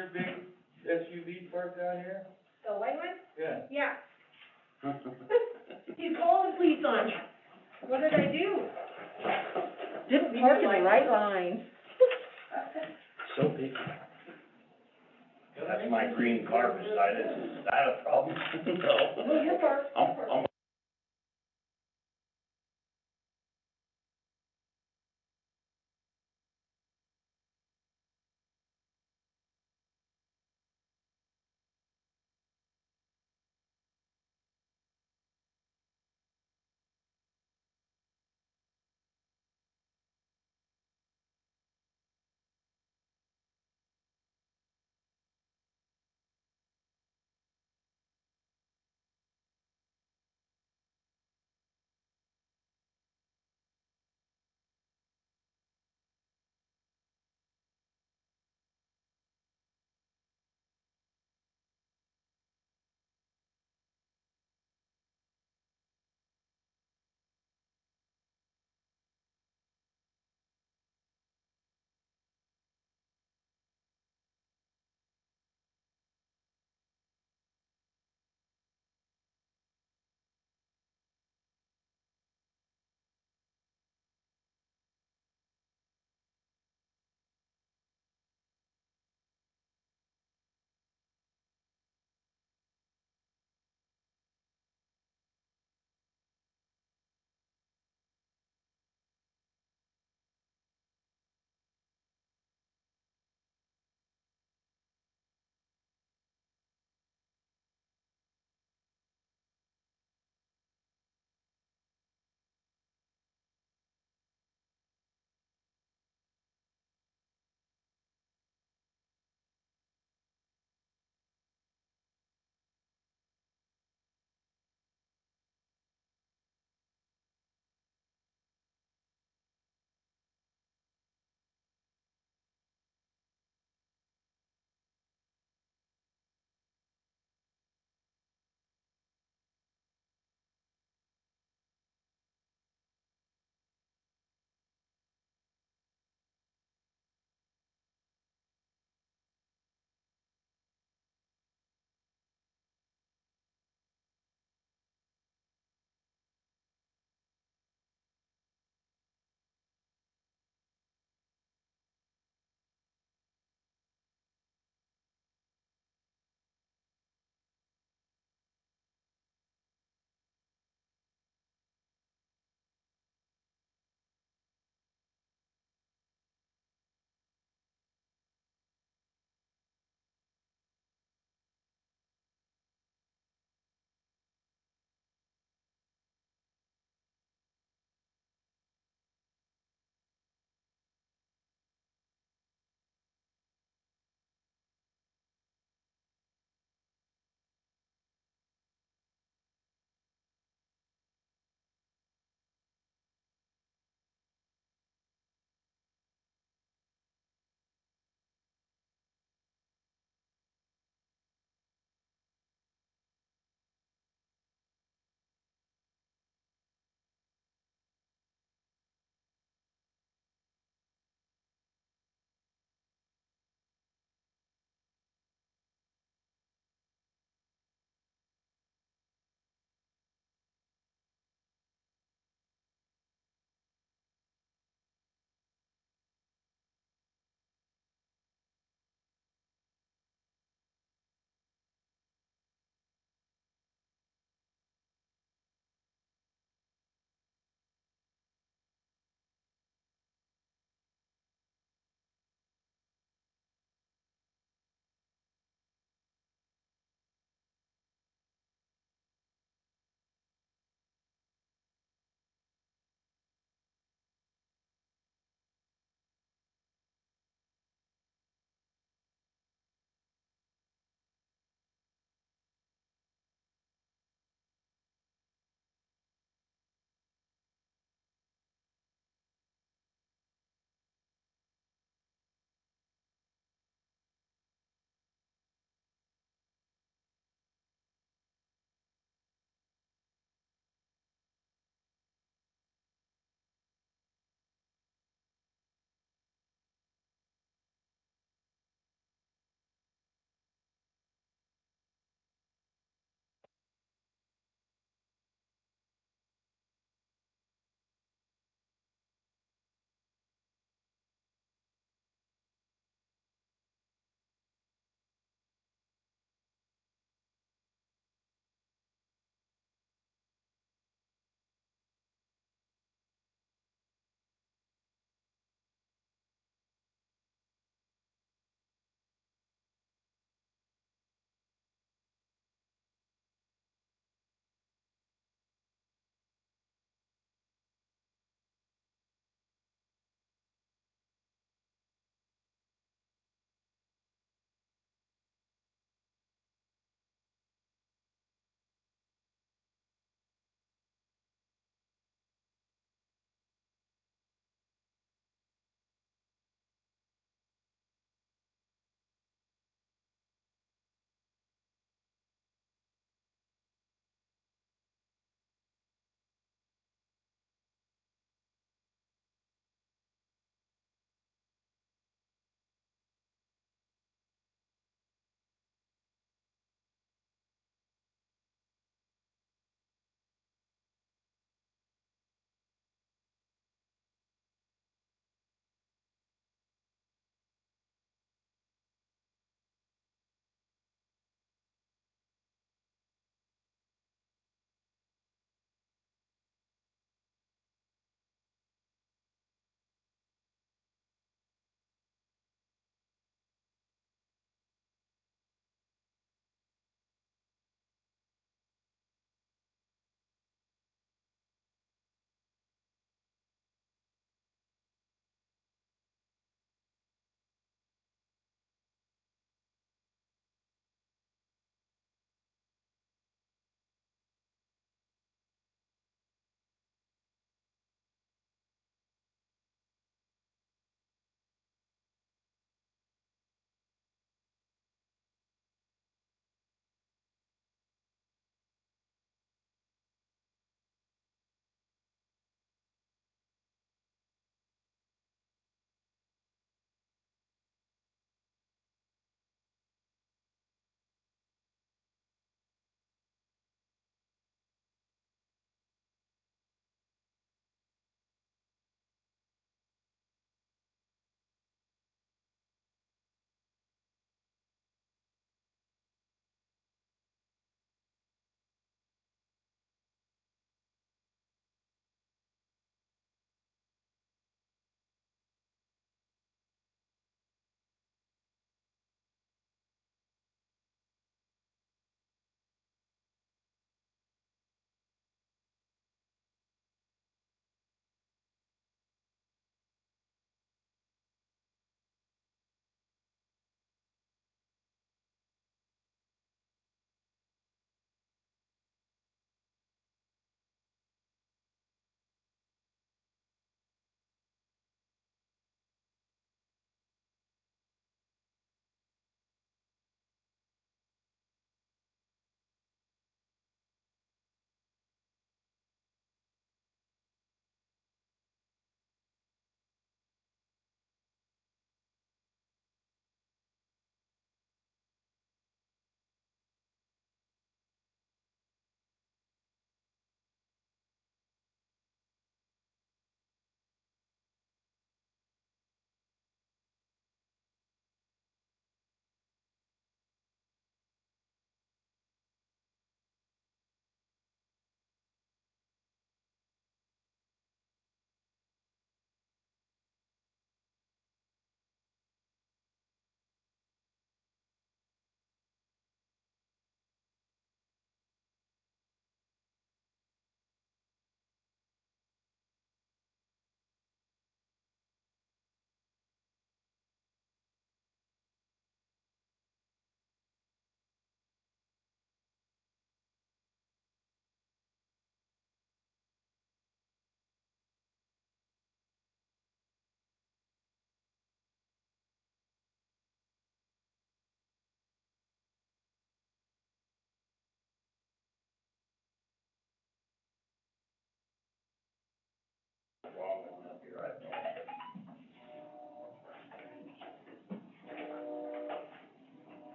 your big SUV parked down here? The white one? Yeah. Yeah. He's calling the police on you. What did I do? Didn't park in the right line. So big. That's my green car beside it. Is that a problem? No. No, you're parked. I'm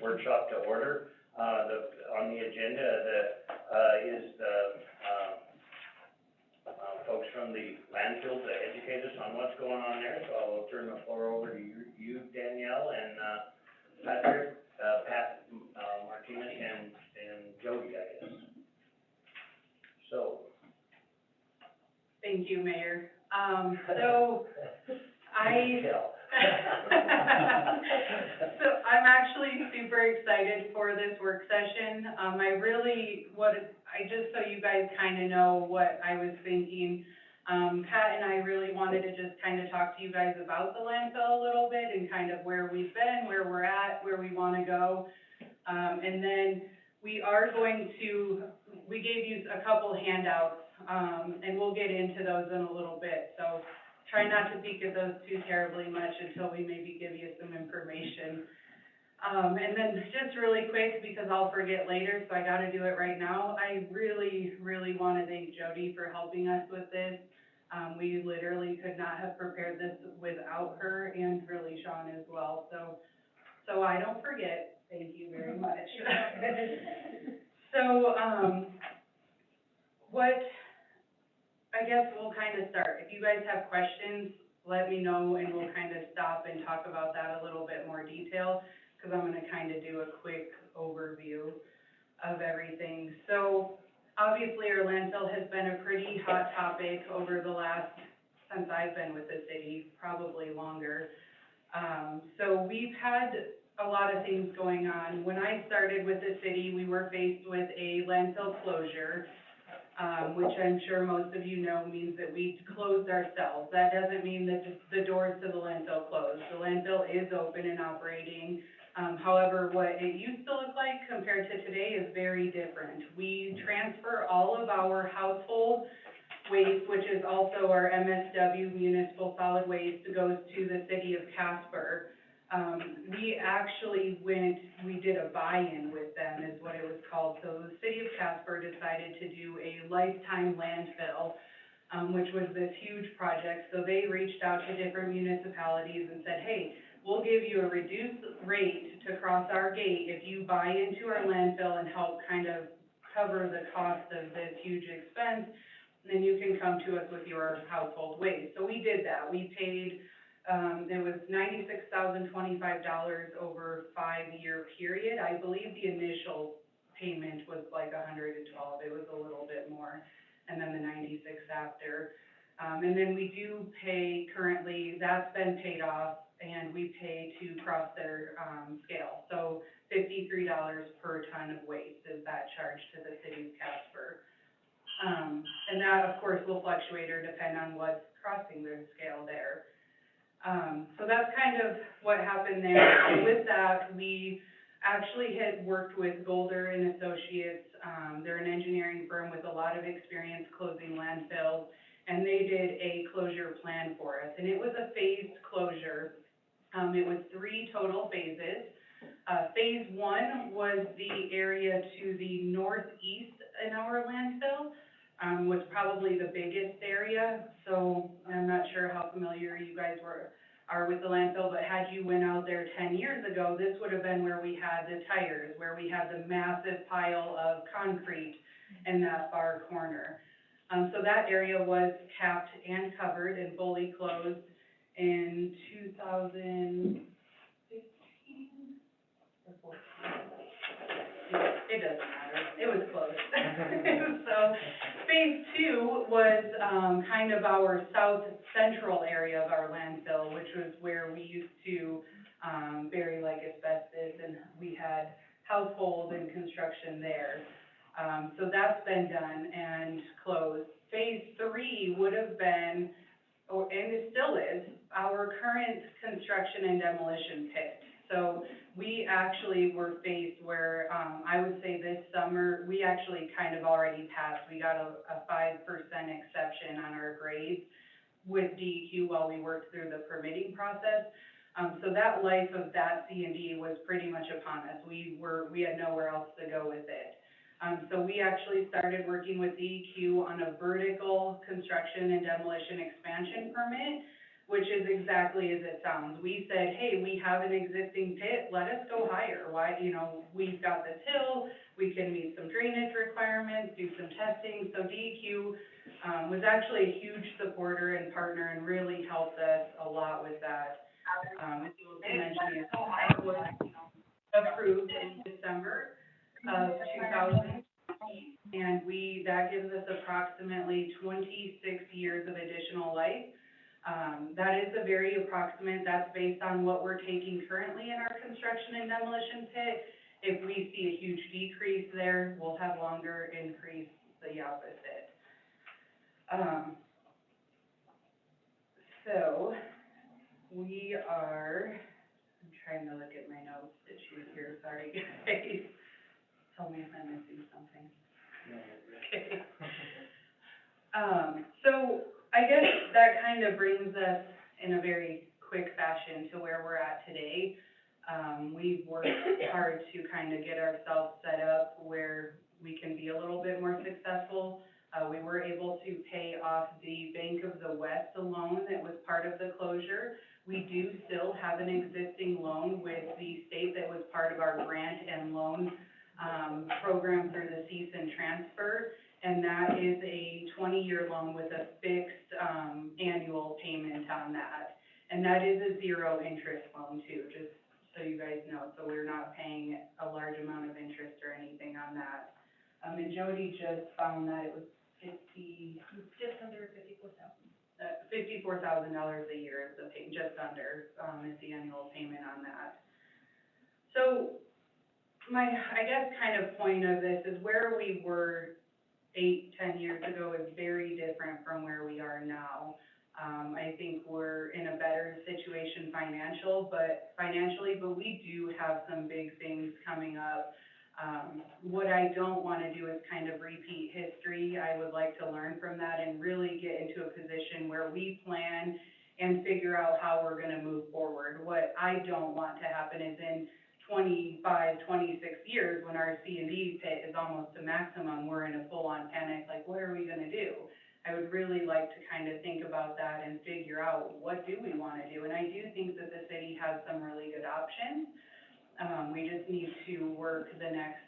workshop to order. On the agenda, is the, folks from the landfill to educate us on what's going on there, so I will turn the floor over to you, Danielle, and, Patrick, Pat, Martinez, and Jody, I guess. So. Thank you, Mayor. So I'm actually super excited for this work session. Just so you guys kind of know what I was thinking, Pat and I really wanted to just kind of talk to you guys about the landfill a little bit and kind of where we've been, where we're at, where we want to go. And then we gave you a couple handouts, and we'll get into those in a little bit. So try not to peek at those too terribly much until we maybe give you some information. And then just really quick, because I'll forget later, so I got to do it right now, I really, really want to thank Jody for helping us with this. We literally could not have prepared this without her, and really Sean as well. So I don't forget, thank you very much. So, I guess we'll kind of start. If you guys have questions, let me know, and we'll kind of stop and talk about that a little bit more detail, because I'm going to kind of do a quick overview of everything. So, obviously, our landfill has been a pretty hot topic over the since I've been with the city, probably longer. So we've had a lot of things going on. When I started with the city, we were faced with a landfill closure, which I'm sure most of you know means that we closed ourselves. That doesn't mean that the doors to the landfill closed. The landfill is open and operating. However, what it used to look like compared to today is very different. We transfer all of our household waste, which is also our MSW, municipal solid waste, goes to the city of Casper. We actually we did a buy-in with them, is what it was called. So the city of Casper decided to do a lifetime landfill, which was this huge project. So they reached out to different municipalities and said, hey, we'll give you a reduced rate to cross our gate if you buy into our landfill and help kind of cover the cost of this huge expense, then you can come to us with your household waste. So we did that. We paid, it was $96,025 over a 5-year period. I believe the initial payment was like $112. It was a little bit more, and then the $96 after. And then we do pay currently, that's been paid off, and we pay to cross their scale. So $53 per ton of waste is that charge to the city of Casper. And that, of course, will fluctuate or depend on what's crossing their scale there. So that's kind of what happened there. With that, we actually had worked with Golder and Associates. They're an engineering firm with a lot of experience closing landfills, and they did a closure plan for us. And it was a phased closure. It was 3 total phases. Phase 1 was the area to the northeast in our landfill, was probably the biggest area. So I'm not sure how familiar you guys are with the landfill, but had you went out there 10 years ago, this would have been where we had the tires, where we had the massive pile of concrete in that far corner. So that area was capped and covered and fully closed in 2015 or 14. It doesn't matter. It was closed. So phase 2 was kind of our south central area of our landfill, which was where we used to bury like asbestos, and we had household and construction there. So that's been done and closed. Phase 3 would have been, and it still is, our current construction and demolition pit. So we actually were faced where, I would say this summer, we actually kind of already passed. We got a 5% exception on our grades with DEQ while we worked through the permitting process. So that life of that C&D was pretty much upon us. We had nowhere else to go with it. So we actually started working with DEQ on a vertical construction and demolition expansion permit. which is exactly as it sounds. We said, hey, we have an existing pit, let us go higher. Why, you know, we've got this hill, we can meet some drainage requirements, do some testing. So DEQ, was actually a huge supporter and partner and really helped us a lot with that. As you also mentioned, it was approved in December of 2000. And that gives us approximately 26 years of additional life. That is a very approximate, that's based on what we're taking currently in our construction and demolition pit. If we see a huge decrease there, we'll have longer increase the opposite. So, we are, I'm trying to look at my notes that she's here, sorry guys. Tell me if I'm missing something. Okay. So I guess that kind of brings us in a very quick fashion to where we're at today. We've worked hard to kind of get ourselves set up where we can be a little bit more successful. We were able to pay off the Bank of the West loan that was part of the closure. We do still have an existing loan with the state that was part of our grant and loan program through the cease and transfer, and that is a 20-year loan with a fixed annual payment on that. And that is a zero interest loan too, just so you guys know. So we're not paying a large amount of interest or anything on that. And Jody just found that it was Just under $54,000. $54,000 a year is the pay, just under, is the annual payment on that. So I guess kind of point of this is where we were 8-10 years ago is very different from where we are now. I think we're in a better situation financially, but we do have some big things coming up. What I don't want to do is kind of repeat history. I would like to learn from that and really get into a position where we plan and figure out how we're going to move forward. What I don't want to happen is in 25, 26 years, when our C&D pit is almost to maximum, we're in a full-on panic, like, what are we going to do? I would really like to kind of think about that and figure out what do we want to do. And I do think that the city has some really good options. We just need to work the next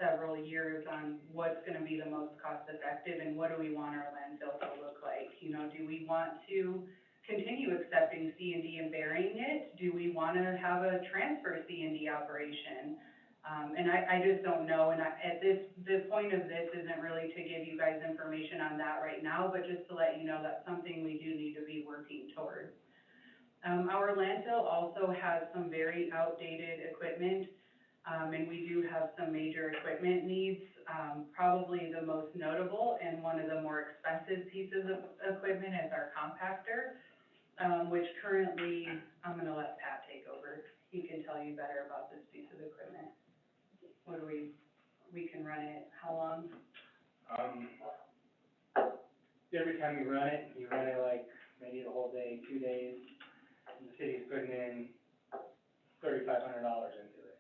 several years on what's going to be the most cost-effective and what do we want our landfill to look like. You know, do we want to continue accepting C&D and burying it? Do we want to have a transfer C&D operation? And I just don't know, and the point of this isn't really to give you guys information on that right now, but just to let you know that's something we do need to be working towards. Our landfill also has some very outdated equipment, and we do have some major equipment needs. Probably the most notable and one of the more expensive pieces of equipment is our compactor, which currently, I'm going to let Pat take over. He can tell you better about this piece of equipment. What do we can run it, how long? Every time you run it like maybe the whole day, 2 days. The city's putting in $3,500 into it.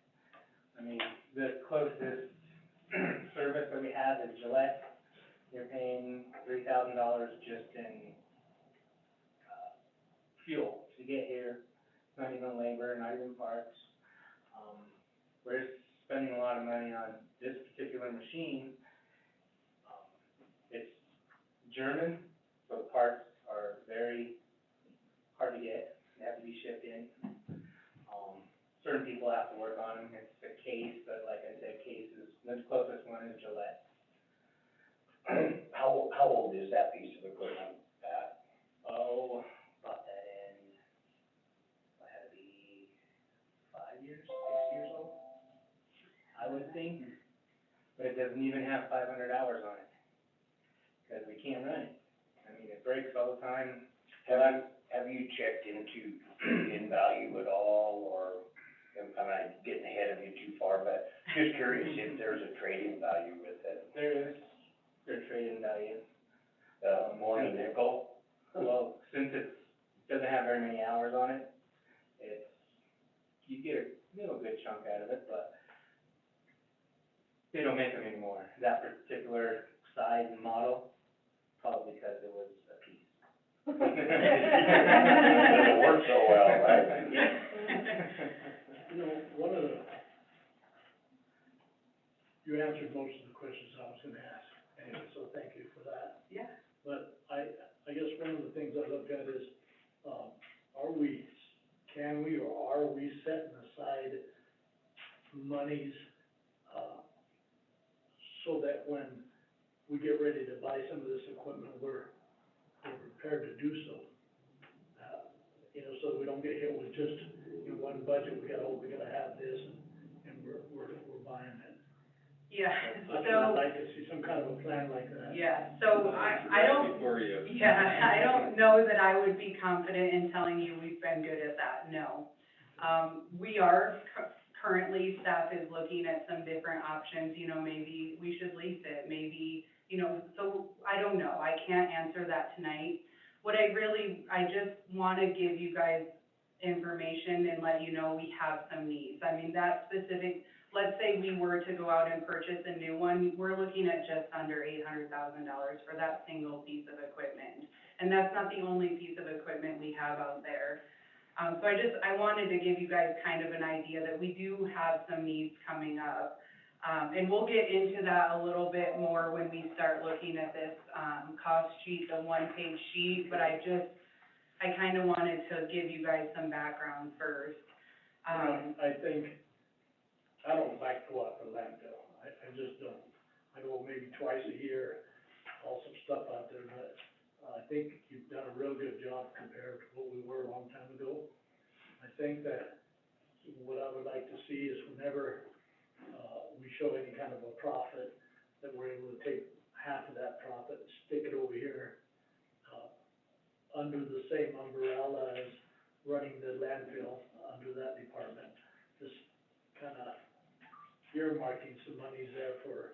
I mean, the closest service that we have is Gillette. You're paying $3,000 just in fuel to get here, not even labor, not even parts. We're spending a lot of money on this particular machine. It's German, so the parts are very hard to get. They have to be shipped in. Certain people have to work on them. It's a case, but like I said, cases, the closest one is Gillette. How old is that piece of equipment, Pat? Oh, bought that in, I had to be 5 years, 6 years old, I would think. But it doesn't even have 500 hours on it, because we can't run it. I mean, it breaks all the time. Have you checked into in value at all, or, I'm not getting ahead of you too far, but just curious if there's a trade-in value with it? There's trade-in value. More than a nickel? Well, since it doesn't have very many hours on it, you get a little good chunk out of it, but they don't make them anymore. That particular size and model, probably because it was a piece. Doesn't work so well, right? You know, one of the, you answered most of the questions I was gonna ask, anyway, so thank you for that. Yeah. But I guess one of the things I look at is, can we or are we setting aside monies, so that when we get ready to buy some of this equipment, we're prepared to do so? You know, so we don't get hit with just, in one budget, we gotta have this, and we're buying it. Yeah, I'd so, like to see some kind of a plan like that. yeah, so I don't, yeah, I don't know that I would be confident in telling you we've been good at that, no. We are, currently, staff is looking at some different options, you know, maybe we should lease it, maybe, you know, so I don't know, I can't answer that tonight. What I just wanna give you guys information and let you know we have some needs. I mean, that specific, let's say we were to go out and purchase a new one, we're looking at just under $800,000 for that single piece of equipment. And that's not the only piece of equipment we have out there. So I wanted to give you guys kind of an idea that we do have some needs coming up. And we'll get into that a little bit more when we start looking at this, cost sheet, the one-page sheet, but I kind of wanted to give you guys some background first. I think, I don't like to go out to landfill, I just don't. I go maybe twice a year, haul some stuff out there, but I think you've done a real good job compared to what we were a long time ago. I think that what I would like to see is whenever, we show any kind of a profit, that we're able to take half of that profit and stick it over here, under the same umbrella as running the landfill, under that department. Just kinda earmarking some monies there for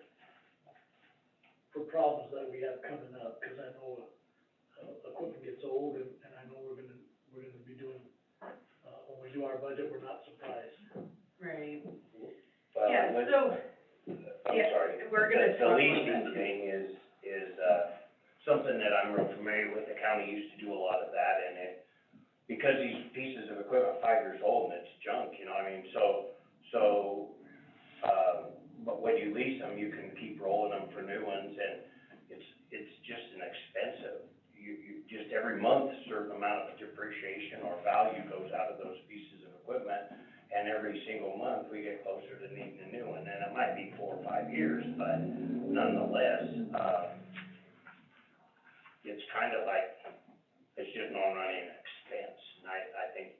problems that we have coming up, cause I know, equipment gets old, and I know we're gonna be doing, when we do our budget, we're not surprised. Right. Well, Yeah, with- so, I'm yeah, sorry. we're gonna The talk about leasing that. thing is something that I'm real familiar with. The county used to do a lot of that, and because these pieces of equipment are 5 years old and it's junk, you know, I mean, but when you lease them, you can keep rolling them for new ones, and it's just an expensive, you just every month, a certain amount of depreciation or value goes out of those pieces of equipment, and every single month, we get closer to needing a new one, and it might be 4 or 5 years, but nonetheless, it's kind of like, it's just non-running expense, and I think,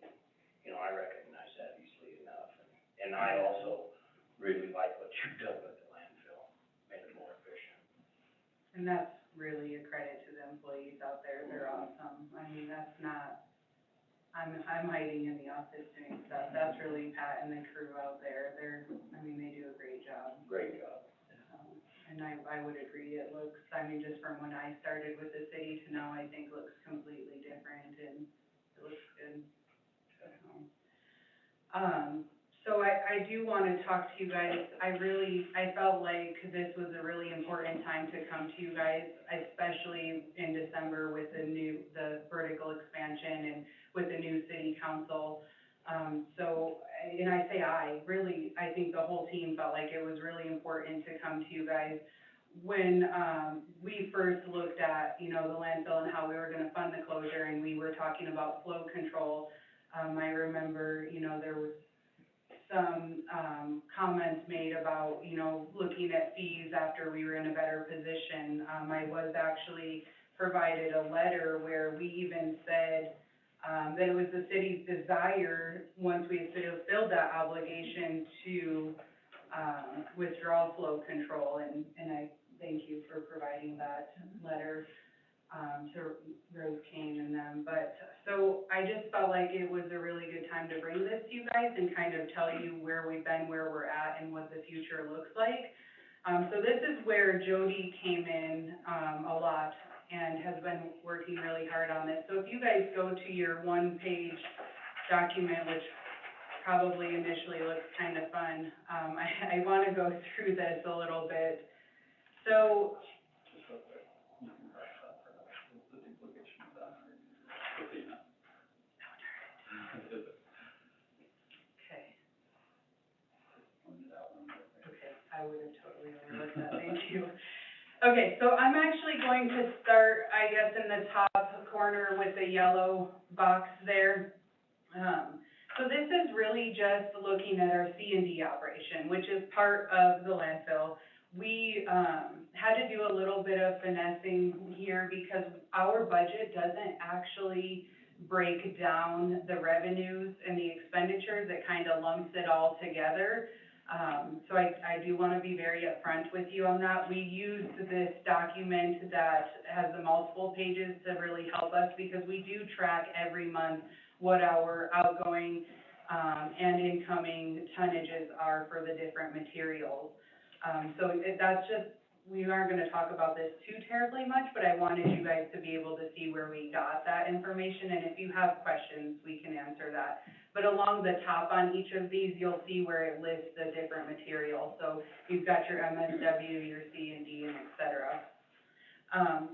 you know, I recognize that easily enough, and I also really like what you've done with the landfill, made it more efficient. And that's really a credit to the employees out there, they're awesome. I mean, that's not, I'm hiding in the office doing stuff, that's really Pat and the crew out there, they do a great job. Great job. And I would agree, it looks, I mean, just from when I started with the city to now, I think looks completely different, and it looks good. So I do wanna talk to you guys, I felt like this was a really important time to come to you guys, especially in December with the vertical expansion and with the new city council. And I say I think the whole team felt like it was really important to come to you guys. When, we first looked at, you know, the landfill and how we were gonna fund the closure, and we were talking about flow control, I remember, you know, there was some, comments made about, you know, looking at fees after we were in a better position. I was actually provided a letter where we even said, that it was the city's desire, once we fulfilled that obligation, to withdraw flow control, and I thank you for providing that letter to Rose Kane and them. But, so I just felt like it was a really good time to bring this to you guys and kind of tell you where we've been, where we're at, and what the future looks like. So this is where Jody came in a lot, and has been working really hard on this. So if you guys go to your one-page document, which probably initially looks kind of fun, I want to go through this a little bit. So, Okay. Okay, I would have totally overlooked that, thank you. Okay, so I'm actually going to start, I guess, in the top corner with the yellow box there. So this is really just looking at our C&D operation, which is part of the landfill. We, had to do a little bit of finessing here because our budget doesn't actually break down the revenues and the expenditures. It kind of lumps it all together. So I do want to be very upfront with you on that. We used this document that has the multiple pages to really help us because we do track every month what our outgoing, and incoming tonnages are for the different materials. So that's just, we aren't gonna talk about this too terribly much, but I wanted you guys to be able to see where we got that information, and if you have questions, we can answer that. But along the top on each of these, you'll see where it lists the different materials. So you've got your MSW, your C&D, and et cetera.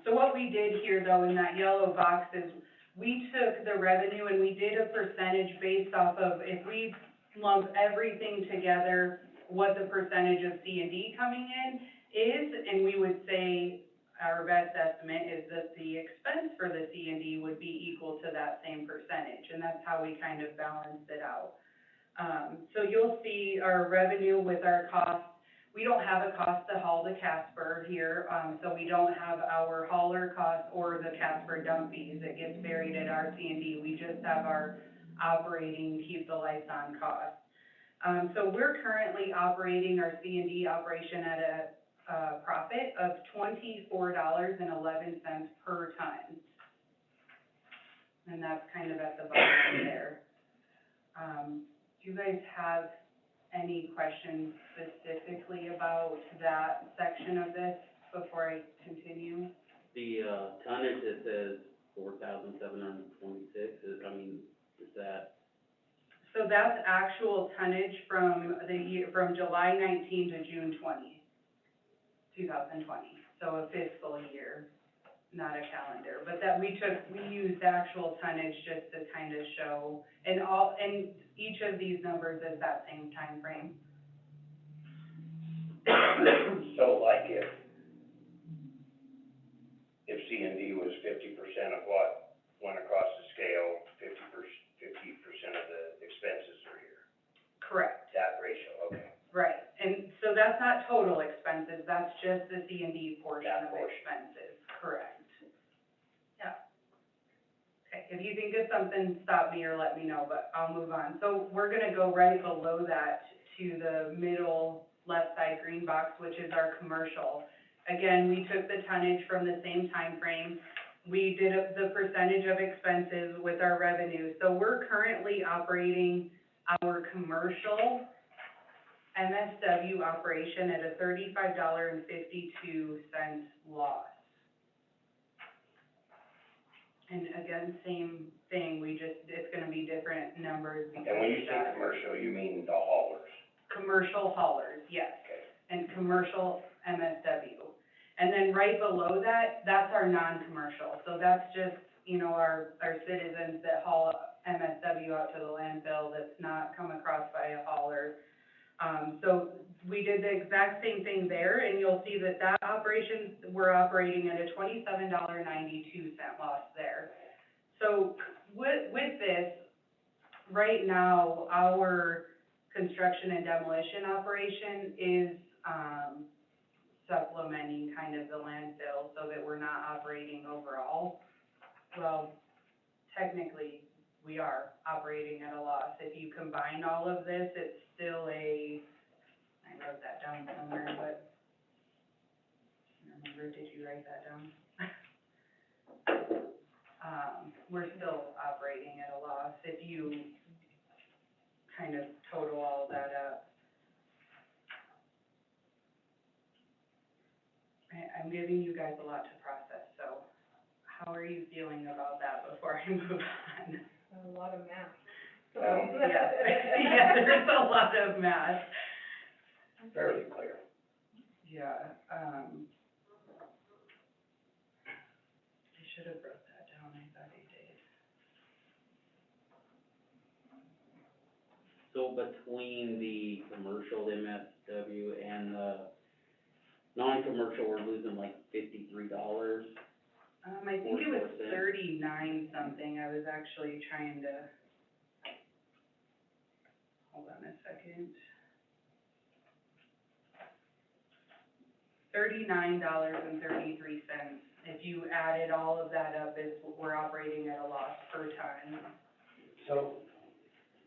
So what we did here, though, in that yellow box is we took the revenue and we did a percentage based off of if we lump everything together, what the percentage of C&D coming in is, and we would say our best estimate is that the expense for the C&D would be equal to that same percentage, and that's how we kind of balanced it out. So you'll see our revenue with our costs. We don't have a cost to haul to Casper here, so we don't have our hauler costs or the Casper dump fees. It gets buried at our C&D. We just have our operating, keep the lights on costs. So we're currently operating our C&D operation at a profit of $24.11 per ton. And that's kind of at the bottom there. Do you guys have any questions specifically about that section of this before I continue? The, tonnage that says 4,726, is that? So that's actual tonnage from the year, from July 19 to June 2020. So a fiscal year, not a calendar. But that we used actual tonnage just to kind of show, and each of these numbers is that same time frame. So like if C&D was 50% of what went across the scale, 50% of the expenses are here. Correct. That ratio, okay. Right, and so that's not total expenses, that's just the C&D portion That of portion. expenses, correct. Yeah. Okay, if you think of something, stop me or let me know, but I'll move on. So we're gonna go right below that to the middle left side green box, which is our commercial. Again, we took the tonnage from the same time frame. We did the percentage of expenses with our revenue. So we're currently operating our commercial MSW operation at a $35.52 loss. And again, same thing, it's gonna be different numbers because And when you of say that. commercial, you mean the haulers? Commercial haulers, yes, Okay. and commercial MSW. And then right below that, that's our non-commercial. So that's just, our citizens that haul MSW out to the landfill that's not come across by a hauler. So we did the exact same thing there, and you'll see that operation, we're operating at a $27.92 loss there. So with this, right now, our construction and demolition operation is, supplementing kind of the landfill so that we're not operating overall. Well, technically, we are operating at a loss. If you combine all of this, it's still I wrote that down somewhere, but I remember, did you write that down? We're still operating at a loss if you kind of total all that up. I'm giving you guys a lot to process, so how are you feeling about that before I move on? A lot of math. Yeah, there's a lot of math. Fairly clear. Yeah, I should have wrote that down, I thought I did. So between the commercial MSW and the non-commercial, we're losing like $53. I think it was 44 cents. 39 something, I was actually trying to, hold on a second. $39.33. If you added all of that up, we're operating at a loss per ton. So,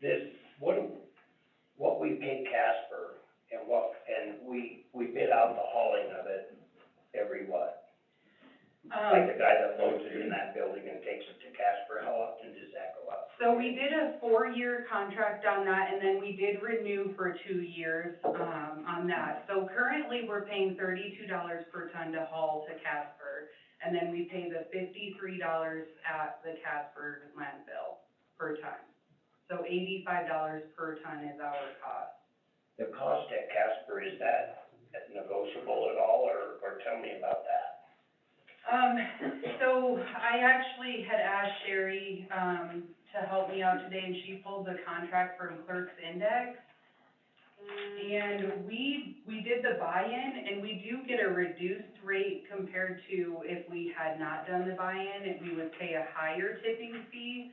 this, what we pay Casper, and we bid out the hauling of it every what? Like the guy that loads it in that building and takes it to Casper, how often does that go up? So we did a 4-year contract on that, and then we did renew for 2 years, on that. So currently, we're paying $32 per ton to haul to Casper, and then we pay the $53 at the Casper landfill per ton. So $85 per ton is our cost. The cost at Casper, is that negotiable at all, or tell me about that? So I actually had asked Sherry, to help me out today, and she pulled the contract from Clerks Index. And we did the buy-in, and we do get a reduced rate compared to if we had not done the buy-in, and we would pay a higher tipping fee.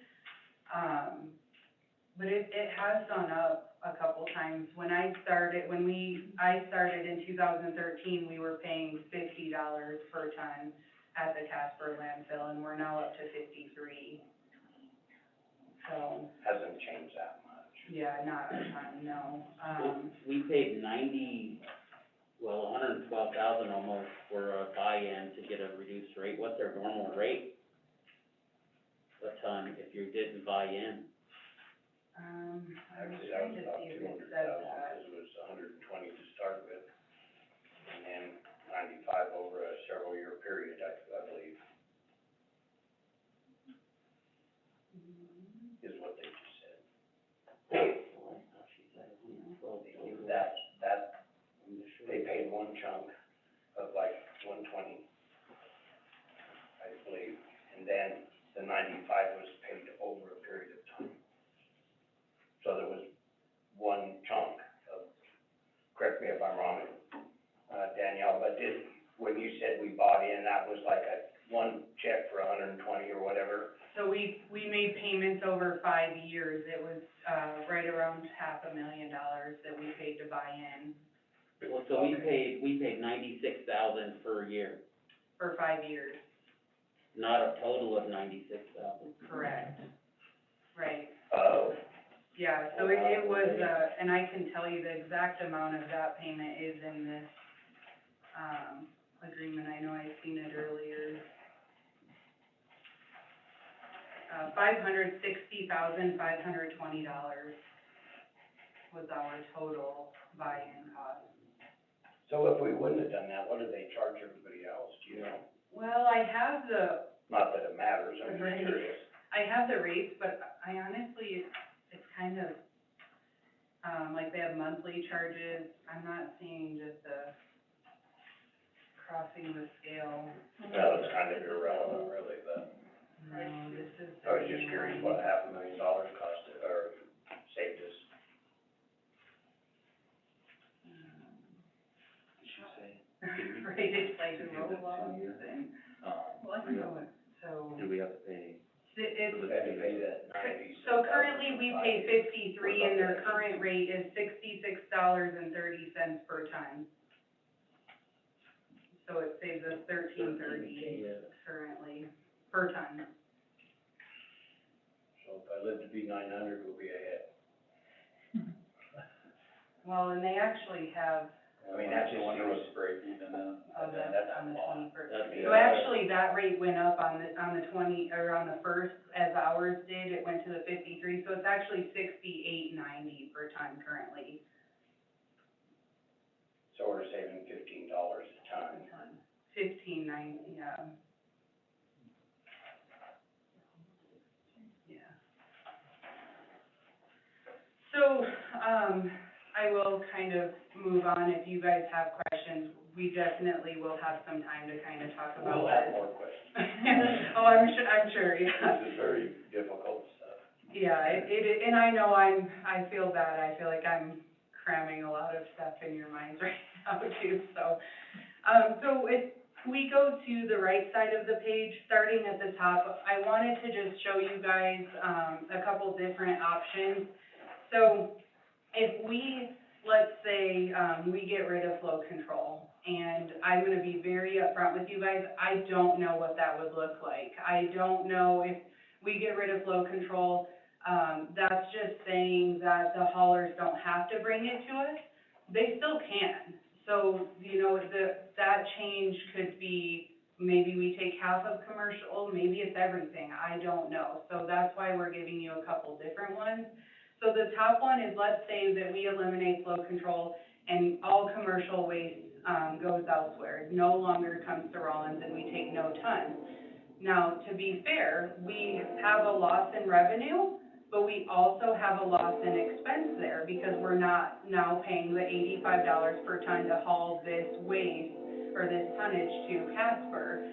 But it has gone up a couple times. When I started in 2013, we were paying $50 per ton at the Casper landfill, and we're now up to 53. So, Hasn't changed that much. yeah, not a ton, no. We paid $112,000 almost for a buy-in to get a reduced rate. What's their normal rate a ton if you didn't buy in? I was Actually, that trying was to about see if 200,000, it says that. because it was 120 to start with, and then 95 over a several-year period, I believe, is what they just said. That, they paid one chunk of like 120, I believe, and then the 95 was paid over a period of time. So there was one chunk of, correct me if I'm wrong, Danielle, but when you said we bought in, that was like one check for 120 or whatever? So we made payments over 5 years. It was, right around $500,000 that we paid to buy in Well, so we paid $96,000 per year, for 5 years, not a total of $96,000. correct? Right. Oh. Yeah, so it was, and I can tell you the exact amount of that payment is in this, agreement. I know I've seen it earlier. $560,520 was our total buy-in cost. So if we wouldn't have done that, what do they charge everybody else, do you know? Well, I have Not that it matters, I'm just Right. curious. I have the rates, but I honestly, it's kind of, like they have monthly charges. I'm not seeing just the crossing the scale. Well, it's kind of irrelevant, really, but No, this is. I was just curious what $500,000 costed, or saved us. Right, it's like a roll-off and, well, I don't know what, so. Do we have to pay? It's, We had to pay that 90. so currently we pay 53 and their current rate is $66.30 per ton. So it saves us $13.30 currently per ton. So if I live to be 900, we'll be ahead. Well, and they actually have, I mean, that's just break even then. that's on the 21st. That's- So actually, that rate went up on the 1st, as ours did, it went to the 53, so it's actually $68.90 per ton currently. So we're saving $15 a ton. $15.90, yeah. Yeah. So, I will kind of move on. If you guys have questions, we definitely will have some time to kind of talk about We'll this. have more questions. Oh, I'm sure, yeah. This is very difficult stuff. Yeah, and I know I feel bad, I feel like I'm cramming a lot of stuff in your minds right now too, so. So if we go to the right side of the page, starting at the top, I wanted to just show you guys, a couple different options. So if we, let's say, we get rid of flow control, and I'm gonna be very upfront with you guys, I don't know what that would look like. I don't know if we get rid of flow control, that's just saying that the haulers don't have to bring it to us. They still can. So, you know, that change could be, maybe we take half of commercial, maybe it's everything, I don't know. So that's why we're giving you a couple different ones. So the top one is, let's say that we eliminate flow control and all commercial waste, goes elsewhere, no longer comes to Rollins, and we take no tons. Now, to be fair, we have a loss in revenue, but we also have a loss in expense there, because we're not now paying the $85 per ton to haul this waste or this tonnage to Casper.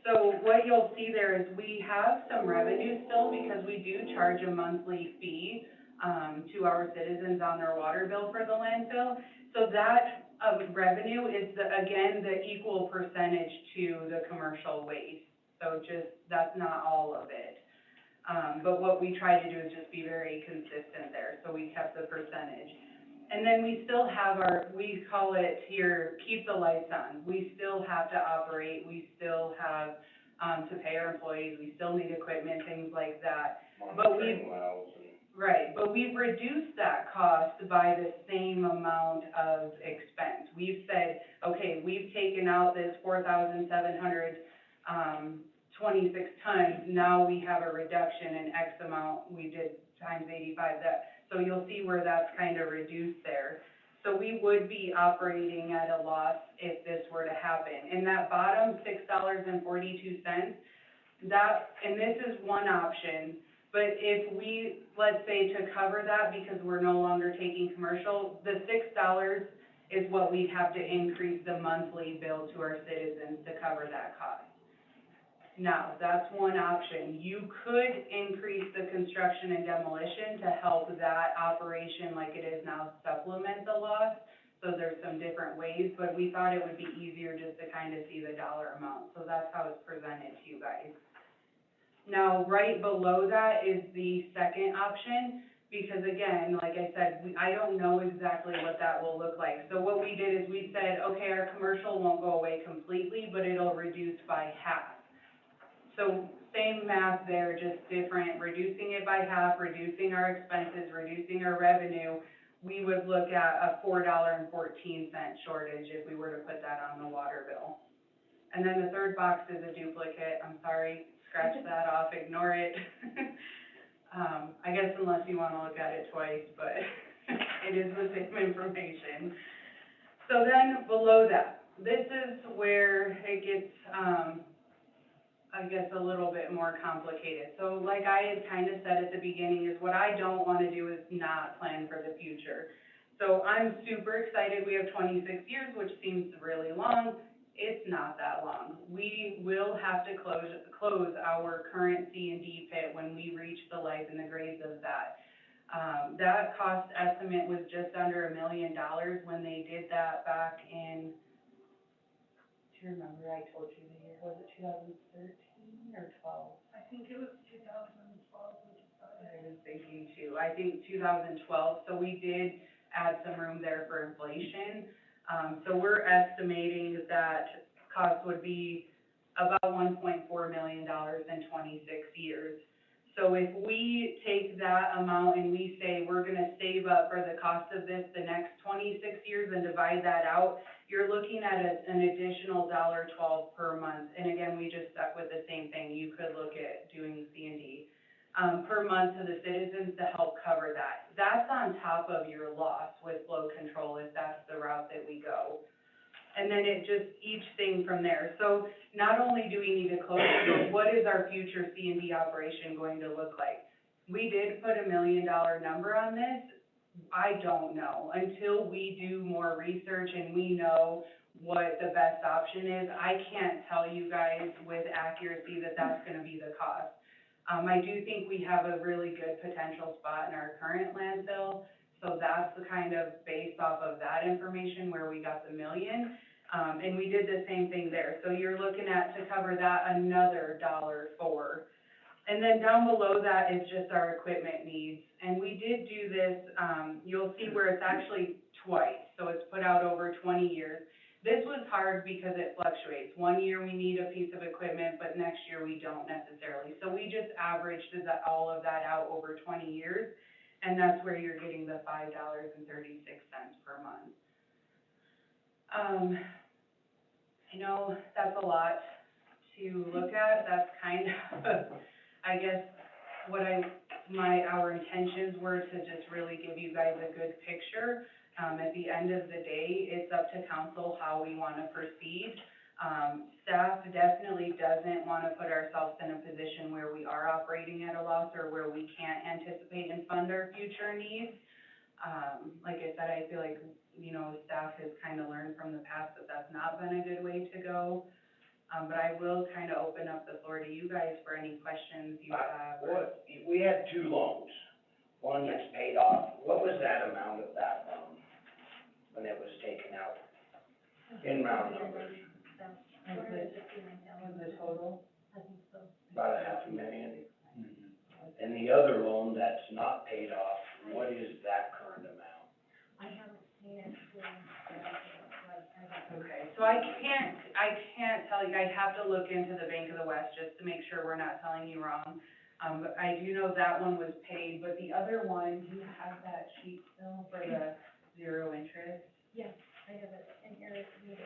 So what you'll see there is we have some revenue still, because we do charge a monthly fee to our citizens on their water bill for the landfill. So that revenue is, again, the equal percentage to the commercial waste. So just, that's not all of it. But what we try to do is just be very consistent there, so we kept the percentage. And then we still have we call it here, keep the lights on. We still have to operate, we still have, to pay our employees, we still need equipment, things like that. But Monitoring wells and. Right, but we've reduced that cost by the same amount of expense. We've said, okay, we've taken out this 4,700, 26 tons, now we have a reduction in X amount, we did times 85, so you'll see where that's kind of reduced there. So we would be operating at a loss if this were to happen. And that bottom $6.42, and this is one option, but if we, let's say, to cover that, because we're no longer taking commercial, the $6 is what we have to increase the monthly bill to our citizens to cover that cost. Now, that's one option. You could increase the construction and demolition to help that operation like it is now supplement the loss. So there's some different ways, but we thought it would be easier just to kind of see the dollar amount. So that's how it's presented to you guys. Now, right below that is the second option, because again, like I said, I don't know exactly what that will look like. So what we did is we said, okay, our commercial won't go away completely, but it'll reduce by half. So same math there, just different, reducing it by half, reducing our expenses, reducing our revenue. We would look at a $4.14 shortage if we were to put that on the water bill. And then the third box is a duplicate, I'm sorry, scratch that off, ignore it. I guess unless you wanna look at it twice, but it is the same information. So then below that, this is where it gets, I guess, a little bit more complicated. So like I had kind of said at the beginning, is what I don't want to do is not plan for the future. So I'm super excited. We have 26 years, which seems really long. It's not that long. We will have to close our current C&D pit when we reach the life and the grades of that. That cost estimate was just under $1 million when they did that back in, do you remember, I told you the year, was it 2013 or 12? I think it was 2012, which is I was thinking too, I think 2012, so we did add some room there for inflation. So we're estimating that cost would be about $1.4 million in 26 years. So if we take that amount and we say we're gonna save up for the cost of this the next 26 years and divide that out, you're looking at an additional $1.12 per month. And again, we just stuck with the same thing. You could look at doing C&D. Per month to the citizens to help cover that. That's on top of your loss with flow control if that's the route that we go. And then it just, each thing from there. So not only do we need to close it, but what is our future C&D operation going to look like? We did put $1 million number on this. I don't know. Until we do more research and we know what the best option is, I can't tell you guys with accuracy that that's going to be the cost. I do think we have a really good potential spot in our current landfill, so that's the kind of based off of that information where we got the million. And we did the same thing there, so you're looking at, to cover that, another $1.04. And then down below that is just our equipment needs, and we did do this, you'll see where it's actually twice, so it's put out over 20 years. This was hard because it fluctuates. 1 year we need a piece of equipment, but next year we don't necessarily. So we just averaged all of that out over 20 years, and that's where you're getting the $5.36 per month. I know that's a lot to look at. That's kind of, I guess, what our intentions were to just really give you guys a good picture. At the end of the day, it's up to council how we want to proceed. Staff definitely doesn't want to put ourselves in a position where we are operating at a loss or where we can't anticipate and fund our future needs. Like I said, I feel like, you know, staff has kind of learned from the past that that's not been a good way to go. But I will kind of open up the floor to you guys for any questions you have. We had 2 loans, one that's paid off. What was that amount of that loan when it was taken out? In round numbers, Was the total? about $500,000. And the other loan that's not paid off, what is that current amount? I haven't seen it, Okay, so I can't tell you, I'd have to look into the Bank of the West just to make sure we're not telling you wrong. But I do know that one was paid, but the other one, do you have that sheet still for the 0 interest? yes, I have it in here, it's needed.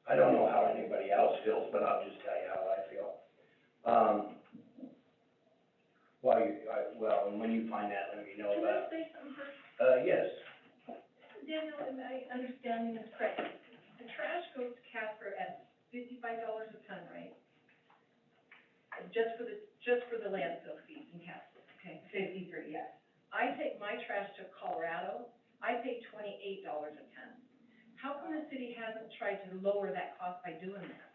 I don't know how anybody else feels, but I'll just tell you how I feel. Well, and when you find that, let me know Can about I say something first? yes. Daniel, am I understanding this correct? The trash goes to Casper at $55 a ton, right? Just for the landfill fees in Casper, okay? 53, yes. I take my trash to Colorado, I pay $28 a ton. How come the city hasn't tried to lower that cost by doing that?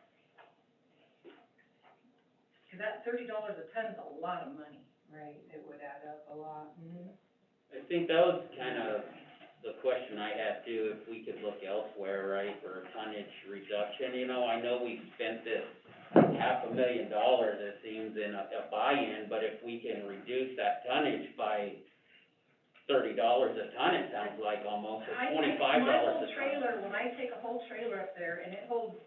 Cause that $30 a ton is a lot of money. Right, it would add up a lot. I think that was kind of the question I had too, if we could look elsewhere, right, for tonnage reduction. You know, I know we've spent this $500,000, it seems, in a buy-in, but if we can reduce that tonnage by $30 a ton, it sounds like almost, or $25 a ton. My whole trailer, when I take a whole trailer up there and it holds,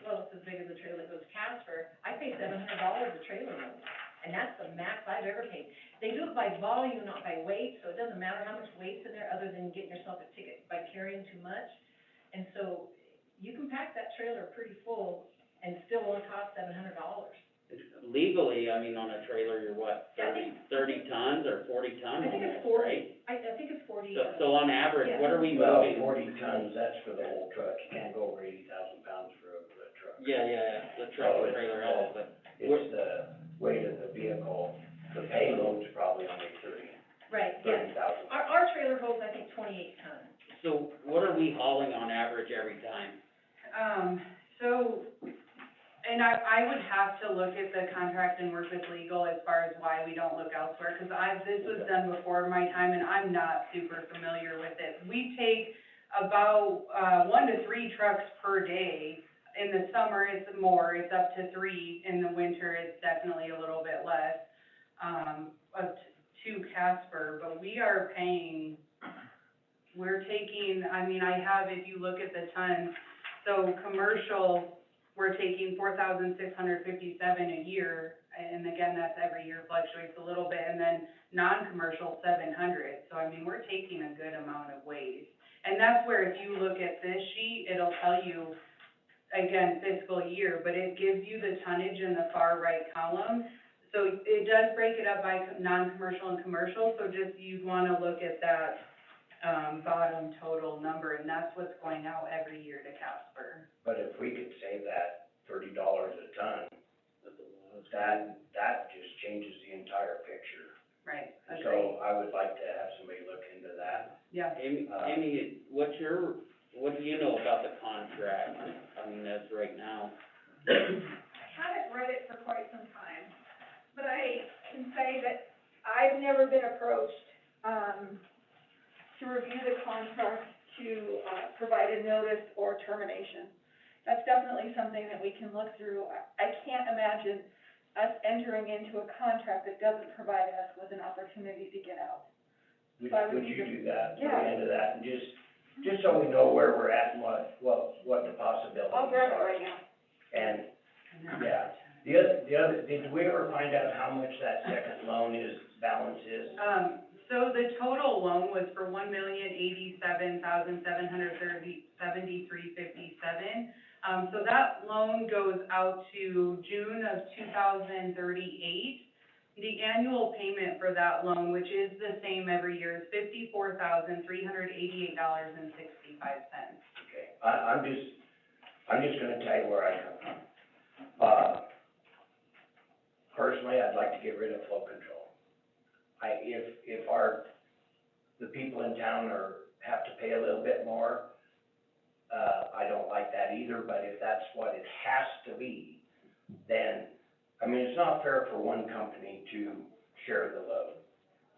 well, it's as big as the trailer that goes to Casper, I pay $700 a trailer load. And that's the max I've ever paid. They do it by volume, not by weight, so it doesn't matter how much weight's in there, other than getting yourself a ticket by carrying too much. And so, you can pack that trailer pretty full and still only cost $700. Legally, I mean, on a trailer, you're what, 30 tons or 40 tons? I think it's almost, 40. right? I think it's 40. So on average, Yeah. what are we Well, moving? 40 tons, that's for the whole truck. You can't go over 80,000 pounds for a truck. Yeah, the truck and trailer, all, but It's the weight of the vehicle. The payload's probably only Right, 30,000. Our trailer holds, I think, 28 tons. so what are we hauling on average every time? And I would have to look at the contract and work with legal as far as why we don't look elsewhere, because this was done before my time, and I'm not super familiar with it. We take about, 1 to 3 trucks per day. In the summer, it's more, it's up to 3. In the winter, it's definitely a little bit less, to Casper, but we are paying, we're taking, I mean, I have, if you look at the ton, so commercial, we're taking 4,657 a year, and again, that's every year, fluctuates a little bit, and then non-commercial, 700, so I mean, we're taking a good amount of waste. And that's where, if you look at this sheet, it'll tell you, again, fiscal year, but it gives you the tonnage in the far right column. So it does break it up by non-commercial and commercial, so just, you'd wanna look at that, bottom total number, and that's what's going out every year to Casper. But if we could save that $30 a ton, that just changes the entire picture. Right, So so I would like to have somebody look into that. Yeah. Amy, what do you know about the contract? I mean, as right now. Haven't read it for quite some time, but I can say that I've never been approached, to review the contract to, provide a notice or termination. That's definitely something that we can look through. I can't imagine us entering into a contract that doesn't provide us with an opportunity to get out. Would you do that, look Yeah. into that, and just so we know where we're at and what the possibilities are? I'll grab it right now. And, yeah, the other, did we ever find out how much that second loan balance is? So the total loan was for $1,087,773.57. So that loan goes out to June of 2038. The annual payment for that loan, which is the same every year, is $54,388.65. Okay, I'm just gonna tell you where I come from. Personally, I'd like to get rid of flow control. If the people in town have to pay a little bit more, I don't like that either, but if that's what it has to be, then, I mean, it's not fair for one company to share the load.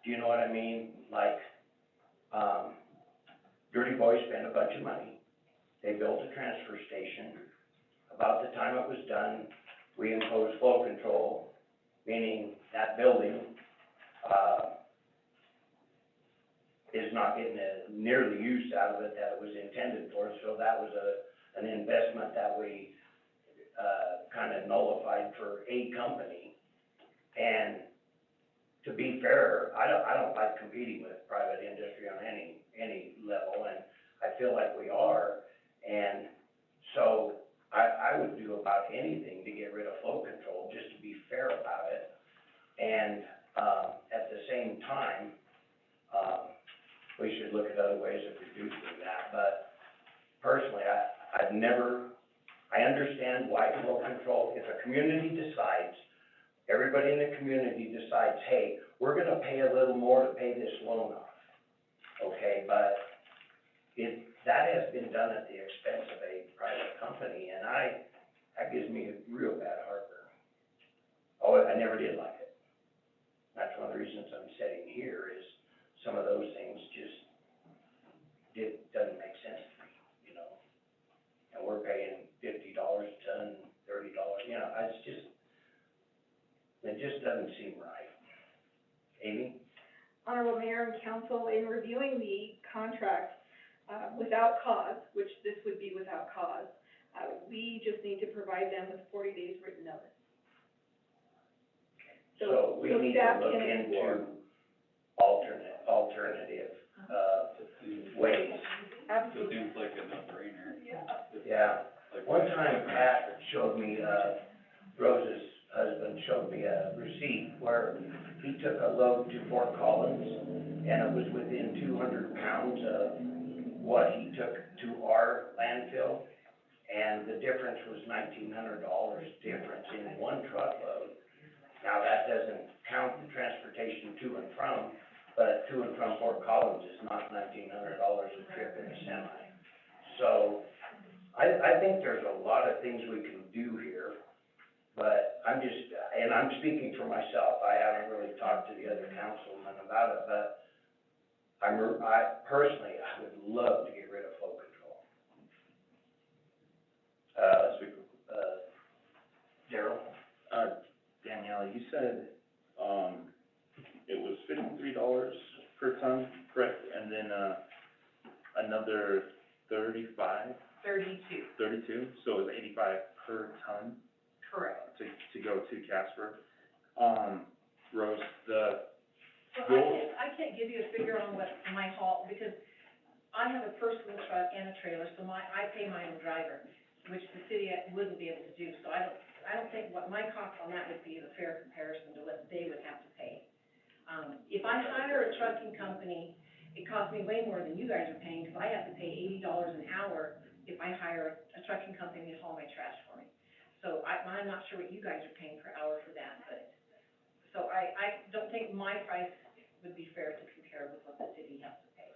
Do you know what I mean? Like, Dirty Boy spent a bunch of money. They built a transfer station. About the time it was done, we imposed flow control, meaning that building, is not getting near the use out of it that it was intended for, so that was an investment that we, kind of nullified for a company. And to be fair, I don't like competing with private industry on any level, and I feel like we are. And so I would do about anything to get rid of flow control, just to be fair about it. And, at the same time, we should look at other ways of reducing that. But personally, I understand why flow control, if a community decides, everybody in the community decides, hey, we're gonna pay a little more to pay this loan off, okay, but that has been done at the expense of a private company, and that gives me a real bad heartburn. Oh, I never did like it. That's one of the reasons I'm sitting here, is some of those things doesn't make sense to me, you know? And we're paying $50 a ton, $30, you know, it just doesn't seem right. Amy? Honorable Mayor and Council, in reviewing the contract, without cause, which this would be without cause, we just need to provide them with 40 days written notice. So we need to staff look can- into alternative, ways. Absolutely. Seems like a no-brainer. Yeah. One time Pat showed me, Rose's husband showed me a receipt where he took a load to Fort Collins, and it was within 200 pounds of what he took to our landfill, and the difference was $1,900 difference in one truckload. Now, that doesn't count the transportation to and from, but to and from Fort Collins is not $1,900 a trip in a semi. So, I think there's a lot of things we can do here, but I'm speaking for myself, I haven't really talked to the other councilmen about it, but personally, I would love to get rid of flow control. Darryl? Danielle, you said, it was $53 per ton, correct? And then, another 32, 32, so it was 85 per ton correct. to go to Casper. Rose, So I can't give you a figure on what my haul, because I have a personal truck and a trailer, so I pay my own driver, which the city wouldn't be able to do, so I don't think what my cost on that would be a fair comparison to what they would have to pay. If I hire a trucking company, it costs me way more than you guys are paying, because I have to pay $80 an hour if I hire a trucking company to haul my trash for me. So I'm not sure what you guys are paying per hour for that, but, so I don't think my price would be fair to compare with what the city has to pay.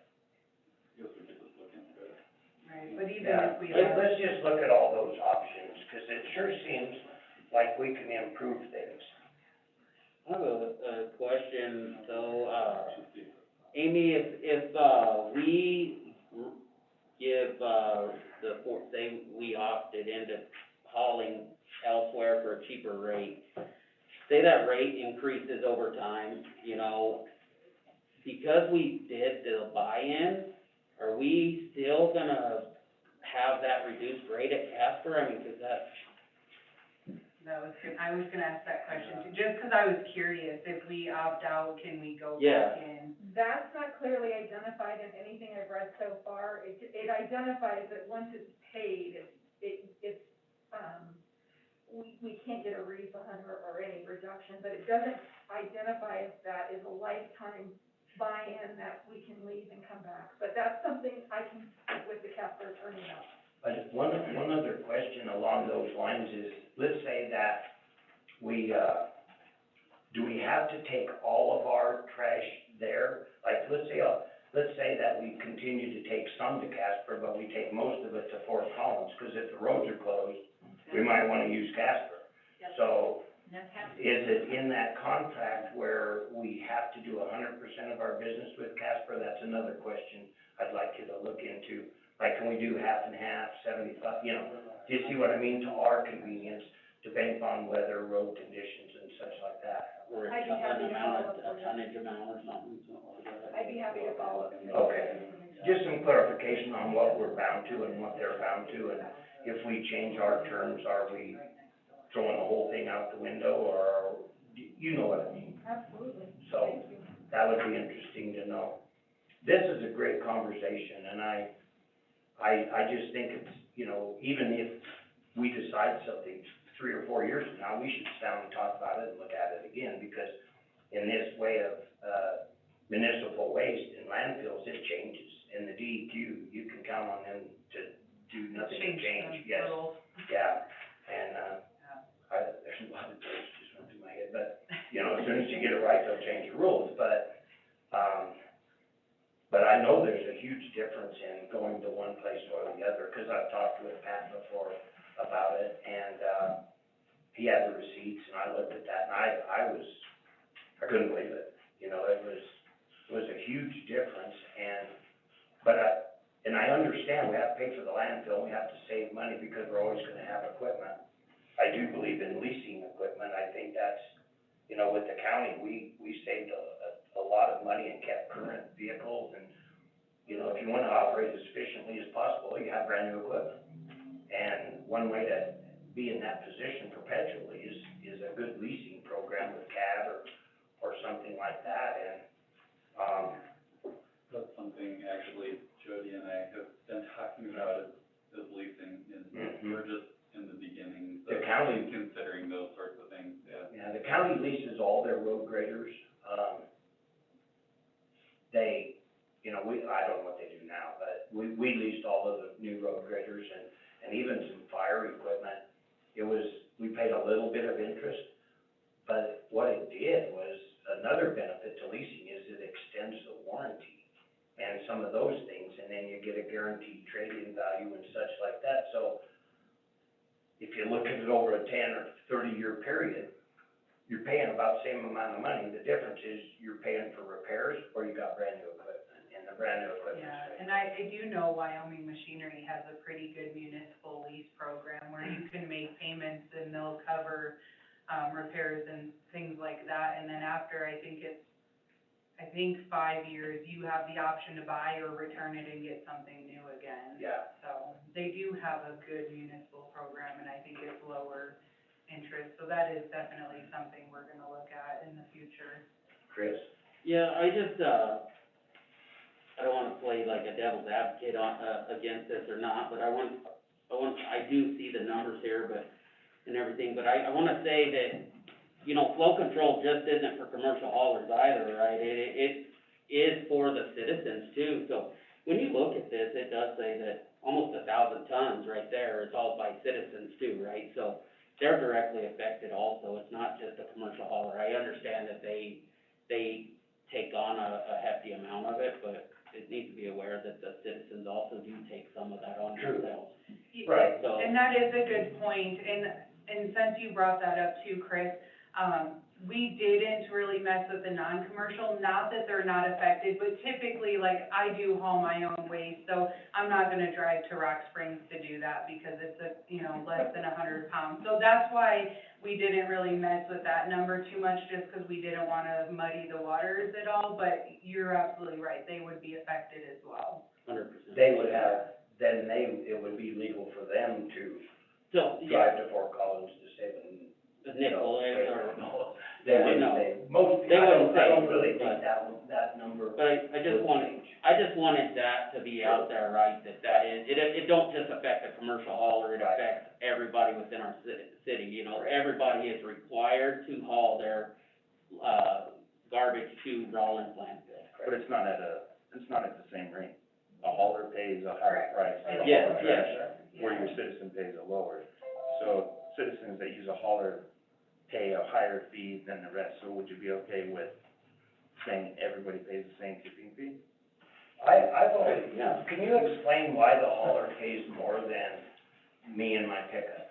Right, but even Yeah, if we let's just look at all those options, 'cause it sure seems like we can improve things. I have a question, so, Amy, if we give, say we opted into hauling elsewhere for a cheaper rate, say that rate increases over time, you know, because we did the buy-in, are we still gonna have that reduced rate at Casper? I mean, 'cause that's, I was gonna ask that question too, just 'cause I was curious, if we opt out, can we go Yeah. back in? That's not clearly identified in anything I've read so far. It identifies that once it's paid, we can't get a refund or any reduction, but it doesn't identify if that is a lifetime buy-in that we can leave and come back. But that's something I can speak with the Casper attorney about. But one other question along those lines is, let's say that we, do we have to take all of our trash there? Like, let's say that we continue to take some to Casper, but we take most of it to Fort Collins, 'cause if the roads are closed, we might wanna use Casper. Yep. So, And that's happening. is it in that contract where we have to do 100% of our business with Casper? That's another question I'd like you to look into. Like, can we do half and half, 75, you know, do you see what I mean, to our convenience, depending on weather, road conditions and such like that? or I'd be happy to follow up a with you. tonnage amount or something like that. I'd be happy to follow up. Okay. Just some clarification on what we're bound to and what they're bound to, and if we change our terms, are we throwing the whole thing out the window, or, you know what I mean? Absolutely. So, Thank you. that would be interesting to know. This is a great conversation, and I just think it's, you know, even if we decide something 3 or 4 years from now, we should sit down and talk about it and look at it again, because in this way of, municipal waste and landfills, it changes. In the DEQ, you can count on them to do nothing to change, yes, Rules. yeah, and, there's a lot of words just went through my head, but, you know, as soon as you get it right, they'll change the rules, but I know there's a huge difference in going to one place or the other, 'cause I've talked with Pat before about it, and, he had the receipts, and I looked at that, and I couldn't believe it, you know, it was a huge difference, and I understand we have to pay for the landfill, we have to save money because we're always gonna have equipment. I do believe in leasing equipment, I think that's, you know, with the county, we saved a lot of money and kept current vehicles, and, you know, if you wanna operate as efficiently as possible, you have brand new equipment. And one way to be in that position perpetually is a good leasing program with CAD or something like that, and, That's something actually Jody and I have been talking about is leasing, we're just in the beginning The of county- considering those sorts of things, yeah. yeah, the county leases all their road graders. They, you know, I don't know what they do now, but we leased all of the new road graders and even some fire equipment. We paid a little bit of interest, but what it did was, another benefit to leasing is it extends the warranty and some of those things, and then you get a guaranteed trade-in value and such like that. So if you look at it over a 10 or 30-year period, you're paying about the same amount of money. The difference is you're paying for repairs or you got brand new equipment, and the brand new equipment. Yeah, and I do know Wyoming Machinery has a pretty good municipal lease program where you can make payments and they'll cover, repairs and things like that. And then after, I think 5 years, you have the option to buy or return it and get something new again. Yeah. So they do have a good municipal program, and I think it's lower interest. So that is definitely something we're gonna look at in the future. Chris? Yeah, I just, I don't wanna play like a devil's advocate against this or not, but I do see the numbers here, and everything, but I wanna say that, you know, flow control just isn't for commercial haulers either, right? It is for the citizens too, so when you look at this, it does say that almost 1,000 tons right there is hauled by citizens too, right? So they're directly affected also, it's not just a commercial hauler. I understand that they take on a hefty amount of it, but it needs to be aware that the citizens also do take some of that on True. themselves. Right. So, And that is a good point, and since you brought that up too, Chris, we didn't really mess with the non-commercial, not that they're not affected, but typically, like, I do haul my own waste, so I'm not gonna drive to Rock Springs to do that because it's less than 100 pounds. So that's why we didn't really mess with that number too much, just because we didn't wanna muddy the waters at all, but you're absolutely right, they would be affected as well. 100%. They would have, then it would be legal for them to So, yeah, drive to Fort Collins to save them. the nickel, or, They I wouldn't know. say, most, They I wouldn't don't say, really but- think that number but I just would wanted, change. I just wanted that to be out there, right, that is, it don't just affect the commercial hauler, it Right. affects everybody within our city, you know, everybody is required to haul their, garbage to Rollins landfill. But it's not at the same rate. A hauler pays a higher price than a Yes, hauler yes. trash, where your citizen pays a lower. So citizens that use a hauler pay a higher fee than the rest, so would you be okay with saying everybody pays the same tipping fee? I've always, can you explain why the hauler pays more than me and my pickup?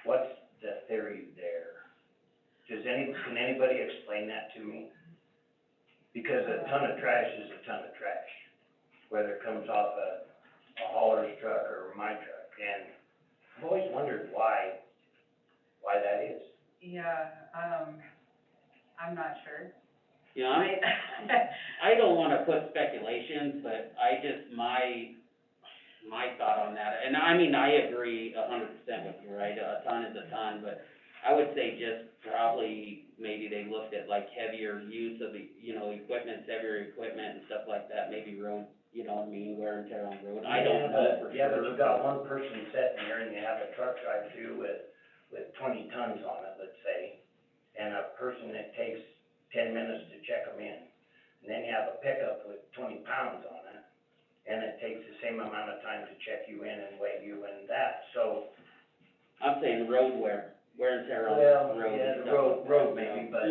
What's the theory there? Can anybody explain that to me? Because a ton of trash is a ton of trash, whether it comes off a hauler's truck or my truck, and I've always wondered why that is. Yeah, I'm not sure. You know, I don't wanna put speculations, but I just, my thought on that, and I mean, I agree 100% with you, right, a ton is a ton, but I would say just probably, maybe they looked at like heavier use of, equipment, heavier equipment and stuff like that, maybe road, wear and tear on the road, I don't know for sure. Yeah, but you got one person sitting there and you have a truck drive through with 20 tons on it, let's say, and a person that takes 10 minutes to check them in. And then you have a pickup with 20 pounds on it, and it takes the same amount of time to check you in and weigh you and that, so. I'm saying road wear and tear on Well, the road yeah, and the stuff. road maybe, but,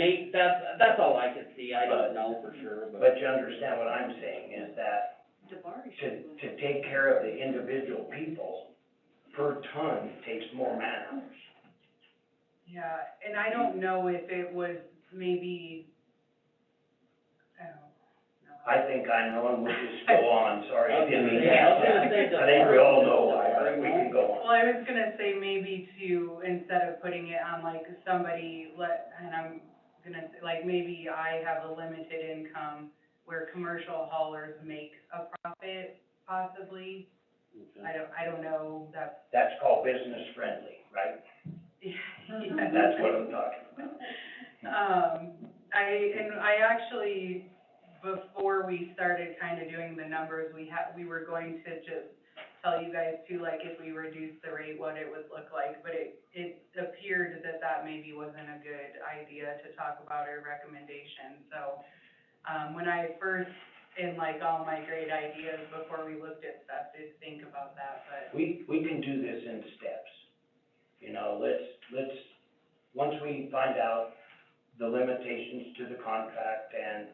That's all I could see, I don't know for sure, but. but you understand what I'm saying is that to take care of the individual people per ton takes more man hours. Yeah, and I don't know if it was maybe, I don't know. I think I know, and we'll just go on, sorry, I didn't mean to Yeah, I was ask gonna that. say the- I think we all know why, but we can go Well, on. I was gonna say maybe to, instead of putting it on like somebody, and I'm gonna say, like, maybe I have a limited income where commercial haulers make a profit, possibly. I don't know, That's called business friendly, right? yeah. That's what I'm talking about. I actually, before we started kind of doing the numbers, we were going to just tell you guys too, like, if we reduced the rate, what it would look like, but it appeared that maybe wasn't a good idea to talk about or recommendation, so, when I first, in like all my great ideas, before we looked at stuff, did think about that, but. We can do this in steps. Let's, once we find out the limitations to the contract and,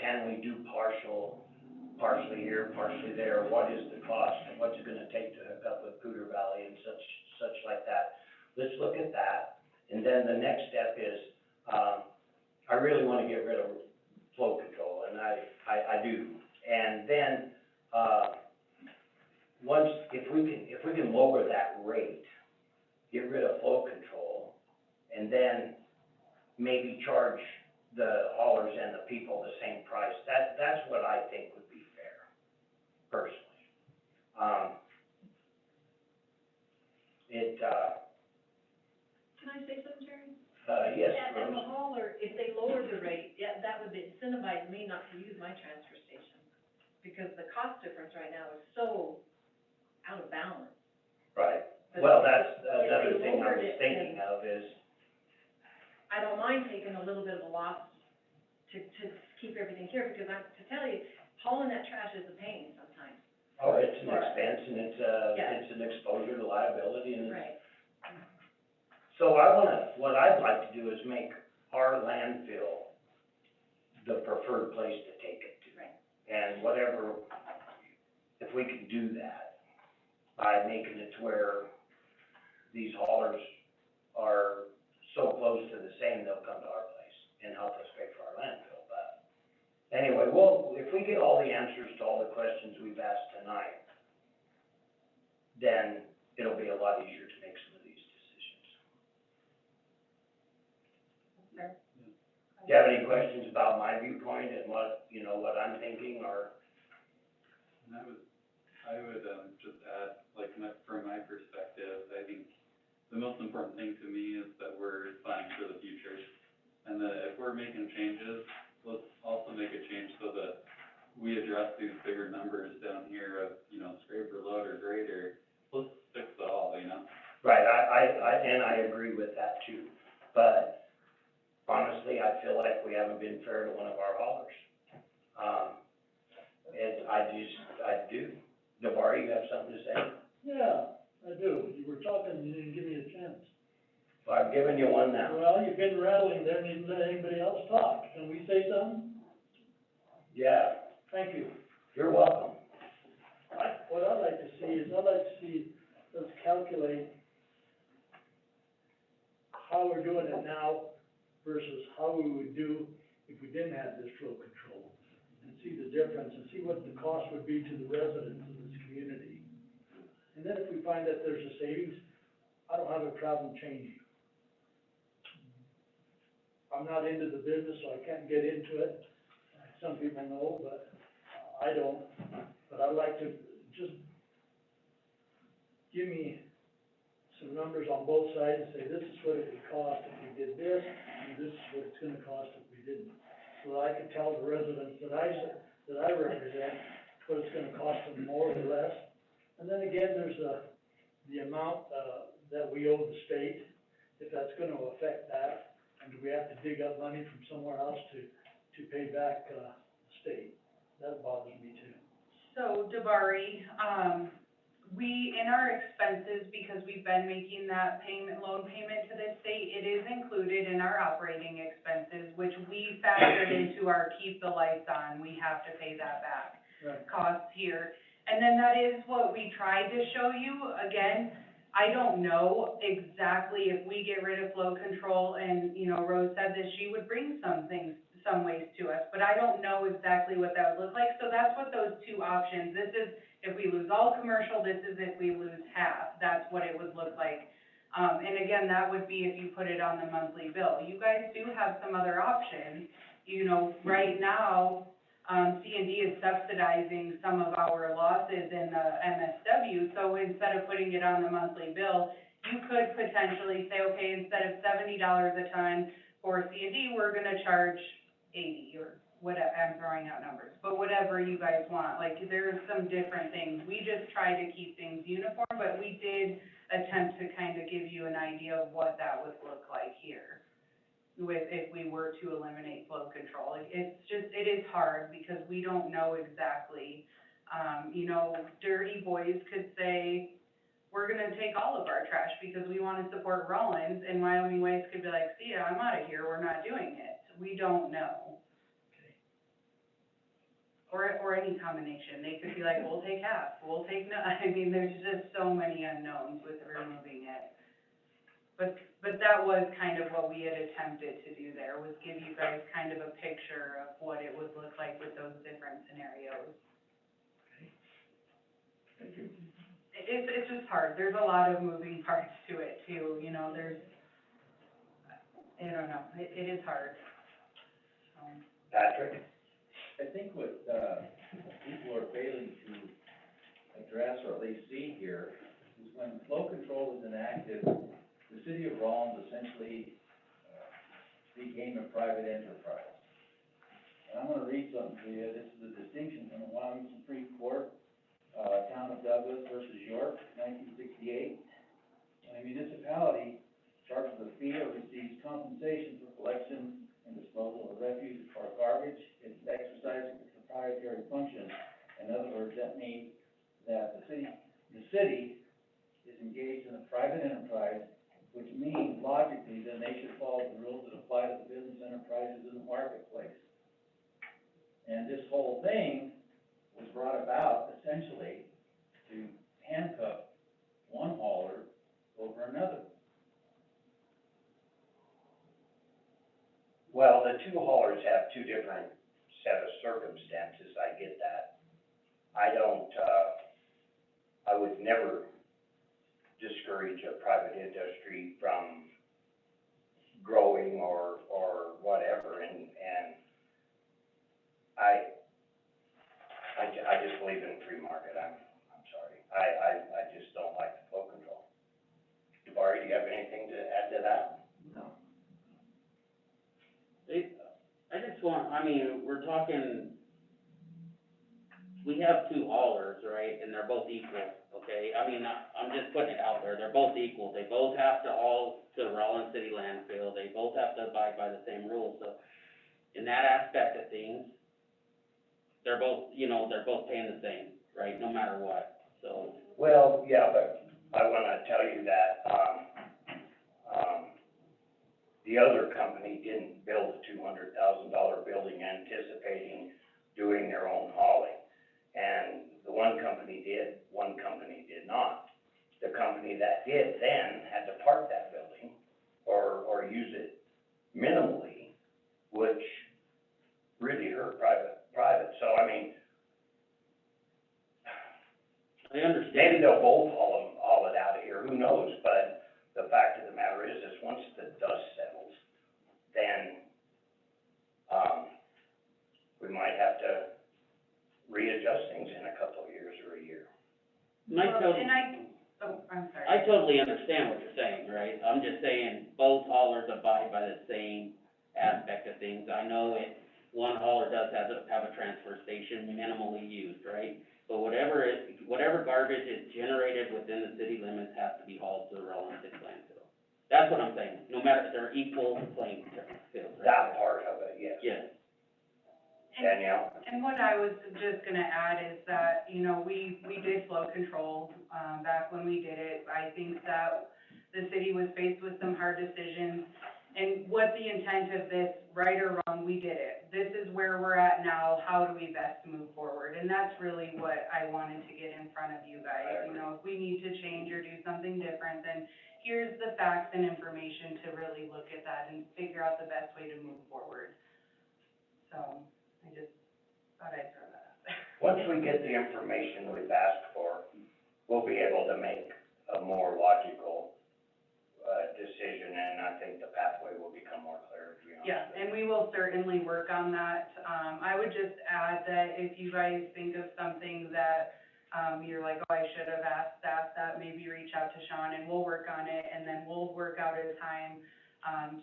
can we do partially here, partially there, what is the cost, and what's it gonna take to hook up with Cooter Valley and such like that. Let's look at that, and then the next step is, I really wanna get rid of flow control, and I do. And then, if we can lower that rate, get rid of flow control, and then maybe charge the haulers and the people the same price, that's what I think would be fair, personally. Can I say something, Terry? Yes, And the Rose? hauler, if they lowered the rate, yeah, that would incentivize me not to use my transfer station. Because the cost difference right now is so out of balance. Right. But Well, if that's they another thing I lowered was it, thinking of is, I don't mind taking a little bit of a loss to keep everything here, because to tell you, hauling that trash is a pain sometimes. oh, it's an Right. expense and Yeah. it's an exposure to liability and it's. Right. So what I'd like to do is make our landfill the preferred place to take it to. Right. And whatever, if we can do that, by making it to where these haulers are so close to the same, they'll come to our place and help us pay for our landfill. But anyway, if we get all the answers to all the questions we've asked tonight, then it'll be a lot easier to make some of these decisions. Fair. Do you have any questions about my viewpoint and what, you know, what I'm thinking, or? And I would, just add, like, from my perspective, I think the most important thing to me is that we're planning for the future. And that if we're making changes, let's also make a change so that we address these bigger numbers down here of, you know, scraper, loader, grader. Let's fix it all, you know? Right, I agree with that too, but honestly, I feel like we haven't been fair to one of our haulers. And I do. DeVar, you have something to say? Yeah, I do. You were talking, you didn't give me a chance. Well, I've given you one now. Well, you've been rattling there, and you didn't let anybody else talk. Can we say something? Yeah, Thank you. you're welcome. What I'd like to see, let's calculate how we're doing it now versus how we would do if we didn't have this flow control. And see the difference, and see what the cost would be to the residents of this community. And then if we find that there's a savings, I don't have a problem changing. I'm not into the business, so I can't get into it. Some people know, but I don't. But I'd like to just give me some numbers on both sides and say, this is what it would cost if we did this, and this is what it's gonna cost if we didn't. So that I can tell the residents that I represent what it's gonna cost them more or less. And then again, there's the amount, that we owe the state, if that's gonna affect that. And do we have to dig up money from somewhere else to pay back, the state? That bothers me too. So, DeVary, in our expenses, because we've been making that loan payment to the state, it is included in our operating expenses, which we factored into our keep the lights on, we have to pay that back. Right. Costs here. And then that is what we tried to show you. Again, I don't know exactly if we get rid of flow control, and, you know, Rose said that she would bring some waste to us, but I don't know exactly what that would look like. So that's what those two options, this is if we lose all commercial, this is if we lose half, that's what it would look like. And again, that would be if you put it on the monthly bill. You guys do have some other options. You know, right now, C&D is subsidizing some of our losses in the MSW, so instead of putting it on the monthly bill, you could potentially say, okay, instead of $70 a ton for C&D, we're gonna charge 80 or whatever, I'm throwing out numbers, but whatever you guys want. Like, there's some different things. We just try to keep things uniform, but we did attempt to kind of give you an idea of what that would look like here if we were to eliminate flow control. It is hard because we don't know exactly, you know, Dirty Boys could say, we're gonna take all of our trash because we wanna support Rollins, and Wyoming Waste could be like, see ya, I'm out of here, we're not doing it. We don't know. Or any combination, they could be like, we'll take half, we'll take I mean, there's just so many unknowns with removing it. But that was kind of what we had attempted to do there, was give you guys kind of a picture of what it would look like with those different scenarios. Thank you. It's just hard, there's a lot of moving parts to it too, you know, I don't know, it is hard. Patrick? I think what, people are failing to address, or at least see here, is when flow control was enacted, the city of Rollins essentially, became a private enterprise. And I'm gonna read something to you. This is a distinction from the Wyoming Supreme Court, Town of Douglas versus York, 1968. When a municipality charges a fee or receives compensation for collection and disposal of refuse or garbage, it's exercising its proprietary function. In other words, that means that the city is engaged in a private enterprise, which means logically then they should follow the rules that apply to the business enterprises in the marketplace. And this whole thing was brought about essentially to handcuff one hauler over another. Well, the two haulers have two different set of circumstances, I get that. I don't, I would never discourage a private industry from growing or whatever, and I just believe in free market, I'm sorry. I just don't like the flow control. DeBarry, do you have anything to add to that? No. I just want, I mean, we're talking, we have two haulers, right, and they're both equal, okay? I mean, I'm just putting it out there, they're both equal, they both have to haul to Rollins City landfill, they both have to abide by the same rules, so in that aspect of things, they're both, you know, they're both paying the same, right, no matter what, so. Well, yeah, but I wanna tell you that, the other company didn't build a $200,000 building anticipating doing their own hauling. And the one company did, one company did not. The company that did then had to park that building or use it minimally, which really hurt private. So, I mean, I understand. maybe they'll both haul it out of here, who knows? But the fact of the matter is once the dust settles, then, we might have to readjust things in a couple of years or a year. I'm sorry. I totally understand what you're saying, right? I'm just saying both haulers abide by the same aspect of things. I know one hauler does have a transfer station minimally used, right? But whatever garbage is generated within the city limits has to be hauled to the Rollins City landfill. That's what I'm saying. No matter, they're equal playing fields, right? That part of it, yes. Yes. Danielle? And what I was just gonna add is that, you know, we did flow control, back when we did it. I think that the city was faced with some hard decisions. And what the intent of this, right or wrong, we did it. This is where we're at now, how do we best move forward? And that's really what I wanted to get in front of you guys. You know, if we need to change or do something different, then here's the facts and information to really look at that and figure out the best way to move forward. So, I just thought I'd throw that out there. Once we get the information we've asked for, we'll be able to make a more logical, decision, and I think the pathway will become more clear, to be honest. Yeah, and we will certainly work on that. I would just add that if you guys think of something that, you're like, oh, I should have asked that, maybe reach out to Sean and we'll work on it, and then we'll work out a time,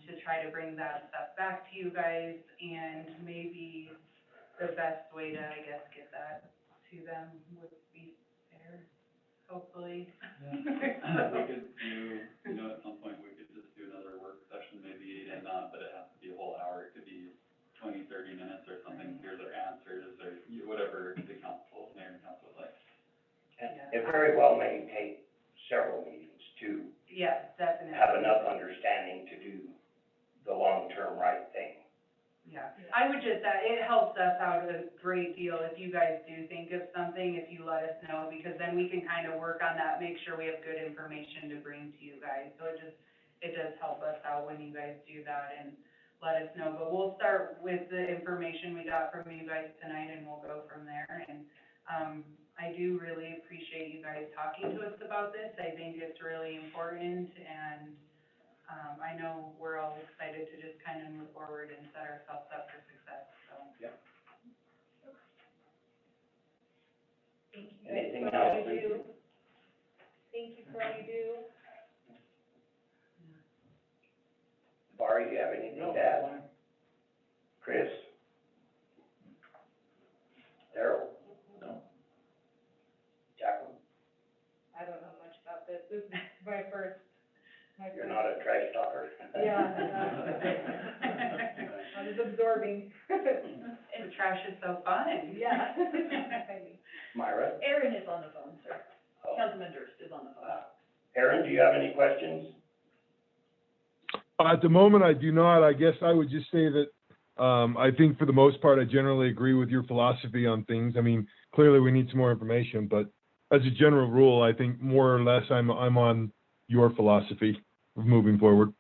to try to bring that stuff back to you guys, and maybe the best way to, I guess, get that to them would be fair, hopefully. We could do, you know, at some point, we could just do another work session, maybe, and not, but it has to be a whole hour, it could be 20, 30 minutes or something, here's our answers, or whatever the council, mayor and council would like. And it very well may take several meetings to Yeah, definitely. have enough understanding to do the long-term right thing. Yeah, I would just, it helps us out a great deal if you guys do think of something, if you let us know, because then we can kind of work on that, make sure we have good information to bring to you guys. So it does help us out when you guys do that and let us know. But we'll start with the information we got from you guys tonight, and we'll go from there. And, I do really appreciate you guys talking to us about this. I think it's really important, and, I know we're all excited to just kind of move forward and set ourselves up for success, so. Yep. Thank you Anything for all else? you do. Thank you for all you do. Barry, do you have anything to add? Chris? Darryl? No. Jacqueline? I don't know much about this. This is my first. You're not a trash talker? Yeah, I was absorbing. And trash is so fun. Yeah. Myra? Aaron is on the phone, sir. Oh. Councilman Durst is on the phone. Aaron, do you have any questions? At the moment, I do not. I guess I would just say that I think for the most part, I generally agree with your philosophy on things. I mean, clearly we need some more information, but as a general rule, I think more or less I'm on your philosophy of moving forward.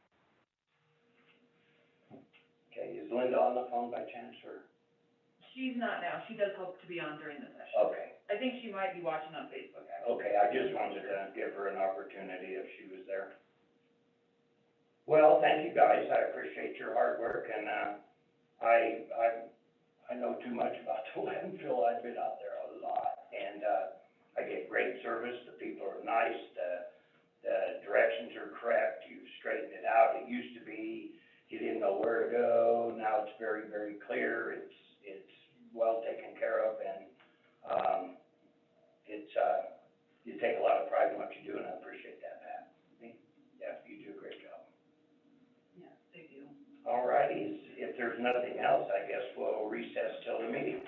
Okay, is Linda on the phone by chance, or? She's not now, she does hope to be on during the session. Okay, I think she might be watching on Facebook, actually. okay, I just wanted to give her an opportunity if she was there. Well, thank you guys, I appreciate your hard work, and, I know too much about the landfill, I've been out there a lot, and, I get great service, the people are nice, the directions are correct, you've straightened it out. It used to be, you didn't know where to go, now it's very, very clear, it's well taken care of, and, you take a lot of pride in what you do, and I appreciate that, Pat. Yeah, you do a great job. Yeah, they do. All righty, if there's nothing else, I guess we'll recess till the meeting.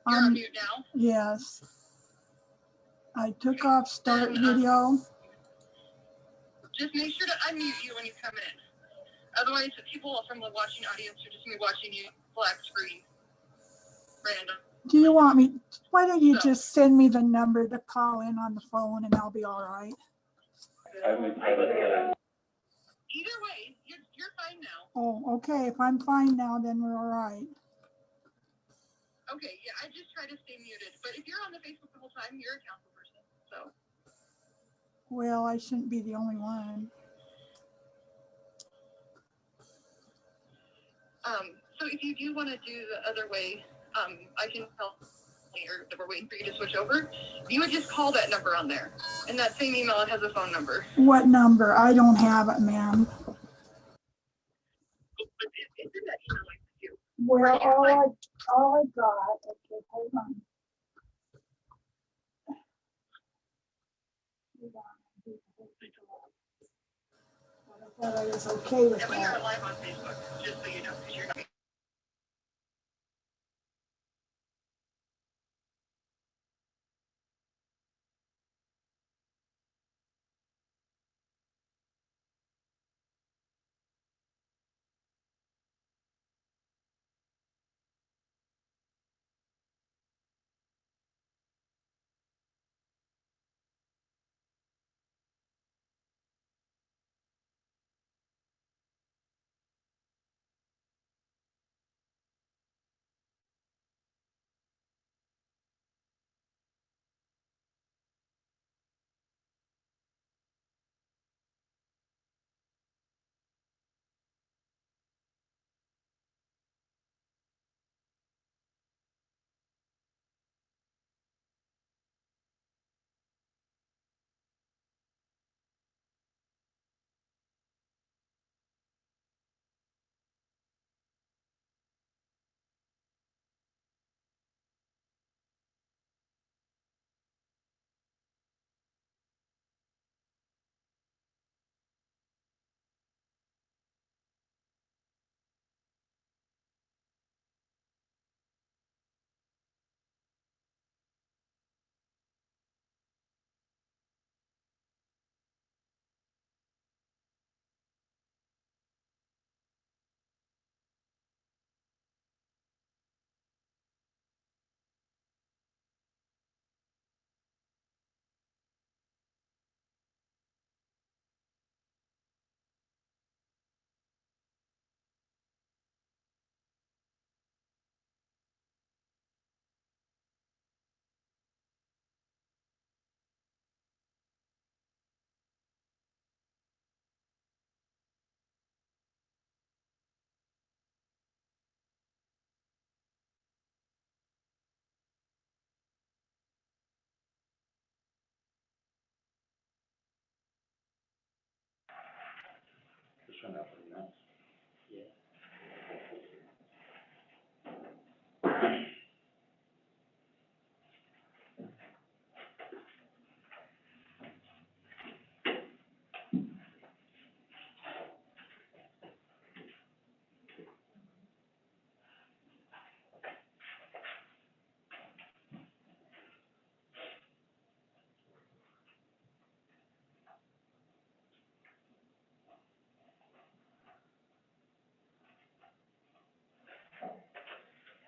You're on mute now? Yes. I took off start video. Just make sure to unmute you when you come in. Otherwise, people from the watching audience are just gonna be watching you black screen. Random. Do you want me, why don't you just send me the number to call in on the phone and I'll be all right? Either way, you're fine now. Oh, okay. If I'm fine now, then we're all right. Okay, yeah, I just try to stay muted, but if you're on the Facebook the whole time, you're a council person, so. Well, I shouldn't be the only one. So if you do want to do the other way, I can tell you that we're waiting for you to switch over. You would just call that number on there. And that same email, it has a phone number. What number? I don't have it, ma'am. It's in that email I sent you. Well, all I got, okay, hold on. I thought I was okay with that. We are live on Facebook, just so you know, because you're not. This one out pretty nice.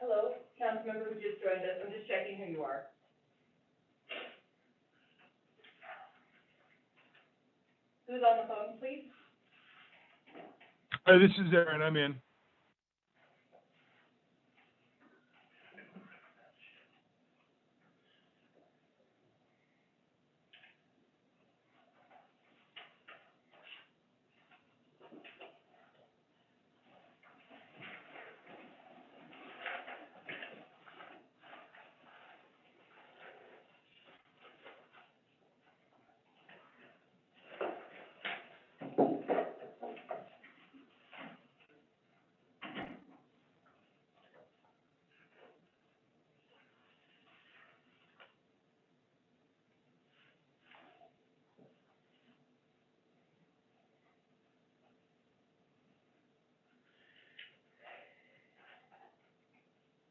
Hello, council member who just joined us, I'm just checking who you are. Who's on the phone, please? Hi, this is Aaron. I'm in.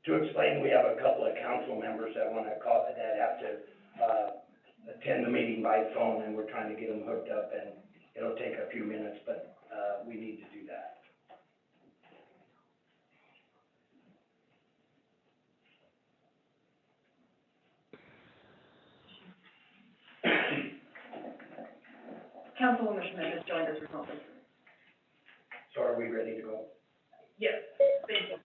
to explain, we have a couple of council members that wanna call, that have to, attend the meeting by phone, and we're trying to get them hooked up, and it'll take a few minutes, but, we need to do that. Councilwoman Smith has joined us remotely. So are we ready to go? Yes, thank you.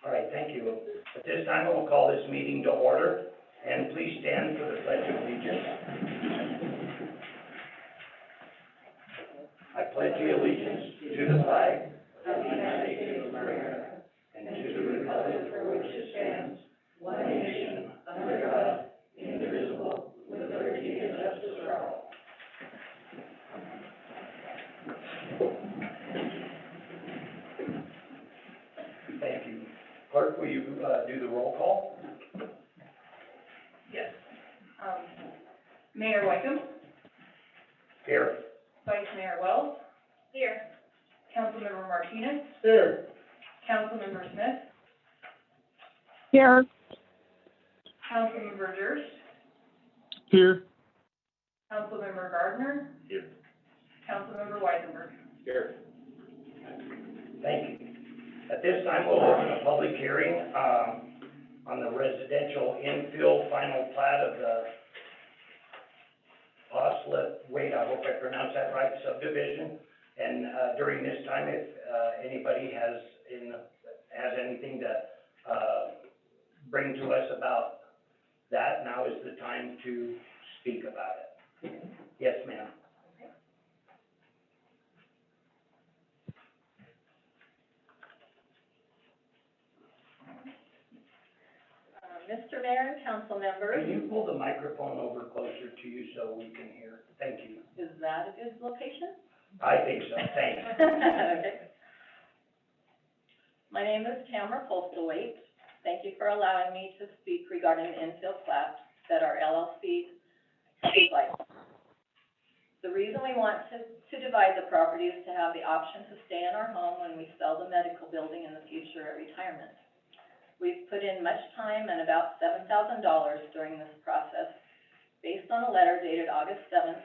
All right, thank you. At this time, I will call this meeting to order, and please stand for the Pledge of Allegiance. I pledge allegiance to the flag of the United States of America and to the republic for which it stands, one nation, under God, indivisible, with liberty and justice for all. Thank you. Clerk, will you, do the roll call? Yes. Mayor Whitcomb, Here. Vice Mayor Wells. Here. Councilmember Martinez, Here. Councilmember Smith, Here. Councilmember Durst, Here. Councilmember Gardner. Here. Councilmember Weisenberg. Here. Thank you. At this time, we'll open a public hearing, on the residential infill final plat of the Wait, I hope I pronounced that right, subdivision. And, during this time, if, anybody has anything to, bring to us about that, now is the time to speak about it. Yes, ma'am. Mr. Mayor and council members, Can you pull the microphone over closer to you so we can hear? Thank you. is that a good location? I think so, thanks. Okay. My name is Tamara Postlethwaite. Thank you for allowing me to speak regarding the infill plat that our LLC applied. The reason we want to divide the property is to have the option to stay in our home when we sell the medical building in the future at retirement. We've put in much time and about $7,000 during this process, based on a letter dated August 7th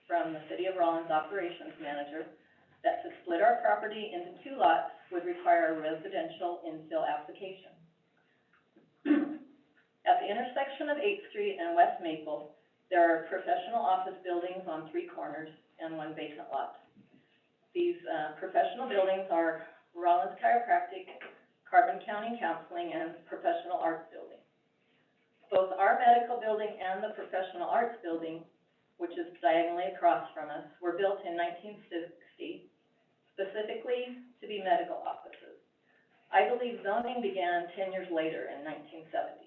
from the City of Rawlins Operations Manager, that to split our property into 2 lots would require a residential infill application. At the intersection of 8th Street and West Maple, there are professional office buildings on 3 corners and 1 vacant lot. These professional buildings are Rawlins Chiropractic, Carbon County Counseling, and Professional Arts Building. Both our medical building and the Professional Arts Building, which is diagonally across from us, were built in 1960, specifically to be medical offices. I believe zoning began 10 years later in 1970.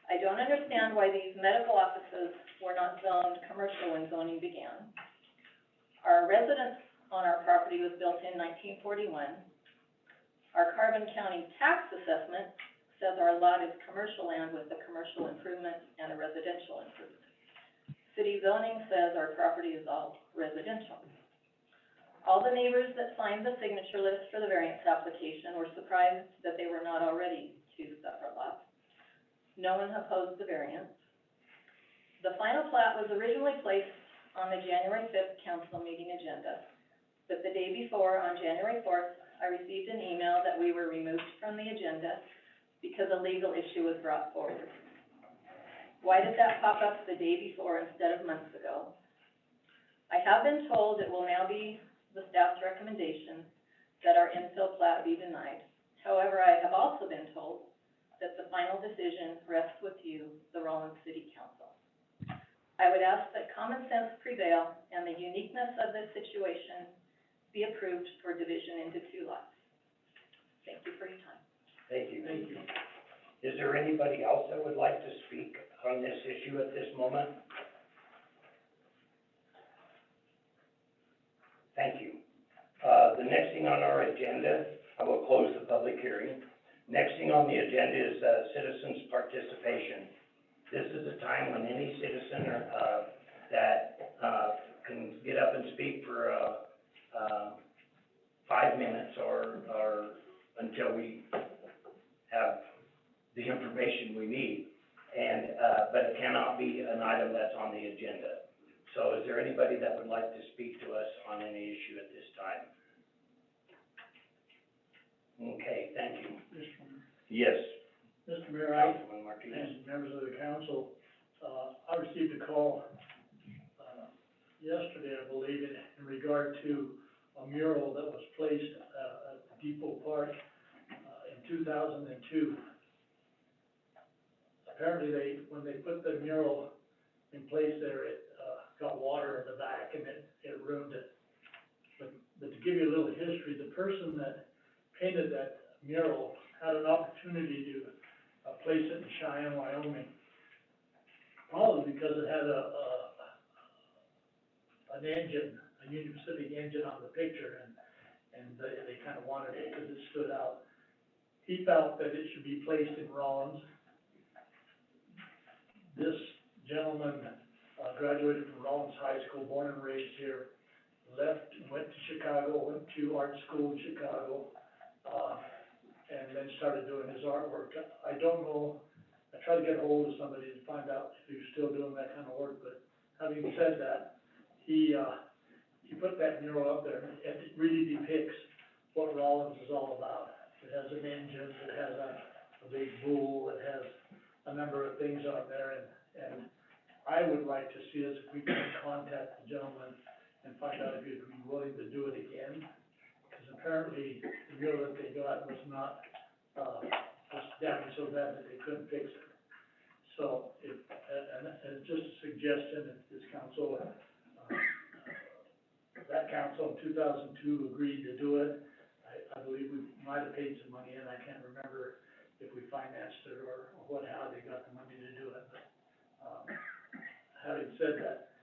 I don't understand why these medical offices were not zoned commercial when zoning began. Our residence on our property was built in 1941. Our Carbon County tax assessment says our lot is commercial land with a commercial improvement and a residential improvement. City zoning says our property is all residential. All the neighbors that signed the signature list for the variance application were surprised that they were not already 2 separate lots. No one opposed the variance. The final plat was originally placed on the January 5th council meeting agenda, but the day before, on January 4th, I received an email that we were removed from the agenda because a legal issue was brought forward. Why did that pop up the day before instead of months ago? I have been told it will now be the staff's recommendation that our infill plat be denied. However, I have also been told that the final decision rests with you, the Rawlins City Council. I would ask that common sense prevail and the uniqueness of this situation be approved for division into 2 lots. Thank you for your time. Thank you. Thank you. Is there anybody else that would like to speak on this issue at this moment? Thank you. The next thing on our agenda, I will close the public hearing. Next thing on the agenda is, citizens' participation. This is a time when any citizen, that, can get up and speak for, 5 minutes or until we have the information we need. And, but it cannot be an item that's on the agenda. So is there anybody that would like to speak to us on any issue at this time? Okay, thank you. Yes. Mr. Mayor, I, Councilman Martinez. and members of the council, I received a call, yesterday, I believe, in regard to a mural that was placed, at Depot Park, in 2002. Apparently when they put the mural in place there, it, got water in the back and it ruined it. But to give you a little history, the person that painted that mural had an opportunity to, place it in Cheyenne, Wyoming. Probably because it had an engine, a Union Pacific engine on the picture, and they kind of wanted it because it stood out. He felt that it should be placed in Rollins. This gentleman, graduated from Rollins High School, born and raised here, left, went to Chicago, went to art school in Chicago, and then started doing his artwork. I don't know, I tried to get hold of somebody to find out if he was still doing that kind of work, but having said that, he put that mural up there, and it really depicts what Rollins is all about. It has an engine, it has a big bull, it has a number of things on there, and I would like to see us, if we can contact the gentleman and find out if he'd be willing to do it again. Because apparently, the mural that they got was not, was damaged so bad that they couldn't fix it. So, and just a suggestion, if this council, that council in 2002 agreed to do it. I believe we might have paid some money in, I can't remember if we financed it or how they got the money to do it, but, having said that,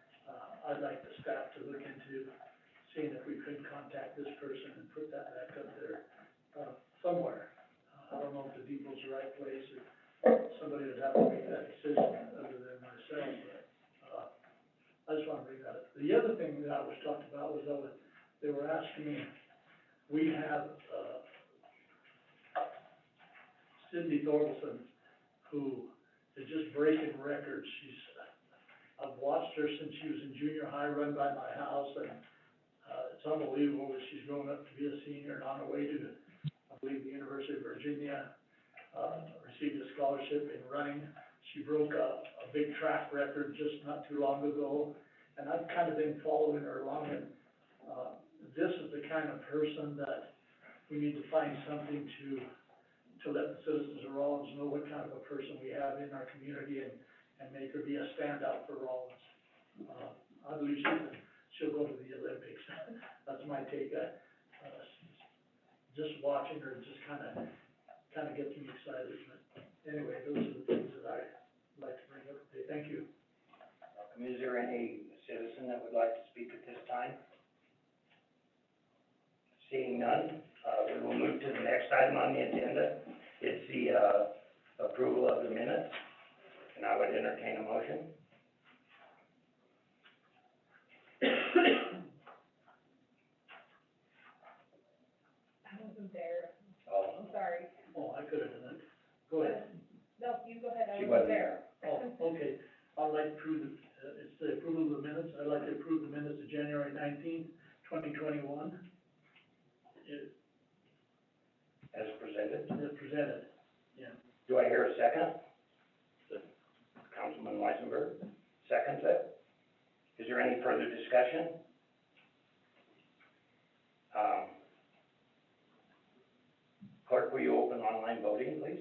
I'd like the staff to look into seeing if we could contact this person and put that back up there, somewhere. I don't know if the depot's the right place, or somebody would have to make that decision other than myself, but, I just wanna bring that up. The other thing that I was talking about was, they were asking me, we have, Cindy Thorkelson, who is just breaking records. I've watched her since she was in junior high, run by my house, and, it's unbelievable that she's grown up to be a senior and on her way to, I believe, the University of Virginia, received a scholarship in running. She broke a big track record just not too long ago, and I've kind of been following her along, and, this is the kind of person that we need to find something to let the citizens of Rollins know what kind of a person we have in our community and make her be a standout for Rollins. I believe she'll go to the Olympics. That's my take. Just watching her just kind of gets me excited. But anyway, those are the things that I'd like to bring up today. Thank you. Is there any citizen that would like to speak at this time? Seeing none, we will move to the next item on the agenda. It's the, approval of the minutes, and I would entertain a motion. I wasn't there, Oh, I'm sorry. Oh, I could have done it. Go ahead. No, you go ahead, She wasn't there. Oh, okay. I'd like to approve, it's the approval of the minutes. I'd like to approve the minutes of January 19th, 2021. As presented. As presented, yeah. Do I hear a second? Councilman Weisenberg seconds it. Is there any further discussion? Clerk, will you open online voting, please?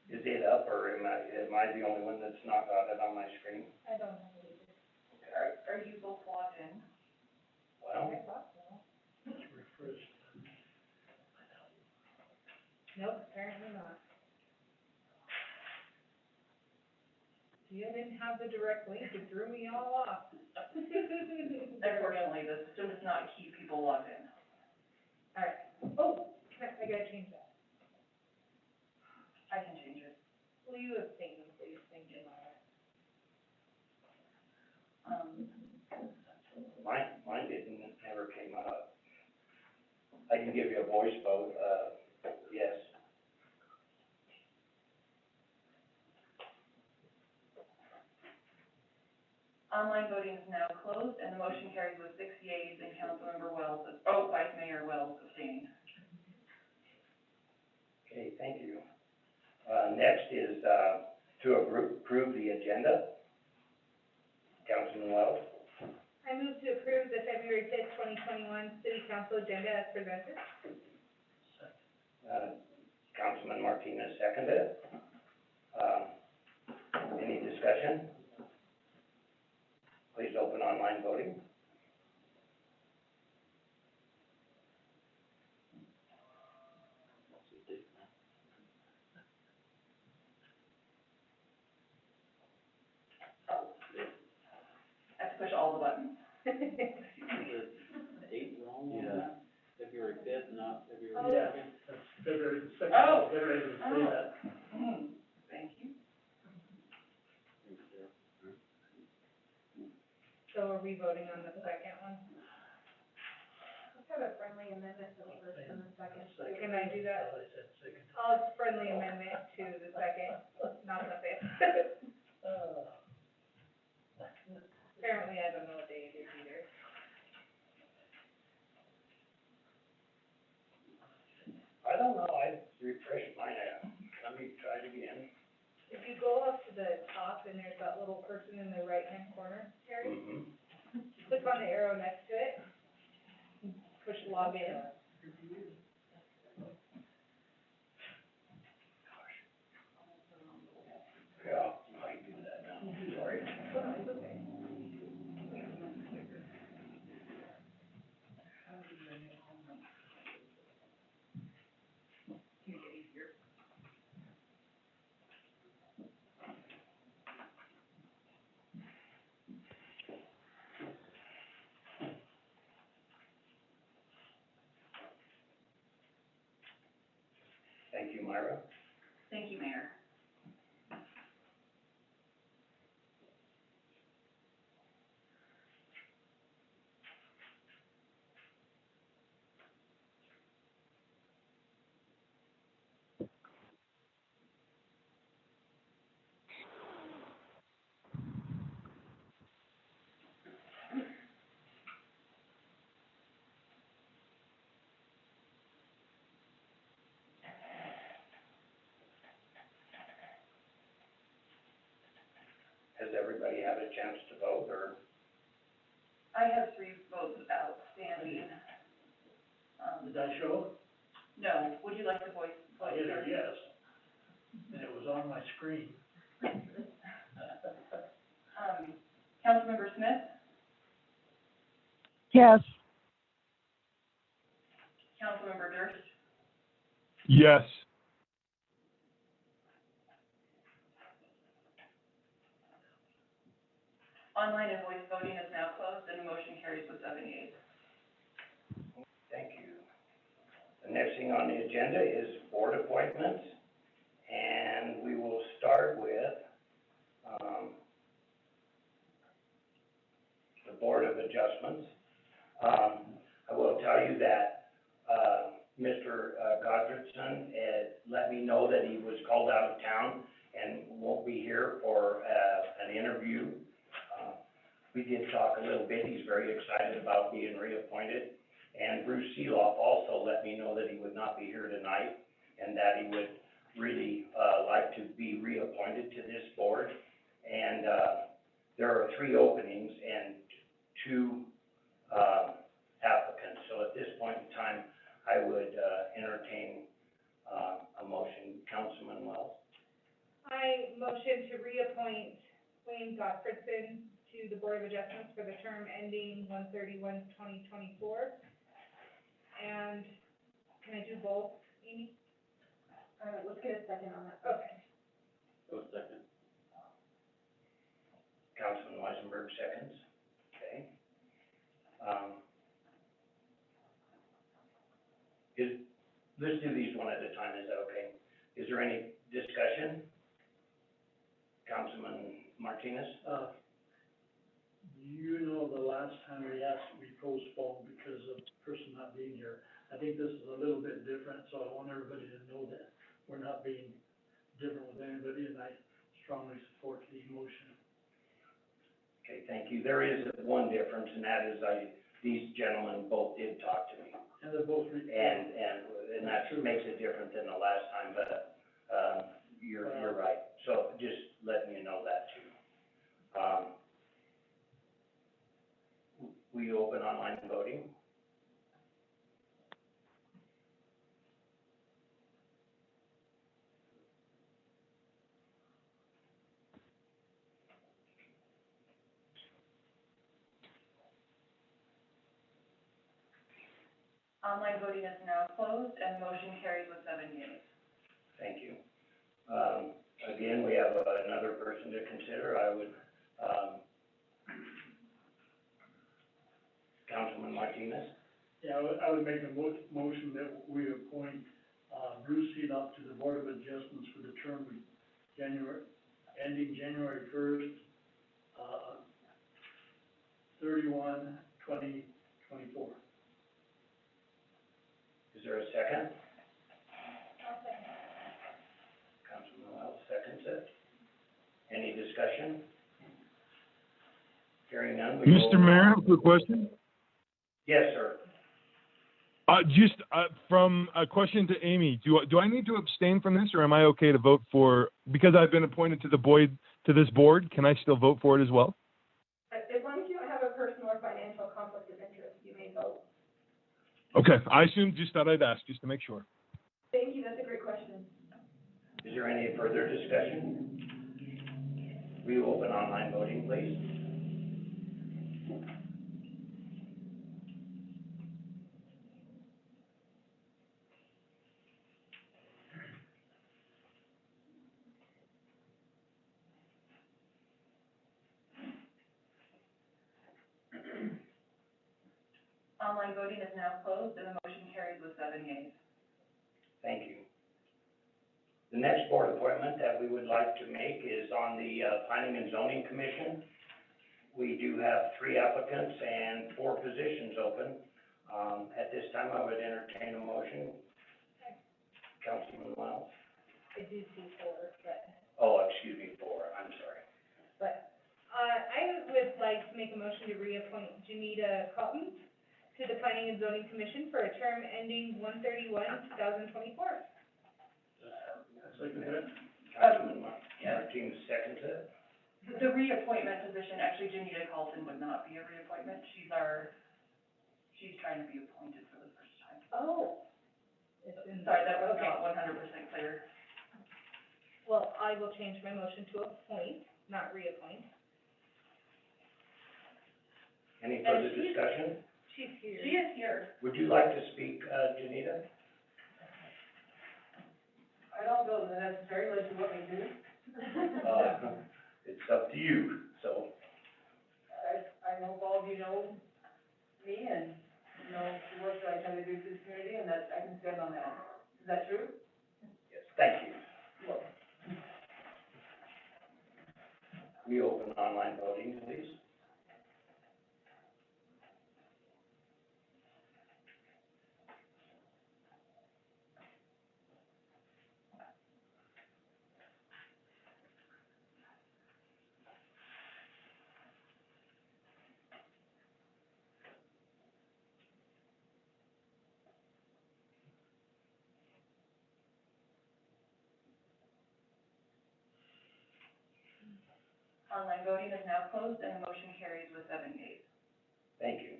Is it up, or am I the only one that's not got it on my screen? I don't know what it is. Are you both logged in? Well, I thought so. Let's refresh. Nope, apparently not. You didn't have have the direct link, it threw me all off. Unfortunately, the system does not keep people logged in. Alright, oh, I gotta change that. I can change it. Will you abstain, please, thank you, Mara. Mine never came up. I can give you a voice vote, yes. Online voting is now closed, and the motion carries with 6 yeas and Councilmember Vice Mayor Wells abstaining. Okay, thank you. Next is, to approve the agenda. Councilman Wells? I move to approve the February fifth, 2021 city council agenda as presented. Councilman Martinez seconded. Any discussion? Please open online voting. I have to push all the buttons. Date wrong on Yeah. that? February fifth, not February Oh. Yeah, second? that's February the second, Oh. February to say that. Thank you. So are we voting on the second one? Let's have a friendly amendment to the first and the second. Can I do that? I said second. I'll friendly amendment to the second, not the fifth. Apparently, I don't know what day it is either. I don't know, I refreshed mine, let me try it again. If you go up to the top and there's that little person in the right-hand corner, Terry, Mm-hmm. click on the arrow next to it, and push log in. Yeah, I do that now, sorry. Thank you, Myra. Thank you, Mayor. Has everybody had a chance to vote, or? I have 3 votes outstanding. Did I show? No, would you like to vote? I hit a yes, and it was on my screen. Councilmember Smith, Yes. Councilmember Durst, Yes. online and voice voting is now closed, and the motion carries with 7 yeas. Thank you. The next thing on the agenda is board appointments, and we will start with, the Board of Adjustments. I will tell you that, Mr. Godfredson let me know that he was called out of town and won't be here for, an interview. We did talk a little bit, he's very excited about being reappointed. And Bruce Seeloff also let me know that he would not be here tonight, and that he would really, like to be reappointed to this board. And, there are 3 openings and 2, applicants. So at this point in time, I would, entertain, a motion. Councilman Wells? I motion to reappoint Wayne Godfredson to the Board of Adjustments for the term ending 1/31/2024. And can I do both, Amy? Let's get a second on that. Okay. Go second. Councilman Weisenberg seconds, okay. Let's do these one at a time, is that okay? Is there any discussion? Councilman Martinez? You know, the last time we asked, we postponed because of the person not being here. I think this is a little bit different, so I want everybody to know that we're not being different with anybody, and I strongly support the motion. Okay, thank you. There is one difference, and that is these gentlemen both did talk to me. And they're both. And that makes it different than the last time, but, you're right. So just letting you know that too. Will you open online voting? Online voting is now closed and motion carries with 7 yeas. Thank you. Again, we have another person to consider. I would, Councilman Martinez? Yeah, I would make a motion that we appoint, Bruce Seeloff to the Board of Adjustments for the term ending January 1st, 31/2024. Is there a second? Councilman Wells seconds it. Any discussion? Hearing none, we will. Mr. Mayor, I have a quick question. Yes, sir. From a question to Amy, do I need to abstain from this, or am I okay to vote for, because I've been appointed to this board, can I still vote for it as well? As long as you don't have a personal or financial conflict of interest, you may vote. Okay, I assumed, just thought I'd ask, just to make sure. Thank you, that's a great question. Is there any further discussion? Will you open online voting, please? Online voting is now closed and the motion carries with 7 yeas. Thank you. The next board appointment that we would like to make is on the Planning and Zoning Commission. We do have 3 applicants and 4 positions open. At this time, I would entertain a motion. Councilman Wells? I do see 4, but. Oh, excuse me, 4, I'm sorry. I would like to make a motion to reappoint Janita Cotton to the Planning and Zoning Commission for a term ending 1/31/2024. Second that. Councilman Martinez seconds it. The reappointment position, actually Janita Carlton would not be a reappointment. She's trying to be appointed for the first time. Oh. Sorry, that was not 100% clear. Well, I will change my motion to appoint, not reappoint. Any further discussion? She's here. She is here. Would you like to speak, Janita? I don't know that that's very much what we do. It's up to you, so. I hope all of you know me and know the work that I try to do for the community and that I can stand on that. Is that true? Yes, thank you. We open online voting, please. Online voting is now closed and the motion carries with 7 yeas. Thank you.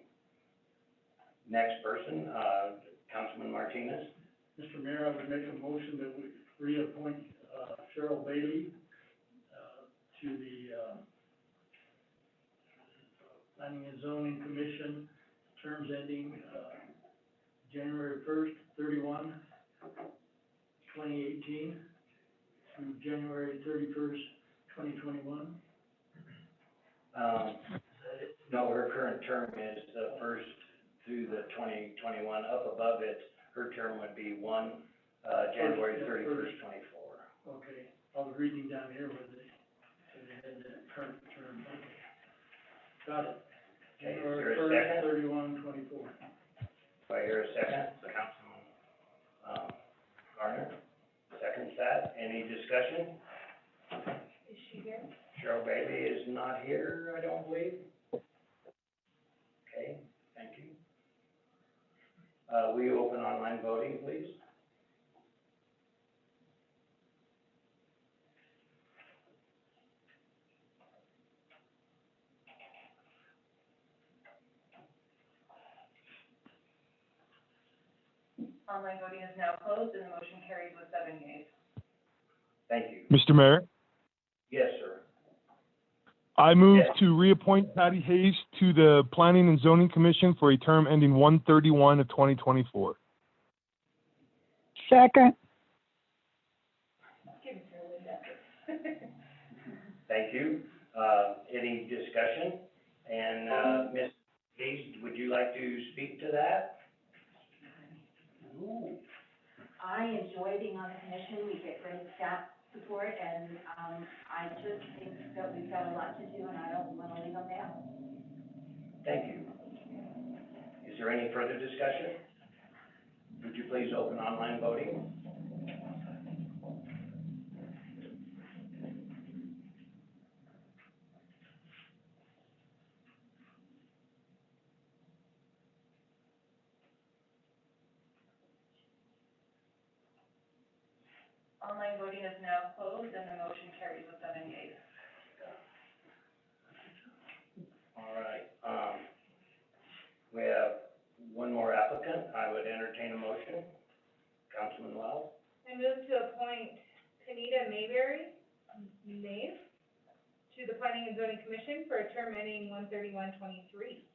Next person, Councilman Martinez. Mr. Mayor, I would make a motion that we reappoint, Cheryl Bailey, to the, Planning and Zoning Commission, terms ending, January 1st, 31/2018, through January 31st, 2021. No, her current term is the first through the 2021. Up above it, her term would be January 31st, 24. Okay, I was reading down here where they had the current term, okay. Got it. Okay, is January there a second? 31/24. Do I hear a second? Councilman, Garner, seconds that. Any discussion? Is she here? Cheryl Bailey is not here, I don't believe. Okay, thank you. Will you open online voting, please? Online voting is now closed and the motion carries with 7 yeas. Thank you. Mr. Mayor, Yes, sir. I move Yes. to reappoint Patty Hayes to the Planning and Zoning Commission for a term ending 1/31 of 2024. Second. Give it to her, Linda. Thank you. Any discussion? And, Ms. Hayes, would you like to speak to that? I enjoy being on the commission, we get great staff support, and, I just think that we've got a lot to do, and I don't wanna leave them down. Thank you. Is there any further discussion? Would you please open online voting? Online voting is now closed and the motion carries with 7 yeas. All right, we have one more applicant. I would entertain a motion. Councilman Wells? I move to appoint Kanita Mayberry, to the Planning and Zoning Commission for a term ending 1/31/23.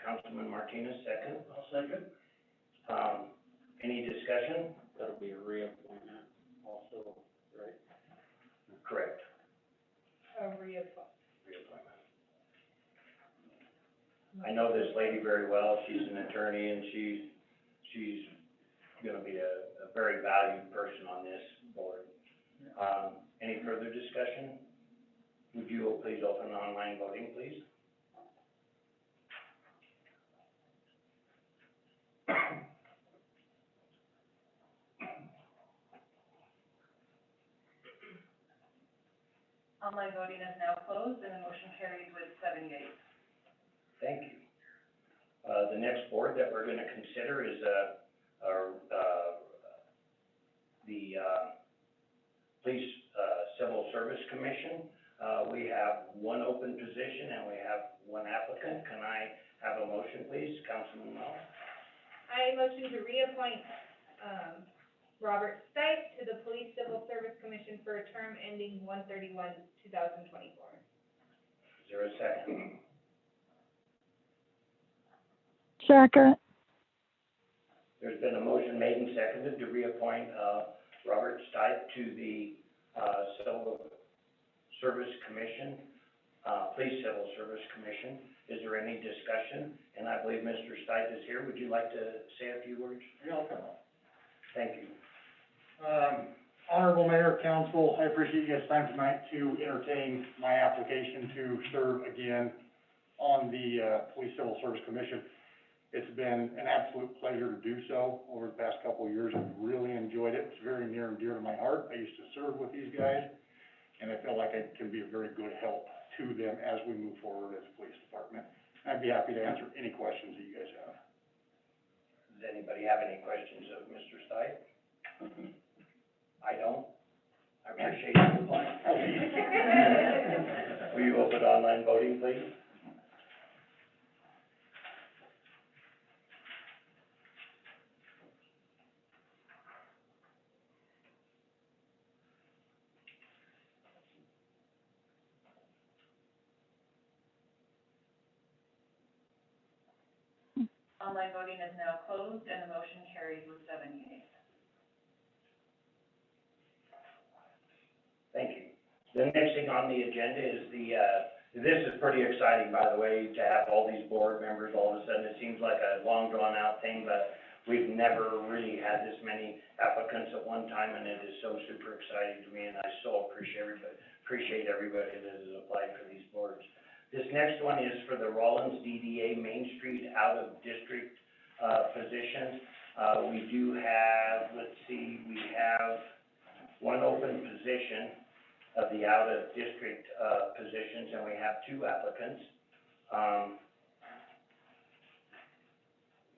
Councilman Martinez, second. I'll second. Any discussion? That'll be a reappointment also, right? Correct. A reappointment. Reappointment. I know this lady very well. She's an attorney and she's gonna be a very valued person on this board. Any further discussion? Would you please open online voting, please? Online voting is now closed and the motion carries with 7 yeas. Thank you. The next board that we're gonna consider is, the, Police, Civil Service Commission. We have one open position and we have one applicant. Can I have a motion, please? Councilman Wells? I motion to reappoint, Robert Stipe to the Police Civil Service Commission for a term ending 1/31/2024. Is there a second? Second. There's been a motion made and seconded to reappoint, Robert Stipe to the, Civil Service Commission, Police Civil Service Commission. Is there any discussion? And I believe Mr. Stipe is here. Would you like to say a few words? Yeah, I'll come up. Thank you. Honorable Mayor, Council, I appreciate you guys' time tonight to entertain my application to serve again on the, Police Civil Service Commission. It's been an absolute pleasure to do so over the past couple of years. I've really enjoyed it. It's very near and dear to my heart. I used to serve with these guys, and I feel like I can be a very good help to them as we move forward as a police department. I'd be happy to answer any questions that you guys have. Does anybody have any questions of Mr. Stipe? I don't. I appreciate your reply. Will you open online voting, please? Online voting is now closed and the motion carries with 7 yeas. Thank you. The next thing on the agenda is this is pretty exciting, by the way, to have all these board members all of a sudden. It seems like a long drawn out thing, but we've never really had this many applicants at one time, and it is so super exciting to me, and I so appreciate everybody that has applied for these boards. This next one is for the Rollins DDA Main Street out of district, position. We do have, we have one open position of the out-of-district, positions, and we have 2 applicants. Let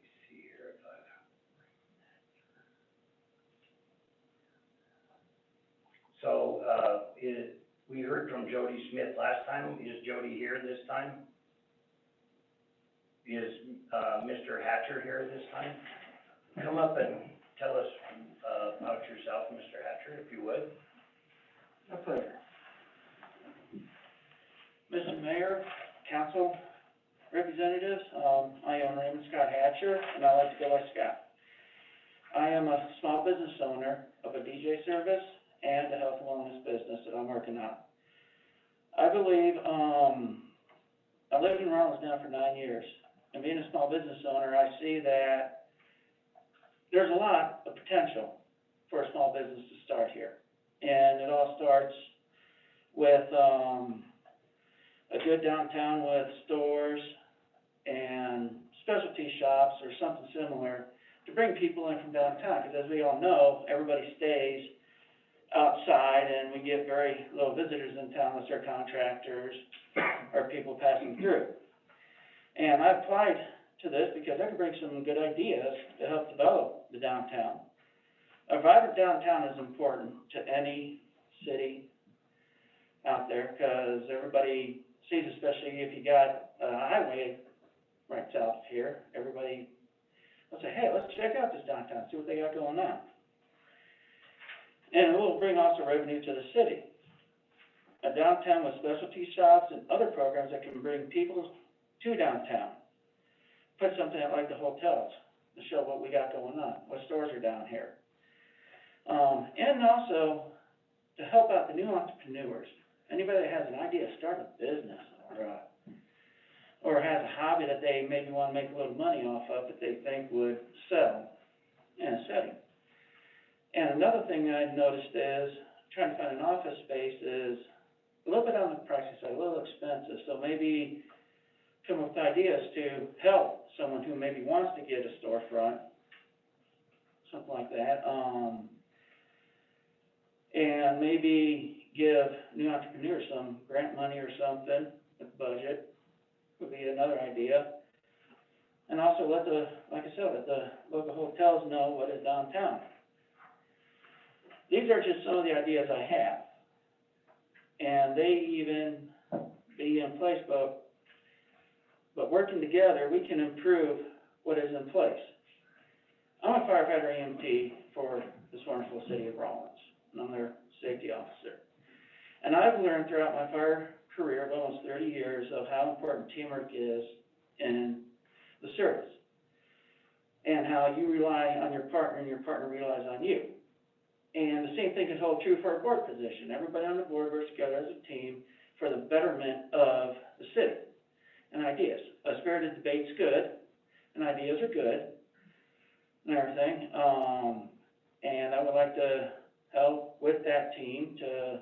me see here if we heard from Jody Smith last time. Is Jody here this time? Is, Mr. Hatcher here this time? Come up and tell us, about yourself, Mr. Hatcher, if you would. My pleasure. Mr. Mayor, council, representatives, I am Raymond Scott Hatcher, and I like to go by Scott. I am a small business owner of a DJ service and a health and wellness business that I'm working on. I believe, I lived in Rollins now for 9 years, and being a small business owner, I see that there's a lot of potential for a small business to start here. And it all starts with, a good downtown with stores and specialty shops or something similar to bring people in from downtown, because as we all know, everybody stays outside and we get very little visitors in town unless they're contractors or people passing through. And I applied to this because I can bring some good ideas to help develop the downtown. A vibrant downtown is important to any city out there, because everybody sees, especially if you got a highway right south of here, everybody will say, hey, let's check out this downtown, see what they got going on. And it will bring also revenue to the city. A downtown with specialty shops and other programs that can bring people to downtown. Put something out like the hotels to show what we got going on, what stores are down here. And also to help out the new entrepreneurs. Anybody that has an idea to start a business or has a hobby that they maybe want to make a little money off of that they think would sell in a setting. And another thing I've noticed is trying to find an office space is a little bit on the pricey side, a little expensive. So maybe come up with ideas to help someone who maybe wants to get a storefront, something like that. And maybe give new entrepreneurs some grant money or something with the budget would be another idea. And also let the, like I said, let the local hotels know what is downtown. These are just some of the ideas I have. And they even be in place, but working together, we can improve what is in place. I'm a firefighter EMT for this wonderful city of Rollins, and I'm their safety officer. And I've learned throughout my fire career of almost 30 years of how important teamwork is in the service, and how you rely on your partner and your partner relies on you. And the same thing can hold true for a board position. Everybody on the board works together as a team for the betterment of the city and ideas. A spirited debate's good, and ideas are good, and everything. And I would like to help with that team to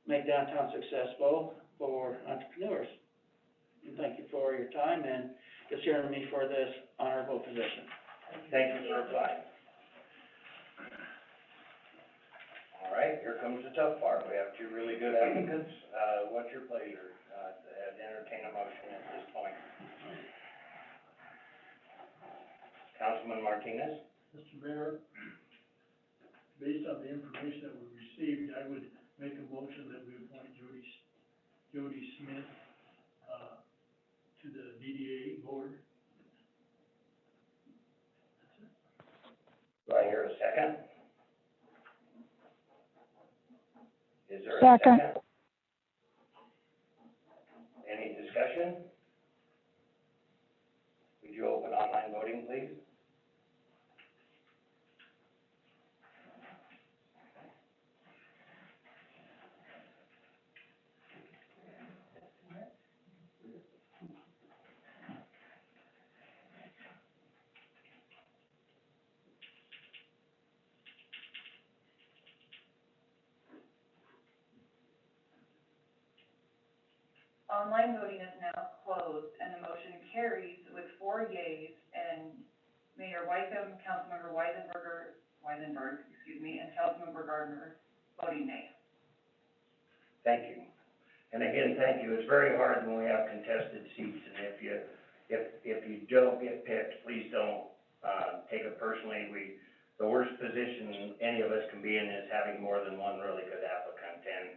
make downtown successful for entrepreneurs. And thank you for your time and considering me for this honorable position. Thank you for applying. All right, here comes the tough part. We have 2 really good applicants. What's your pleasure, to entertain a motion at this point? Councilman Martinez? Mr. Mayor, based on the information that we received, I would make a motion that we appoint Jody Smith, to the DDA board. Do I hear a second? Is there a second? Any discussion? Would you open online voting, please? Online voting is now closed, and the motion carries with 4 yeas, and Mayor Wycombe, Councilmember Weisenberg, and Councilmember Gardner voting nay. Thank you. And again, thank you. It's very hard when we have contested seats, and if you don't get picked, please don't, take it personally. The worst position any of us can be in is having more than one really good applicant, and,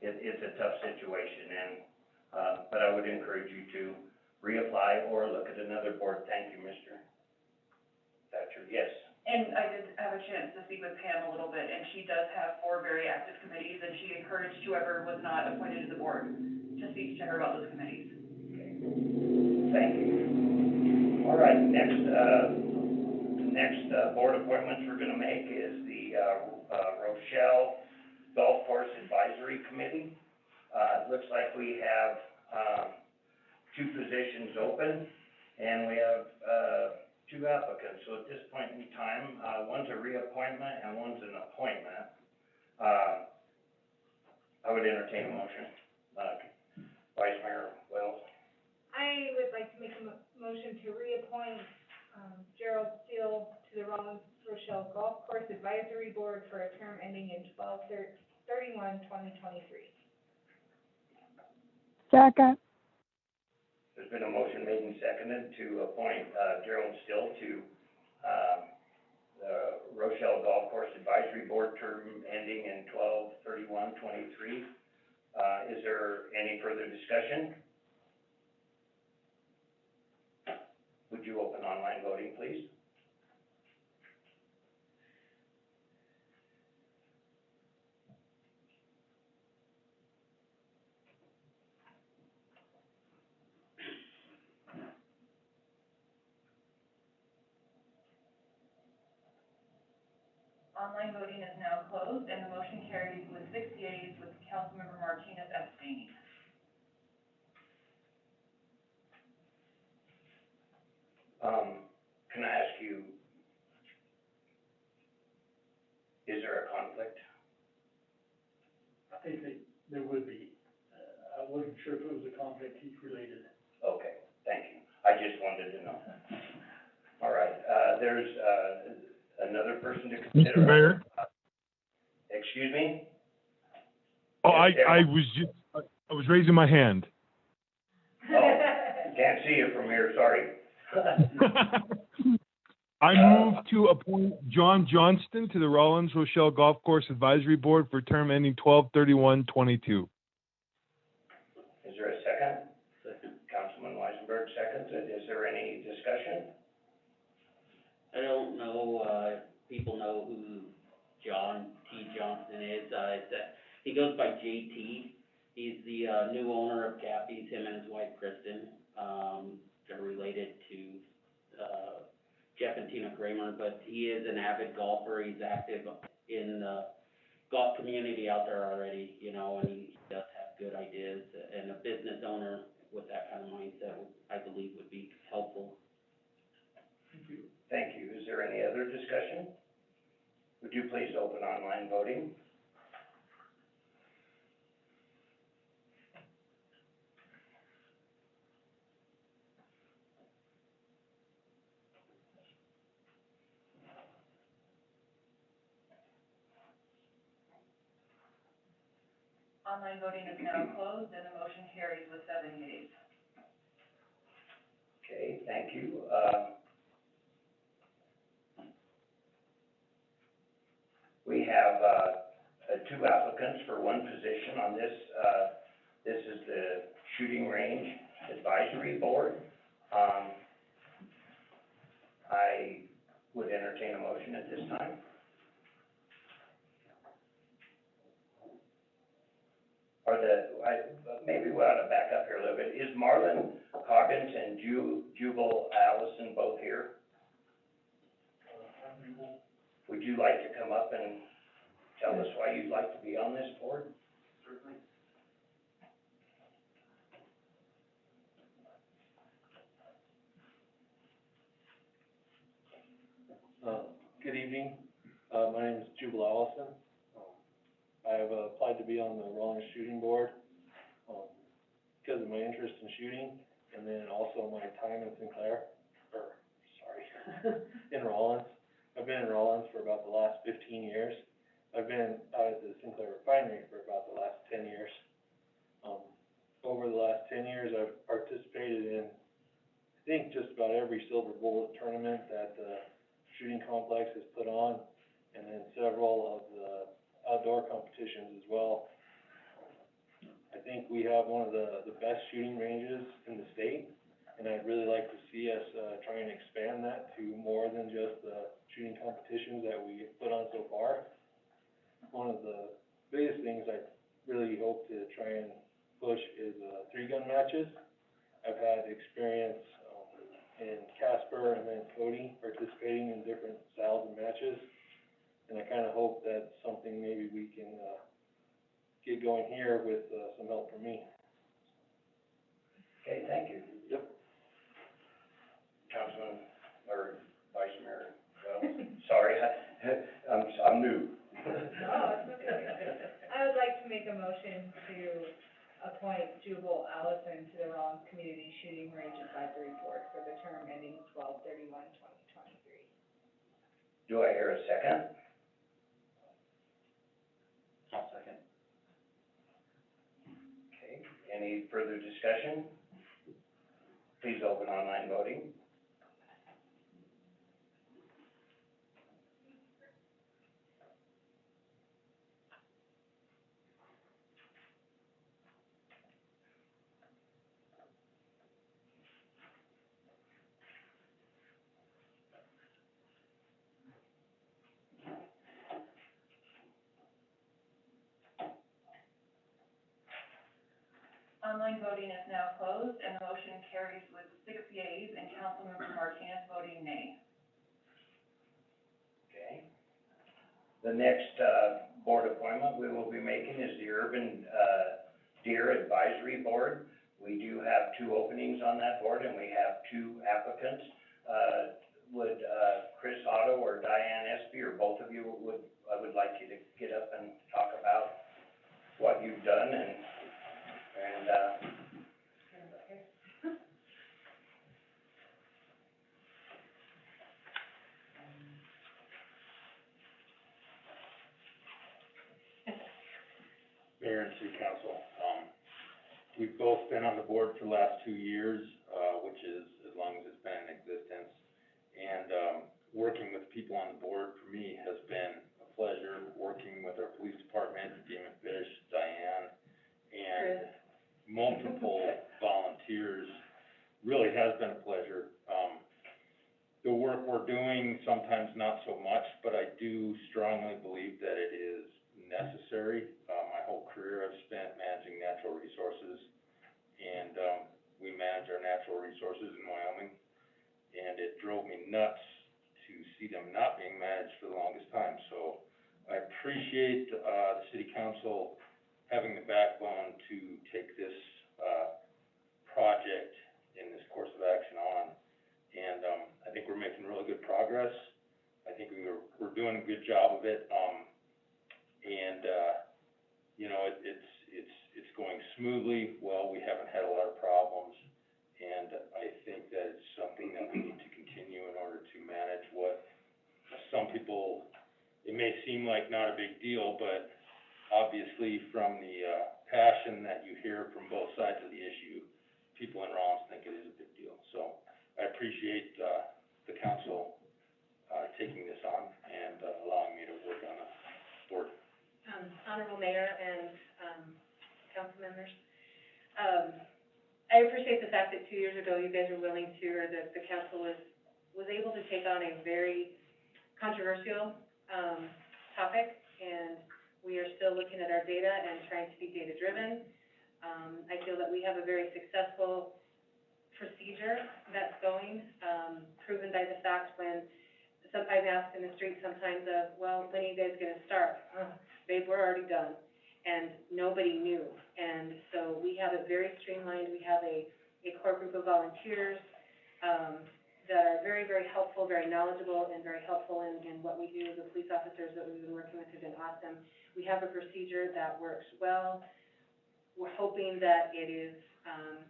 it's a tough situation, and, but I would encourage you to reapply or look at another board. Thank you, Mr. Thatcher. Yes. And I did have a chance to speak with Pam a little bit, and she does have 4 very active committees, and she encouraged whoever was not appointed to the board to speak to her about those committees. Okay. Thank you. All right, next board appointments we're gonna make is the, Rochelle Golf Course Advisory Committee. It looks like we have, 2 positions open, and we have, 2 applicants. So at this point in time, one's a reappointment and one's an appointment. I would entertain a motion. Vice Mayor Wells. I would like to make a motion to reappoint, Gerald Steele to the Rollins Rochelle Golf Course Advisory Board for a term ending in 12/31/2023. Second. There's been a motion made and seconded to appoint, Gerald Still to, the Rochelle Golf Course Advisory Board, term ending in 12/31/23. Is there any further discussion? Would you open online voting, please? Online voting is now closed, and the motion carries with 6 yeas, with Councilmember Martinez abstaining. Can I ask you, is there a conflict? I think there would be. I wasn't sure if it was a conflict heat related. Okay, thank you. I just wanted to know. All right, there's, another person to consider. Mr. Mayor? Excuse me? Oh, Yes, I was raising my hand. Oh, can't see you from here, sorry. I move to appoint John Johnston to the Rollins Rochelle Golf Course Advisory Board for term ending 12/31/22. Is there a second? Councilman Weisenberg seconds it. Is there any discussion? I don't know, if people know who John T. Johnston is, he goes by JT. He's the, new owner of Cappy's, him and his wife Kristen. They're related to, Jeff and Tina Kramer, but he is an avid golfer. He's active in the golf community out there already, you know, and he does have good ideas, and a business owner with that kind of mindset, I believe, would be helpful. Thank you. Thank you. Is there any other discussion? Would you please open online voting? Online voting is now closed, and the motion carries with 7 yeas. Okay, thank you. We have, 2 applicants for 1 position on this. This is the Shooting Range Advisory Board. I would entertain a motion at this time. Maybe we ought to back up here a little bit. Is Marlon Coggins and Jubal Allison both here? Would you like to come up and tell us why you'd like to be on this board? Certainly. Good evening. My name is Jubal Allison. I have applied to be on the Rollins Shooting Board. because of my interest in shooting, and then also my time in in Rollins. I've been in Rollins for about the last 15 years. I've been out at the Sinclair Refinery for about the last 10 years. Over the last 10 years, I've participated in, I think, just about every silver bullet tournament that the shooting complex has put on, and then several of the outdoor competitions as well. I think we have one of the best shooting ranges in the state, and I'd really like to see us, try and expand that to more than just the shooting competitions that we put on so far. One of the biggest things I really hope to try and push is, 3-gun matches. I've had experience, in Casper and then Cody participating in different styles of matches, and I kinda hope that's something maybe we can, get going here with, some help from me. Okay, thank you. Yep. Councilman, or Vice Mayor, well, sorry, I'm new. Oh, it's okay. I would like to make a motion to appoint Jubal Allison to the Rollins Community Shooting Range Advisory Board for the term ending 12/31/2023. Do I hear a second? I'll second. Okay, any further discussion? Please open online voting. Online voting is now closed, and the motion carries with 6 yeas and Councilmember Martinez voting nay. Okay. The next, board appointment we will be making is the Urban, Deer Advisory Board. We do have 2 openings on that board, and we have 2 applicants. Would, Chris Otto or Diane Espy, or both of you I would like you to get up and talk about what you've done and Mayor and City Council, we've both been on the board for the last 2 years, which is as long as it's been in existence. And, working with people on the board for me has been a pleasure, working with our police department, Damon Fish, Diane, and multiple volunteers, really has been a pleasure. The work we're doing, sometimes not so much, but I do strongly believe that it is necessary. My whole career I've spent managing natural resources, and, we manage our natural resources in Wyoming, and it drove me nuts to see them not being managed for the longest time. So I appreciate, the city council having the backbone to take this, project in this course of action on. And, I think we're making really good progress. I think we're doing a good job of it. And, you know, it's going smoothly. Well, we haven't had a lot of problems. And I think that it's something that we need to continue in order to manage what some people, it may seem like not a big deal, but obviously from the, passion that you hear from both sides of the issue, people in Rollins think it is a big deal. So I appreciate, the council, taking this on and, allowing me to work on the board. Honorable Mayor and, council members, I appreciate the fact that 2 years ago you guys were willing to, or that the council was able to take on a very controversial, topic, and we are still looking at our data and trying to be data-driven. I feel that we have a very successful procedure that's going, proven by the fact when I've asked in the street sometimes of, well, when are you guys gonna start? Babe, we're already done. And nobody knew. And so we have it very streamlined. We have a core group of volunteers, that are very, very helpful, very knowledgeable, and very helpful in what we do. The police officers that we've been working with have been awesome. We have a procedure that works well. we're hoping that it is,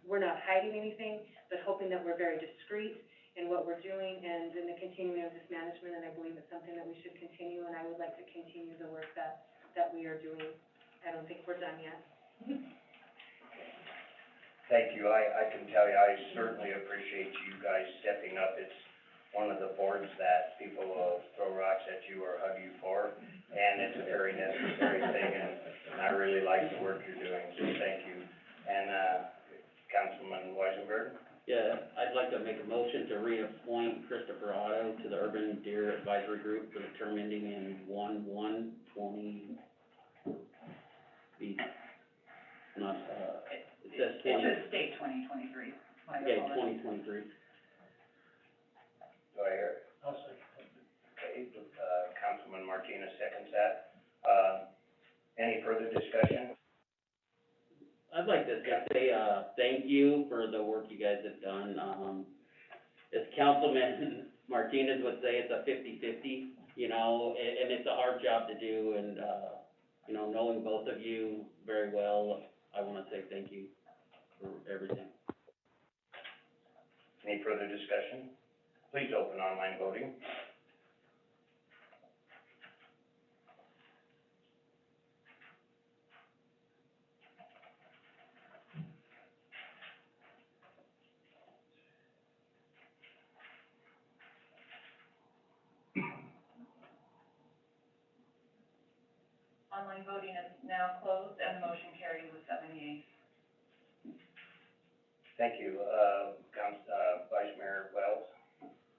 we're not hiding anything, but hoping that we're very discreet in what we're doing and in the continuing of this management, and I believe it's something that we should continue, and I would like to continue the work that we are doing. I don't think we're done yet. Thank you. I can tell you, I certainly appreciate you guys stepping up. It's one of the boards that people will throw rocks at you or hug you for, and it's a very necessary thing, and I really like the work you're doing, so thank you. And, Councilman Weisenberg? Yeah, I'd like to make a motion to reappoint Christopher Otto to the Urban Deer Advisory Group for the term ending in 1/1/20. Not, it says 20. It should state 2023. Yeah, 2023. Do I hear? I'll second. Okay, Councilman Martinez seconds that. Any further discussion? I'd like to just say, thank you for the work you guys have done. As Councilman Martinez would say, it's a 50-50, you know, and it's a hard job to do, and, you know, knowing both of you very well, I wanna say thank you for everything. Any further discussion? Please open online voting. Online voting is now closed, and the motion carries with 7 yeas. Thank you. Vice Mayor Wells?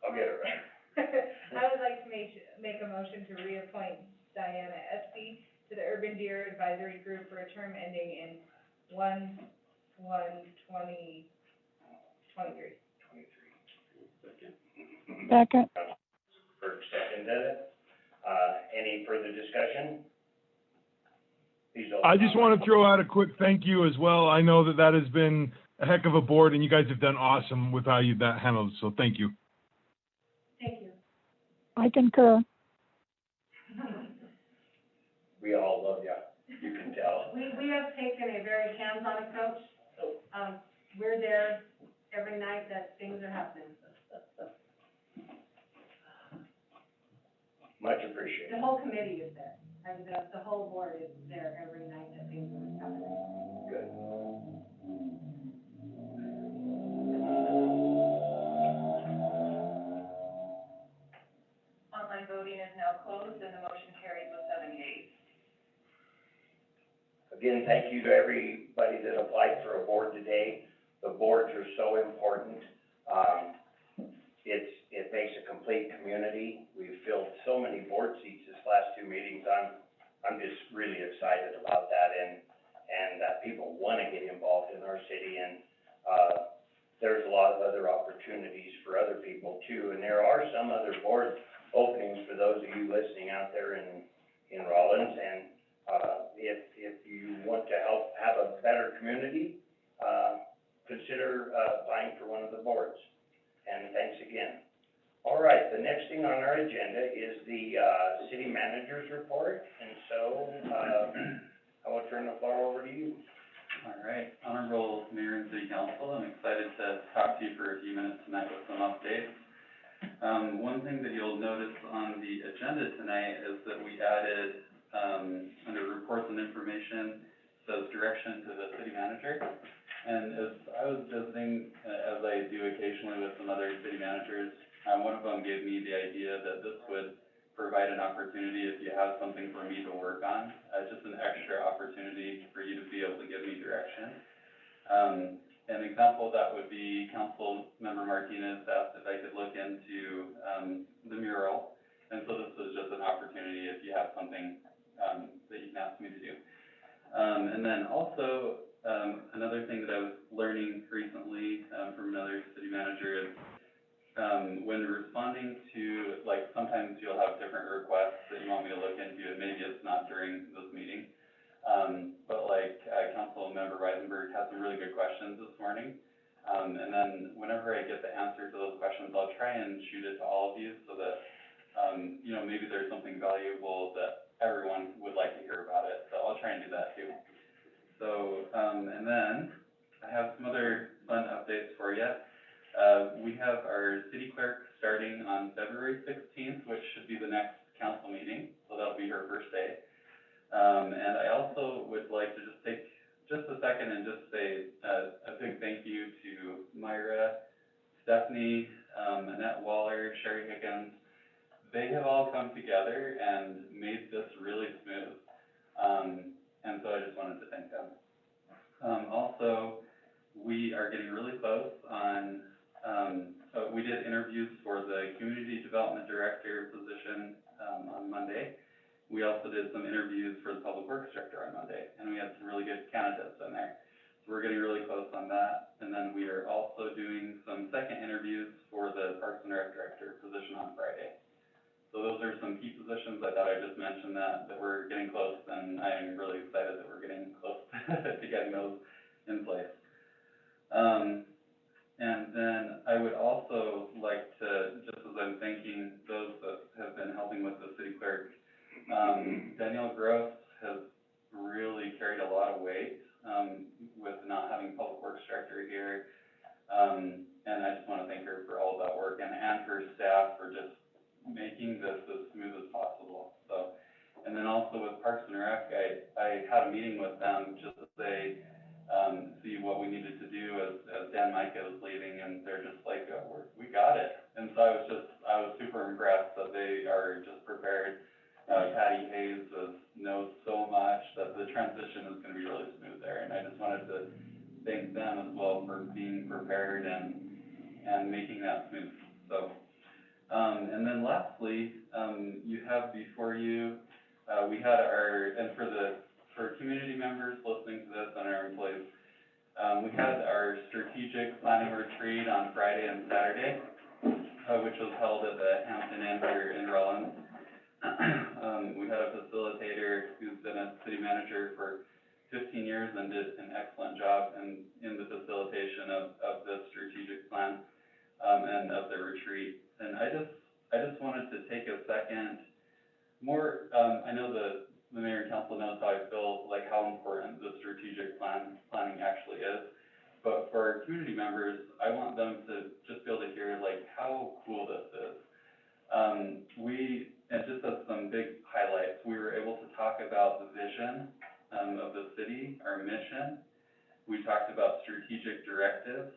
I'll get it right. I would like to make a motion to reappoint Diana Espy to the Urban Deer Advisory Group for a term ending in 1/1/2023. Second. Burke seconded it. Any further discussion? Please open I just want to throw out a quick thank you as well. I know that has been a heck of a board, and you guys have done awesome with how you that handled, so thank you. Thank you. I concur. We all love you, you can tell. We have taken a very hands-on approach. We're there every night that things are happening. Much appreciated. The whole committee is there, and the whole board is there every night that things are happening. Good. Online voting is now closed, and the motion carries with 7 yeas. Again, thank you to everybody that applied for a board today. The boards are so important. It makes a complete community. We've filled so many board seats this last 2 meetings. I'm just really excited about that, and people want to get involved in our city, and there's a lot of other opportunities for other people too, and there are some other board openings for those of you listening out there in Rollins, and if you want to help have a better community, consider applying for one of the boards. And thanks again. All right, the next thing on our agenda is the city manager's report, and so I will turn the floor over to you. All right, Honorable Mayor and City Council, I'm excited to talk to you for a few minutes tonight with some updates. One thing that you'll notice on the agenda tonight is that we added, under reports and information, says direction to the city manager. And as I was visiting, as I do occasionally with some other city managers, one of them gave me the idea that this would provide an opportunity if you have something for me to work on, just an extra opportunity for you to be able to give me direction. An example of that would be Council Member Martinez asked if I could look into the mural, and so this is just an opportunity if you have something that you can ask me to do. And then also, another thing that I was learning recently from another city manager is when responding to, like, sometimes you'll have different requests that you want me to look into, and maybe it's not during this meeting. But like, Council Member Weisenberg had some really good questions this morning. And then whenever I get the answer to those questions, I'll try and shoot it to all of you so that, you know, maybe there's something valuable that everyone would like to hear about it. So I'll try and do that too. So So, and then I have some other fun updates for you. We have our city clerk starting on February 16th, which should be the next council meeting, so that'll be her first day. And I also would like to just take just a second and just say a big thank you to Myra, Stephanie, Annette Waller, Sherry Higgins. They have all come together and made this really smooth. And so I just wanted to thank them. Also, we are getting really close on, we did interviews for the Community Development Director position on Monday. We also did some interviews for the Public Works Director on Monday, and we had some really good candidates in there. So we're getting really close on that. And then we are also doing some second interviews for the Parks and Rec Director position on Friday. So those are some key positions. I thought I'd just mention that we're getting close, and I'm really excited that we're getting close to getting those in place. And then I would also like to, just as I'm thanking those that have been helping with the city clerk, Danielle Gross has really carried a lot of weight, with not having Public Works Director here. And I just want to thank her for all of that work, and her staff for just making this as smooth as possible. So, and then also with Parks and Rec, I had a meeting with them just to say, see what we needed to do as Dan Micah was leaving, and they're just like, we got it. And so I was super impressed that they are just prepared. Patty Hayes knows so much that the transition is going to be really smooth there, and I just wanted to thank them as well for being prepared and making that smooth. So, and then lastly, you have before you, we had for community members listening to this and our employees, we had our strategic planning retreat on Friday and Saturday, which was held at the Hampton Inn here in Rollins. We had a facilitator who's been a city manager for 15 years and did an excellent job in the facilitation of this strategic plan, and of the retreat. And I just wanted to take a second more, I know the mayor and council knows how I feel, like how important the strategic planning actually is. But for our community members, I want them to just be able to hear like how cool this is. And just as some big highlights, we were able to talk about the vision of the city, our mission. We talked about strategic directives,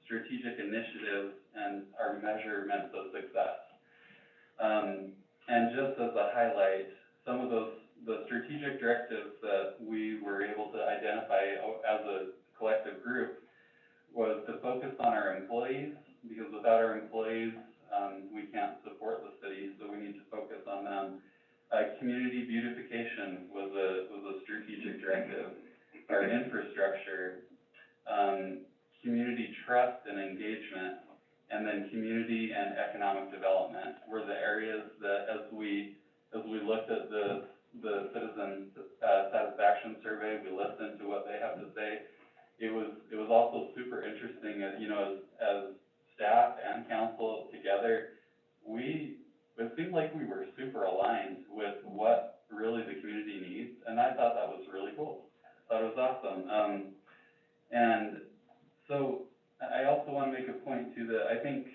strategic initiatives, and our measurements of success. And just as a highlight, some of the strategic directives that we were able to identify as a collective group was to focus on our employees, because without our employees, we can't support the city, so we need to focus on them. Community beautification was a strategic directive. Our infrastructure, community trust and engagement, and then community and economic development were the areas that, as we looked at the citizen satisfaction survey, we listened to what they have to say. It was also super interesting, as staff and council together, it seemed like we were super aligned with what really the community needs, and I thought that was really cool. I thought it was awesome. And so I also want to make a point too that I think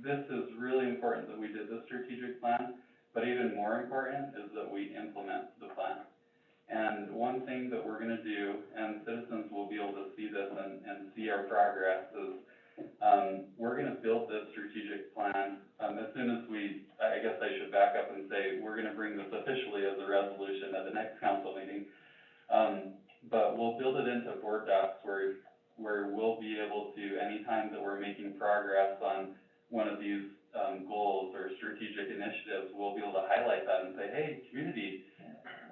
this is really important that we did this strategic plan, but even more important is that we implement the plan. And one thing that we're going to do, and citizens will be able to see this and see our progress, is we're going to build this strategic plan. As soon as I guess I should back up and say, we're going to bring this officially as a resolution at the next council meeting. But we'll build it into board docs where we'll be able to, anytime that we're making progress on one of these goals or strategic initiatives, we'll be able to highlight that and say, hey, community,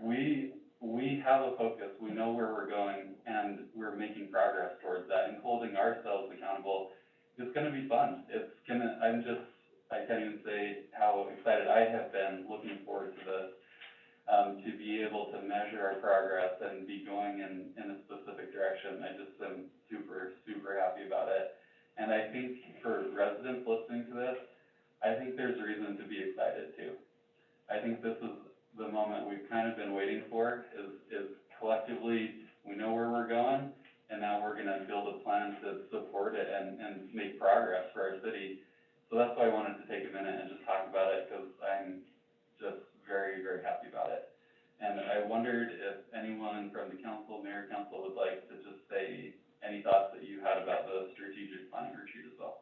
we have a focus, we know where we're going, and we're making progress towards that, and holding ourselves accountable is going to be fun. I can't even say how excited I have been looking forward to this, to be able to measure our progress and be going in a specific direction. I just am super, super happy about it. And I think for residents listening to this, I think there's reason to be excited too. I think this is the moment we've kind of been waiting for, is collectively, we know where we're going, and now we're gonna build a plan to support it and make progress for our city. So that's why I wanted to take a minute and just talk about it, because I'm just very, very happy about it. And I wondered if anyone from the council, mayor council, would like to just say any thoughts that you had about the strategic planning retreat as well.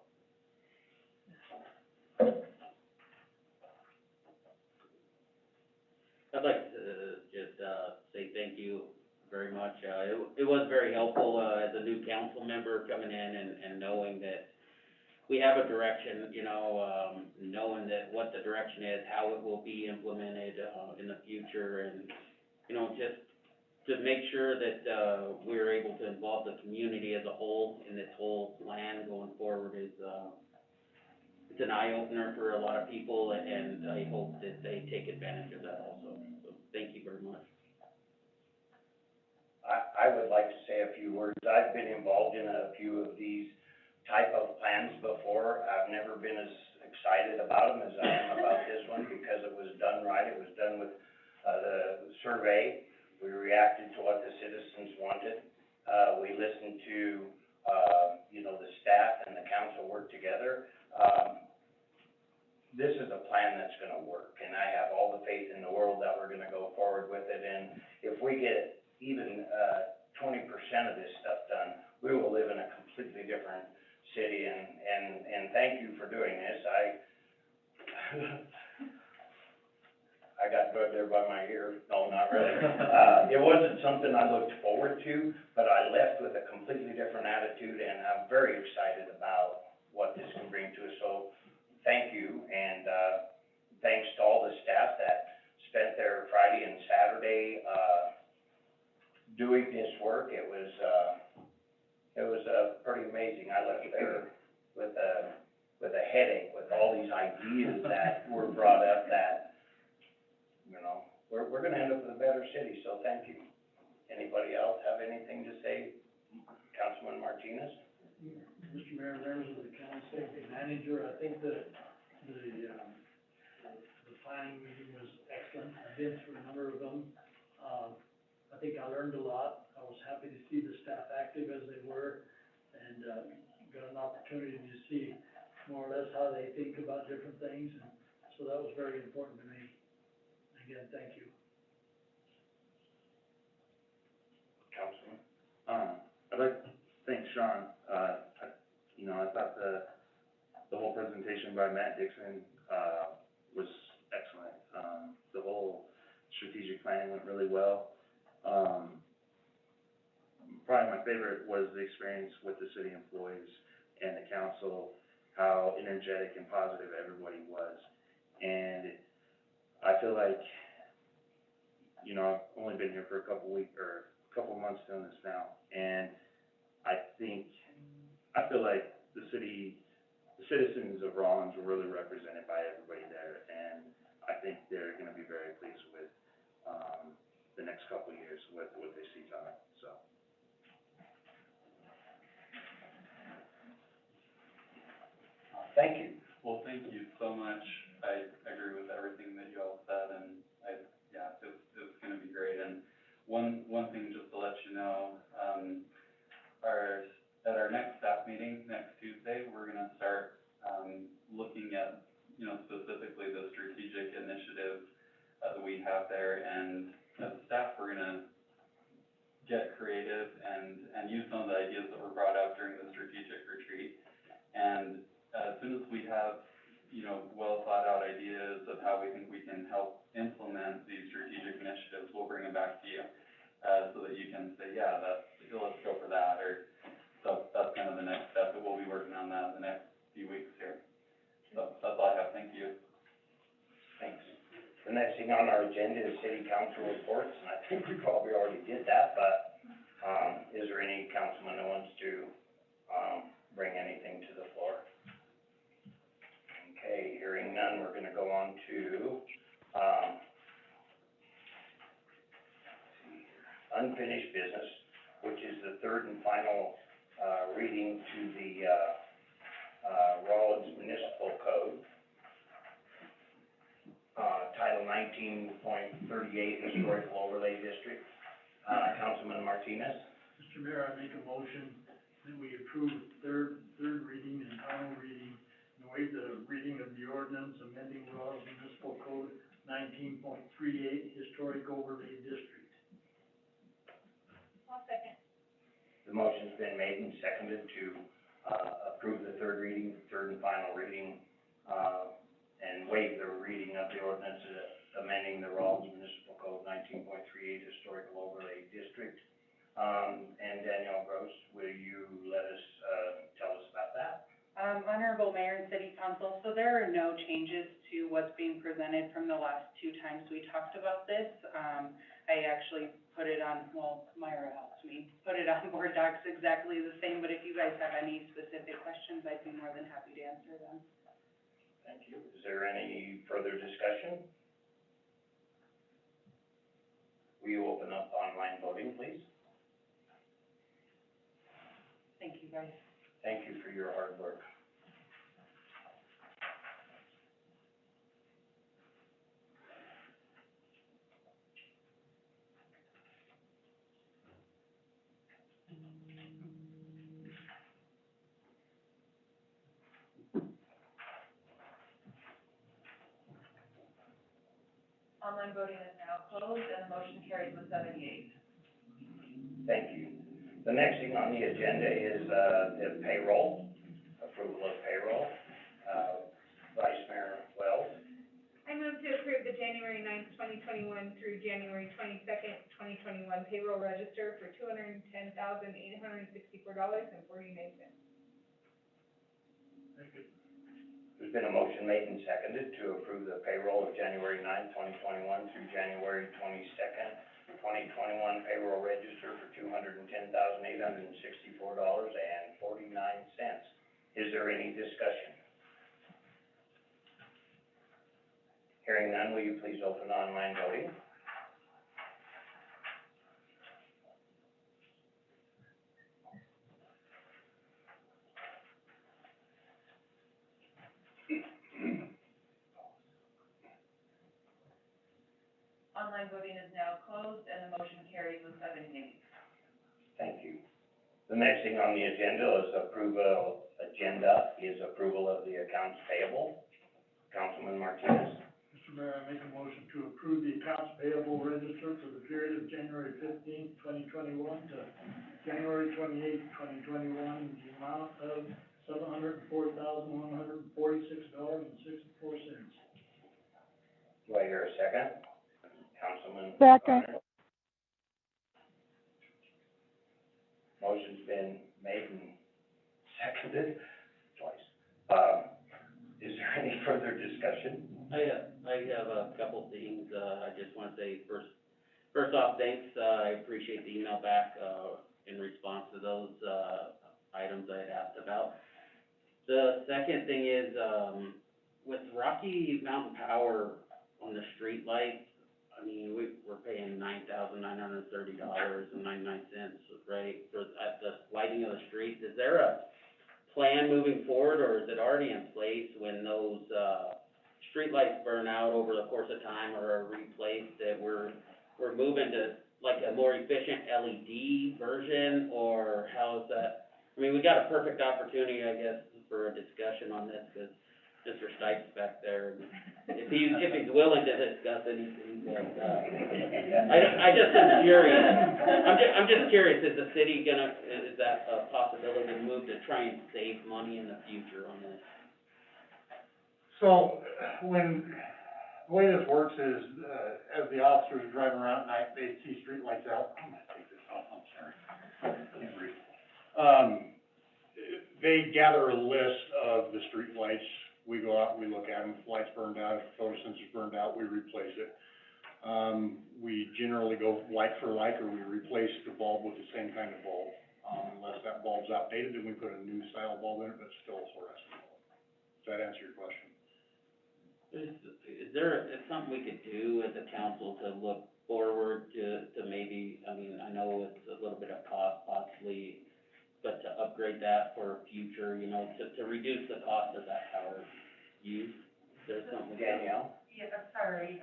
I'd like to just, say thank you very much. It was very helpful, as a new council member coming in and knowing that we have a direction, you know, knowing that what the direction is, how it will be implemented, in the future, and, you know, just to make sure that, we're able to involve the community as a whole in this whole plan going forward is, it's an eye-opener for a lot of people, and I hope that they take advantage of that also. So, thank you very much. I would like to say a few words. I've been involved in a few of these type of plans before. I've never been as excited about them as I am about this one, because it was done right. It was done with, the survey. We reacted to what the citizens wanted. We listened to, you know, the staff and the council work together. This is a plan that's gonna work, and I have all the faith in the world that we're gonna go forward with it. And if we get even 20% of this stuff done, we will live in a completely different city. And thank you for doing this. I got drugged there by my ear. No, not really. It wasn't something I looked forward to, but I left with a completely different attitude, and I'm very excited about what this can bring to us. So thank you, and thanks to all the staff that spent their Friday and Saturday doing this work. It was pretty amazing. I left there with a headache with all these ideas that were brought up that, you know, we're gonna end up with a better city, so thank you. Anybody else have anything to say? Councilman Martinez? Mr. Mayor, members of the county safety manager, I think the planning meeting was excellent. I've been through a number of them. I think I learned a lot. I was happy to see the staff active as they were, and, got an opportunity to see more or less how they think about different things, and so that was very important to me. Again, thank you. Councilman? I'd like to thank Sean. You know, I thought the whole presentation by Matt Dixon, was excellent. The whole strategic planning went really well. Probably my favorite was the experience with the city employees and the council, how energetic and positive everybody was. And I feel like, you know, I've only been here for a couple months doing this now, and I feel like the citizens of Rollins were really represented by everybody there, and I think they're gonna be very pleased with, the next couple of years with what they see coming, so. Thank you. Well, thank you so much. I agree with everything that you all said, and it's gonna be great. And one thing, just to let you know, at our next staff meeting next Tuesday, we're gonna start, looking at, you know, specifically the strategic initiatives that we have there. And as a staff, we're gonna get creative and use some of the ideas that were brought up during the strategic retreat. And as soon as we have, you know, well thought out ideas of how we think we can help implement these strategic initiatives, we'll bring them back to you, so that you can say, yeah, let's go for that, or, so that's kind of the next step, but we'll be working on that in the next few weeks here. So that's all I have, thank you. Thanks. The next thing on our agenda is city council reports, and I think we probably already did that, but, is there any councilman that wants to, bring anything to the floor? Okay, hearing none, we're gonna go on to, unfinished business, which is the third and final, reading to the, Rollins Municipal Code. Title 19.38 Historical Overlay District. Martinez. Mr. Mayor, I make a motion that we approve third reading and final reading, and waive the reading of the ordinance amending Rawlins Municipal Code 19.38 Historic Overlay District. I'll second. The motion's been made and seconded to, approve the third and final reading, and waive the reading of the ordinance amending the Rawlins Municipal Code 19.38 Historical Overlay District. And Danielle Gross, will you let us, tell us about that? Honorable Mayor and City Council, so there are no changes to what's being presented from the last two times we talked about this. I actually put it on, well, Myra helps me, put it on board docs exactly the same, but if you guys have any specific questions, I'd be more than happy to answer them. Thank you. Is there any further discussion? Will you open up online voting, please? Thank you, guys. Thank you for your hard work. Online voting is now closed, and the motion carries with 78. Thank you. The next thing on the agenda is, the payroll, approval of payroll. Vice Mayor Wells. I move to approve the January 9th, 2021 through January 22nd, 2021 payroll register for $210,864.49. There's been a motion made and seconded to approve the payroll of January 9th, 2021 through January 22nd, 2021 payroll register for $210,864.49. Is there any discussion? Hearing none, will you please open online voting? Online voting is now closed, and the motion carries with 78. Thank you. The next thing on the agenda is approval of the accounts payable. Councilman Martinez. Mr. Mayor, I make a motion to approve the accounts payable register for the period of January 15th, 2021 to January 28th, 2021, in the amount of $704,146.64. Do I hear a second? Councilman. Second. Garner. Motion's been made and seconded twice. Is there any further discussion? I have a couple things, I just wanna say first off, thanks, I appreciate the email back, in response to those, items I had asked about. The second thing is, with Rocky Mountain Power on the street lights, I mean, we're paying $9,930.99, right, for, the lighting of the streets. Is there a plan moving forward, or is it already in place when those, street lights burn out over the course of time or are replaced, that we're moving to like a more efficient LED version, or how is that? I mean, we got a perfect opportunity, I guess, for a discussion on this, because Mr. Stipe's back there. If he's willing to discuss it, he's like, I just am curious. I'm just curious, is the city is that a possibility to move to try and save money in the future on this? So, the way this works is, as the officers are driving around at night, they see street lights out. I'm gonna take this off, I'm sorry. Can't read. They gather a list of the street lights. We go out, we look at them. If the light's burned out, if the photo sensor's burned out, we replace it. We generally go like for like, or we replace the bulb with the same kind of bulb. Unless that bulb's outdated, then we put a new style bulb in it, but it's still a fluorescent bulb. Does that answer your question? Is there something we could do as a council to look forward to maybe, I mean, I know it's a little bit of cost possibly, but to upgrade that for future, you know, to reduce the cost of that power use? Is there something? Danielle? Yeah, sorry,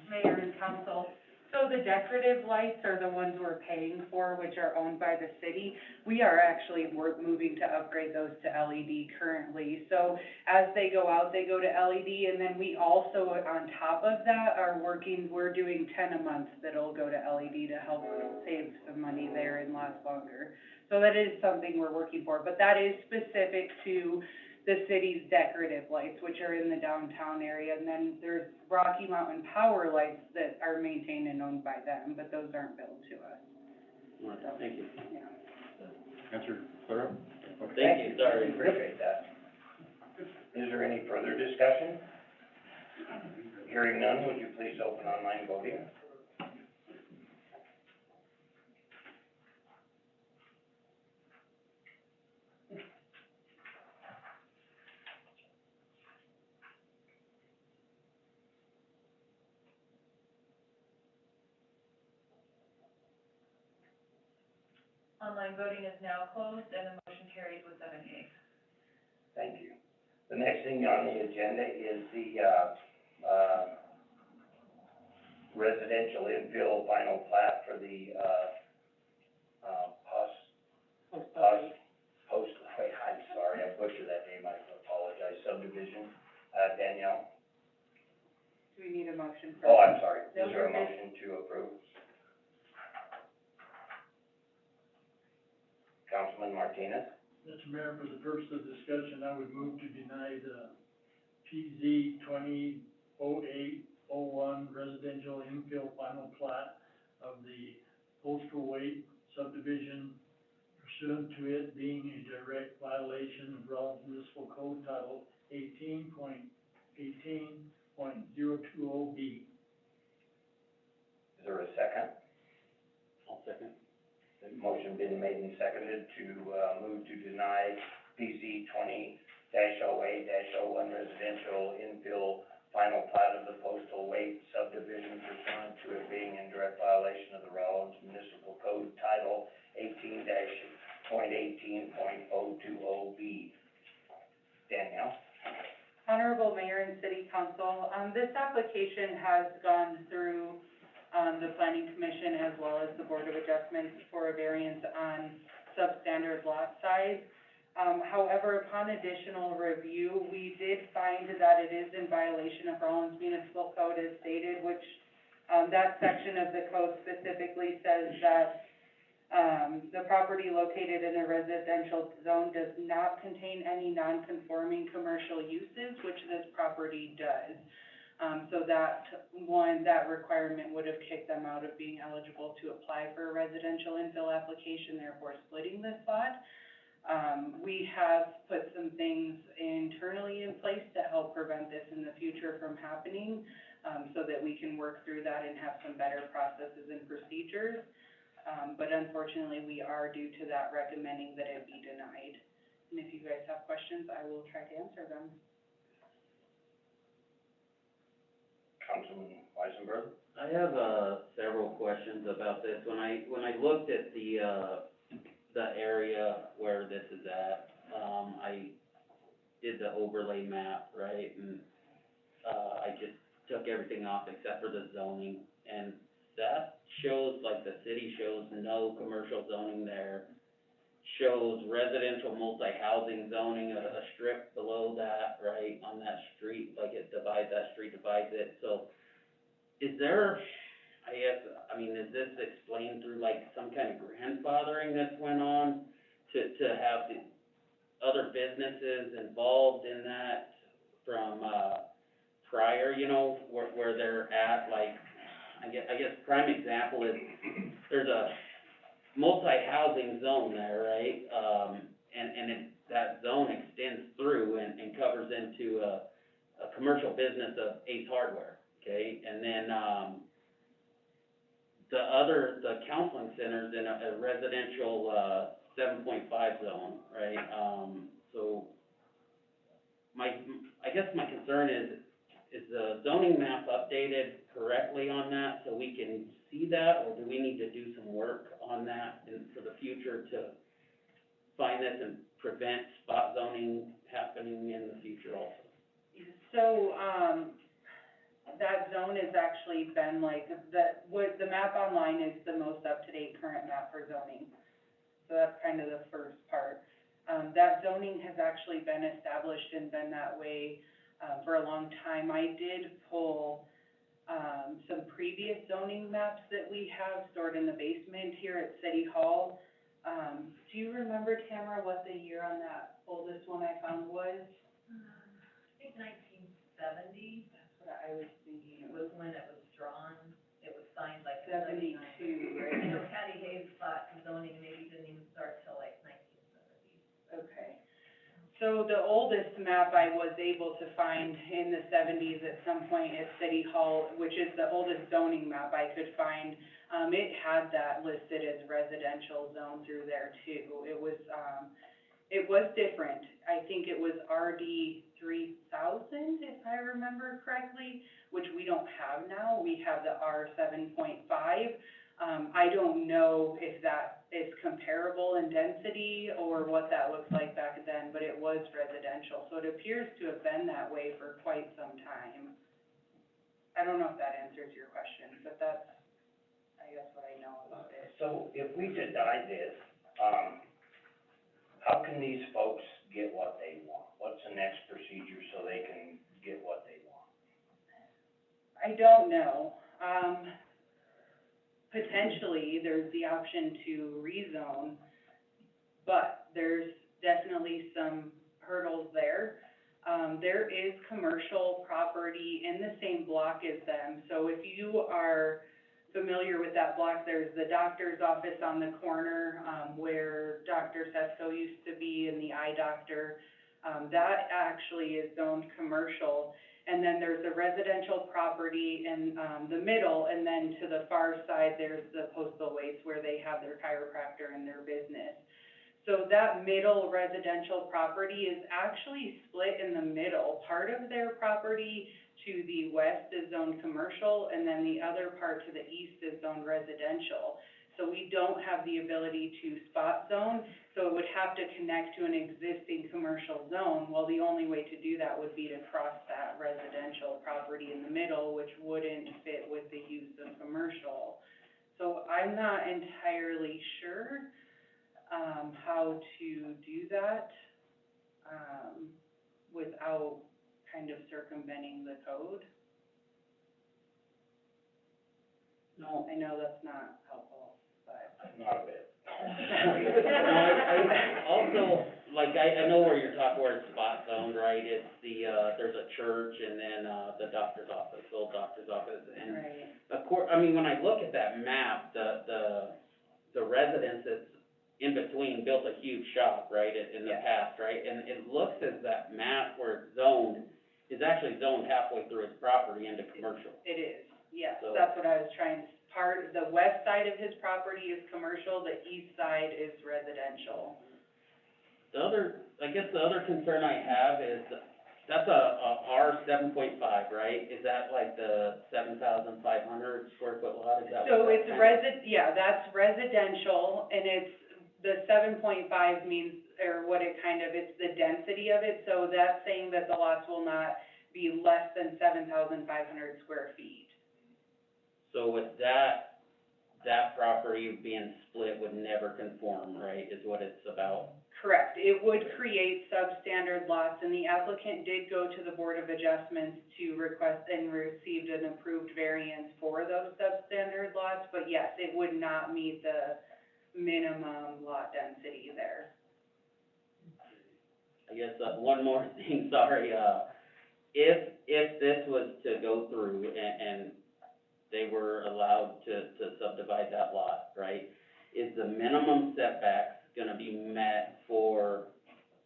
Mayor and Council. So So the decorative lights are the ones we're paying for, which are owned by the city. We are actually, we're moving to upgrade those to LED currently. So as they go out, they go to LED, and then we also, on top of that, we're doing 10 a month that'll go to LED to help save some money there and last longer. So that is something we're working for, but that is specific to the city's decorative lights, which are in the downtown area, and then there's Rocky Mountain Power lights that are maintained and owned by them, but those aren't billed to us. All right, thank you. Yeah. Answer, clear? Thank you, sorry. Appreciate that. Is there any further discussion? Hearing none, would you please open online voting? Online voting is now closed and the motion carries with 7 yeas. Thank you. The next thing on the agenda is the, residential infill final plat for the, I'm sorry, I butchered that name, I apologize, subdivision, Danielle? Do we need a motion for? Oh, I'm sorry, is there a motion to approve? Councilman Martinez? Mr. Mayor, for the purpose of discussion, I would move to deny the PZ 2008-01 residential infill final plat of the Postal Way subdivision pursuant to it being a direct violation of Rollins Municipal Code Title 18.18.020B. Is there a second? I'll second. The motion been made and seconded to, move to deny PC 20-08-01 residential infill final plat of the Postal Way subdivision pursuant to it being in direct violation of the Rollins Municipal Code Title 18-.18.020B. Danielle? Honorable Mayor and City Council, this application has gone through the Planning Commission as well as the Board of Adjustments for a variance on substandard lot size. However, upon additional review, we did find that it is in violation of Rollins Municipal Code as stated, which, that section of the code specifically says that, the property located in a residential zone does not contain any non-conforming commercial uses, which this property does. So that requirement would have kicked them out of being eligible to apply for a residential infill application, therefore splitting this lot. We have put some things internally in place to help prevent this in the future from happening, so that we can work through that and have some better processes and procedures. But unfortunately, we are due to that recommending that it be denied. And if you guys have questions, I will try to answer them. Councilman Weisenberg? I have, several questions about this. When I looked at the area where this is at, I did the overlay map, right? And, I just took everything off except for the zoning, and that shows, like, the city shows no commercial zoning there, shows residential multi-housing zoning, a strip below that, right, on that street, like it divides, that street divides it, so is there, is this explained through, like, some kind of grandfathering that went on to have the other businesses involved in that from, prior, you know, where they're at, like, I guess prime example is, there's a multi-housing zone there, right? And that zone extends through and covers into a commercial business of Ace Hardware, okay? And then, the counseling center's in a residential, 7.5 zone, right? So, I guess my concern is the zoning map updated correctly on that so we can see that, or do we need to do some work on that for the future to find this and prevent spot zoning happening in the future also? So, that zone has actually been like, the map online is the most up-to-date current map for zoning. So that's kind of the first part. That zoning has actually been established and been that way, for a long time. I did pull, some previous zoning maps that we have stored in the basement here at City Hall. Do you remember, Tamara, what the year on that oldest one I found was? I think 1970, That's what I was thinking. it was when it was drawn, it was signed like in 72, 79. right? I know Patty Hayes thought zoning maybe didn't even start till like 1970. Okay. So the oldest map I was able to find in the 70s at some point at City Hall, which is the oldest zoning map I could find, it had that listed as residential zone through there too. It was different. I think it was RD 3000, if I remember correctly, which we don't have now. We have the R 7.5. I don't know if that is comparable in density or what that looks like back then, but it was residential. So it appears to have been that way for quite some time. I don't know if that answers your question, but that's, I guess, what I know about it. So if we deny this, how can these folks get what they want? What's the next procedure so they can get what they want? I don't know. Potentially, there's the option to rezone, but there's definitely some hurdles there. There is commercial property in the same block as them, so if you are familiar with that block, there's the doctor's office on the corner, where Dr. Sesko used to be and the eye doctor. That actually is zoned commercial. And then there's a residential property in, the middle, and then to the far side, there's the postal waste where they have their chiropractor and their business. So that middle residential property is actually split in the middle. Part of their property to the west is zoned commercial, and then the other part to the east is zoned residential. So we don't have the ability to spot zone, so it would have to connect to an existing commercial zone. Well, the only way to do that would be to cross that residential property in the middle, which wouldn't fit with the use of commercial. So I'm not entirely sure, how to do that, without kind of circumventing the code. No, I know that's not helpful, but. Not a bit. No, I also, like, I know where you're talking, where it's spot zoned, right? It's the, there's a church and then, the doctor's office, the old doctor's office. And Right. I mean, when I look at that map, the residence that's in between built a huge shop, right, in the past, right? And it looks as that map where it's zoned is actually zoned halfway through its property into commercial. It is, yes, So- that's what I was trying to, the west side of his property is commercial, the east side is residential. I guess the other concern I have is, that's a R 7.5, right? Is that like the 7,500 square foot lot, is that what So that's it's that's residential, and it's, the 7.5 means, or what it kind of, it's the density of it, so that's saying that the lots will not be less than 7,500 square feet. So with that property being split would never conform, right, is what it's about? Correct. It would create substandard lots, and the applicant did go to the Board of Adjustments to request and received an approved variance for those substandard lots, but yes, it would not meet the minimum lot density there. I guess, one more thing, sorry, if this was to go through and they were allowed to subdivide that lot, right? Is the minimum setbacks gonna be met for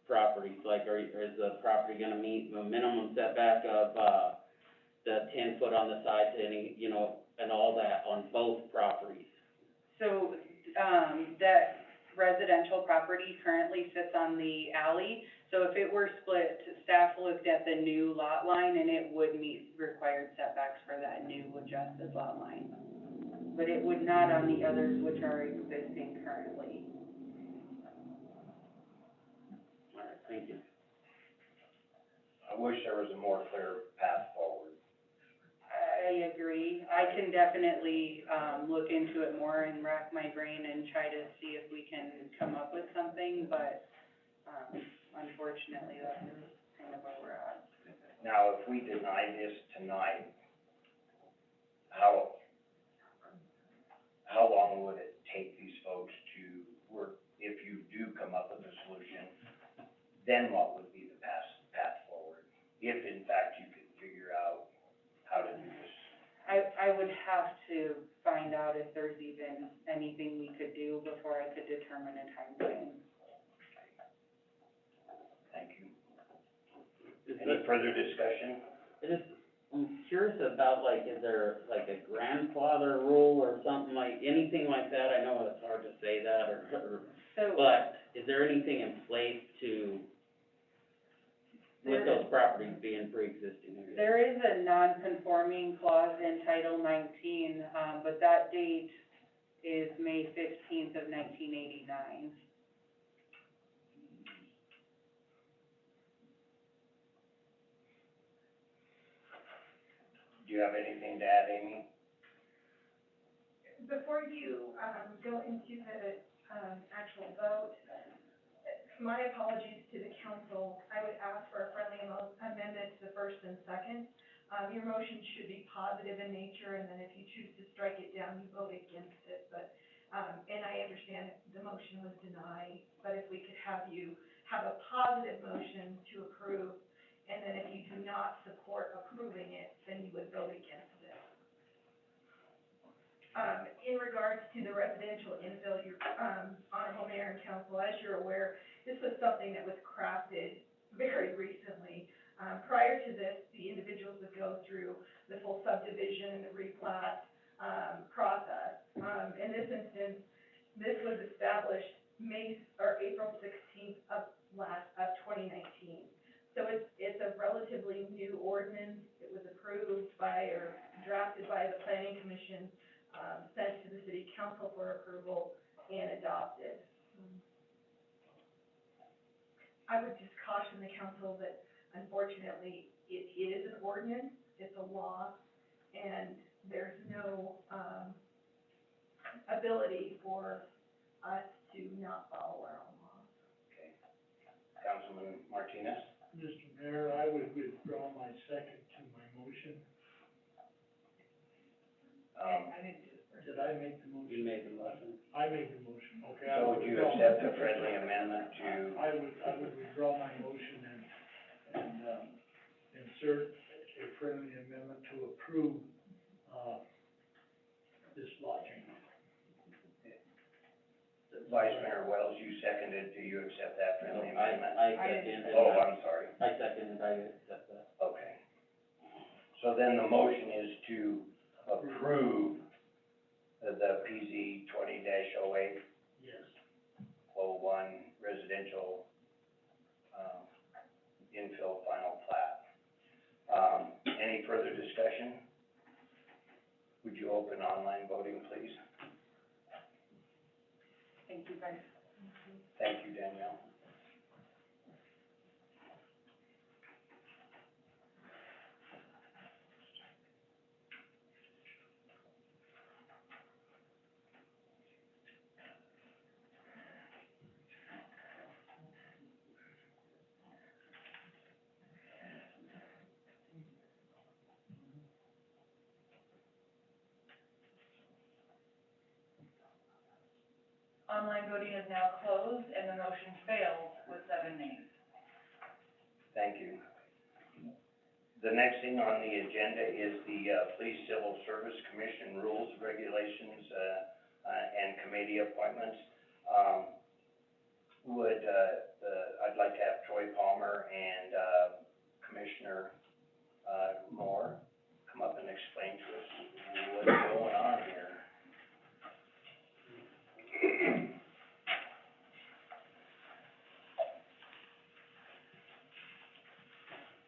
properties, like, is the property gonna meet the minimum setback of, the 10 foot on the side to any, and all that on both properties? So, that residential property currently sits on the alley, so if it were split, staff looked at the new lot line, and it would meet required setbacks for that new adjusted lot line. But it would not on the others which are existing currently. All right, thank you. I wish there was a more clear path forward. I can definitely, look into it more and rack my brain and try to see if we can come up with something, but, unfortunately, that's kind of where we're at. Now, if we deny this tonight, how long would it take these folks to work, if you do come up with a solution, then what would be the path forward? If in fact you could figure out how to do this? I would have to find out if there's even anything we could do before I could determine a timeframe. Thank you. Any further discussion? I'm curious about, like, is there like a grandfather rule or something like, anything like that? I know it's hard to say that, but is there anything in place with those properties being pre-existing? There is a non-conforming clause in Title 19, but that date is May 15th of 1989. Do you have anything to add, Amy? Before you, go into the, actual vote, my apologies to the council. I would ask for a friendly amendment to the first and second. Your motion should be positive in nature, and then if you choose to strike it down, you vote against it. But, and I understand the motion was denied, but if we could have you have a positive motion to approve, and then if you do not support approving it, then you would vote against it. In regards to the residential infill, your, honorable mayor and council, as you're aware, this was something that was crafted very recently. Prior to this, the individuals would go through the full subdivision, replat, process. In this instance, this was established April 16th of 2019. So it's a relatively new ordinance. It was approved by or drafted by the planning commission, sent to the city council for approval and adopted. I would just caution the council that unfortunately it is an ordinance, it's a law, and there's no, ability for us to not follow our own laws. Okay. Councilman Martinez? Mr. Mayor, I would withdraw my second to my motion. I didn't do it first. Did I make the motion? You made the motion. I made the motion, okay. So would you accept a friendly amendment to? I would withdraw my motion and insert a friendly amendment to approve, this law change. Vice Mayor Wells, you seconded, do you accept that friendly amendment? I seconded. Oh, I'm sorry. I seconded, I accept that. Okay. So then the motion is to approve the PZ 20-08 Yes. 01 residential, infill final plat. Any further discussion? Would you open online voting, please? Thank you, guys. Thank you, Danielle. Online voting is now closed, and the motion failed with 7 nays. Thank you. The next thing on the agenda is the Police Civil Service Commission rules, regulations, and committee appointments. I'd like to have Troy Palmer and Commissioner Moore come up and explain to us what's going on here.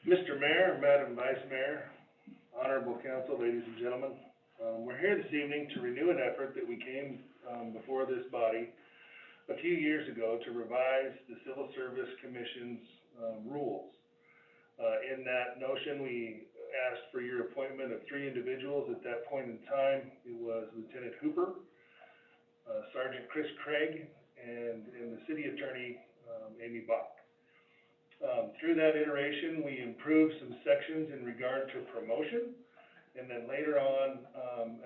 Mr. Mayor, Madam Vice Mayor, Honorable Council, ladies and gentlemen, we're here this evening to renew an effort that we came, before this body a few years ago to revise the Civil Service Commission's, rules. In that notion, we asked for your appointment of 3 individuals. At that point in time, it was Lieutenant Hooper, Sergeant Chris Craig, and the city attorney, Amy Bach. Through that iteration, we improved some sections in regard to promotion, and then later on,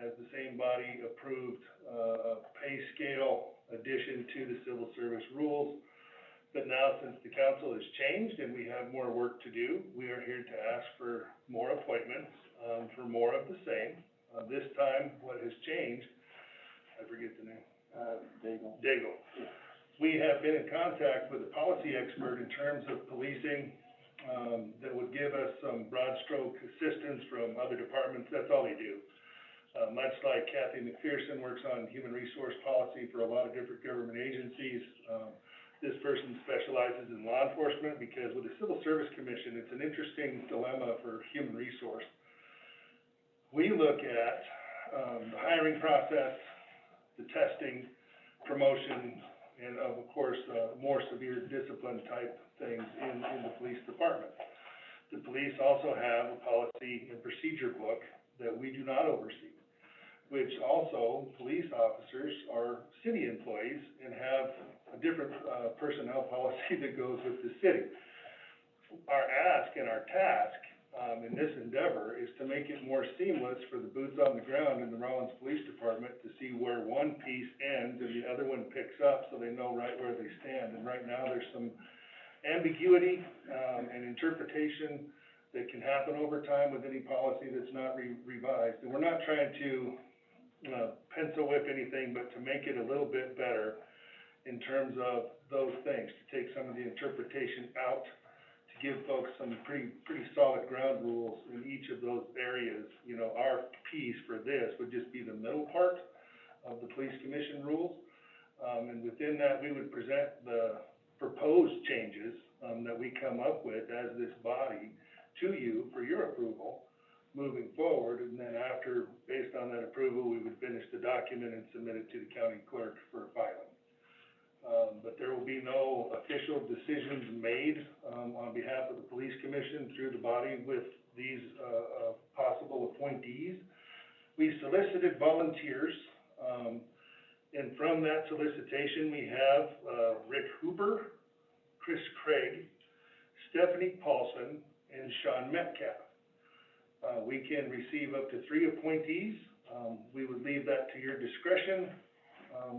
as the same body approved a pay scale addition to the civil service rules. But now, since the council has changed and we have more work to do, we are here to ask for more appointments, for more of the same. This time, what has changed, I forget the name. Daigle. We have been in contact with a policy expert in terms of policing, that would give us some broad stroke assistance from other departments. That's all they do. Much like Kathy McPherson works on human resource policy for a lot of different government agencies, this person specializes in law enforcement, because with the Civil Service Commission, it's an interesting dilemma for human resource. We look at, the hiring process, the testing, promotion, and of course, more severe discipline type things in the police department. The police also have a policy and procedure book that we do not oversee, which also, police officers are city employees and have a different, personnel policy that goes with the city. Our ask and our task, in this endeavor is to make it more seamless for the boots on the ground in the Rollins Police Department to see where one piece ends and the other one picks up, so they know right where they stand. And right now, there's some ambiguity, and interpretation that can happen over time with any policy that's not revised. And we're not trying to, pencil whip anything, but to make it a little bit better in terms of those things, to take some of the interpretation out, to give folks some pretty solid ground rules in each of those areas. You know, our piece for this would just be the middle part of the police commission rules. And within that, we would present the proposed changes, that we come up with as this body to you for your approval moving forward. And then after, based on that approval, we would finish the document and submit it to the county clerk for filing. But there will be no official decisions made, on behalf of the police commission through the body with these, possible appointees. We solicited volunteers, and from that solicitation, we have, Rick Hooper, Chris Craig, Stephanie Paulson, and Sean Metcalf. We can receive up to 3 appointees. We would leave that to your discretion.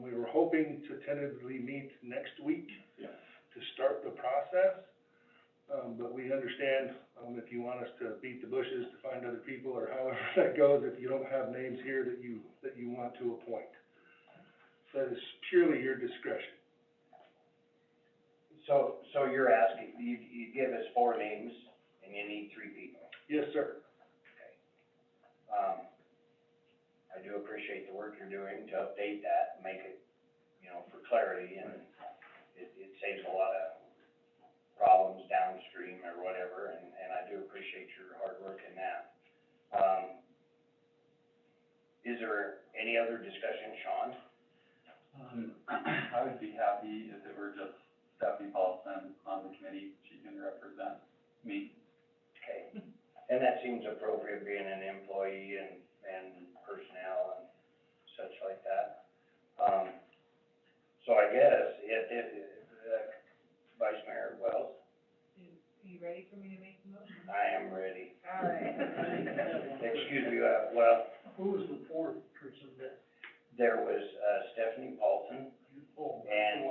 We were hoping to tentatively meet next week to start the process. But we understand, if you want us to beat the bushes to find other people, or however that goes, if you don't have names here that you want to appoint. That is purely your discretion. So you're asking, you give us 4 names, and you need 3 people? Yes, sir. I do appreciate the work you're doing to update that, make it, for clarity, and it saves a lot of problems downstream or whatever, and I do appreciate your hard work in that. Is there any other discussion, Sean? I would be happy if it were just Stephanie Paulson on the committee. She can represent me. Okay, and that seems appropriate, being an employee and personnel and such like that. So I guess Vice Mayor Wells? You ready for me to make the motion? I am ready. All right. Excuse me, Who was the 4th person that? there was, Stephanie Paulson and,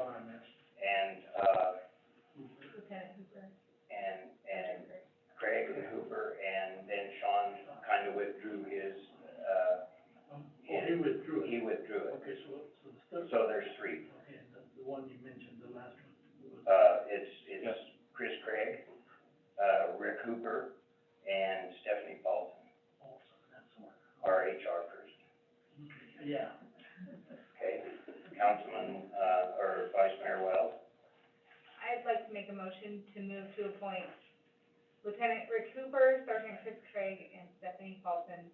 Lieutenant Hooper. and Craig Hooper, and then Sean kind of withdrew his, he withdrew it. He withdrew it. Okay, so the So there's 3. okay, the one you mentioned, the last one. It's Chris Craig, Rick Hooper, and Stephanie Paulson, our HR person. Okay, yeah. Okay, Councilman, or Vice Mayor Wells? I'd like to make a motion to move to appoint Lieutenant Rick Hooper, Sergeant Chris Craig, and Stephanie Paulson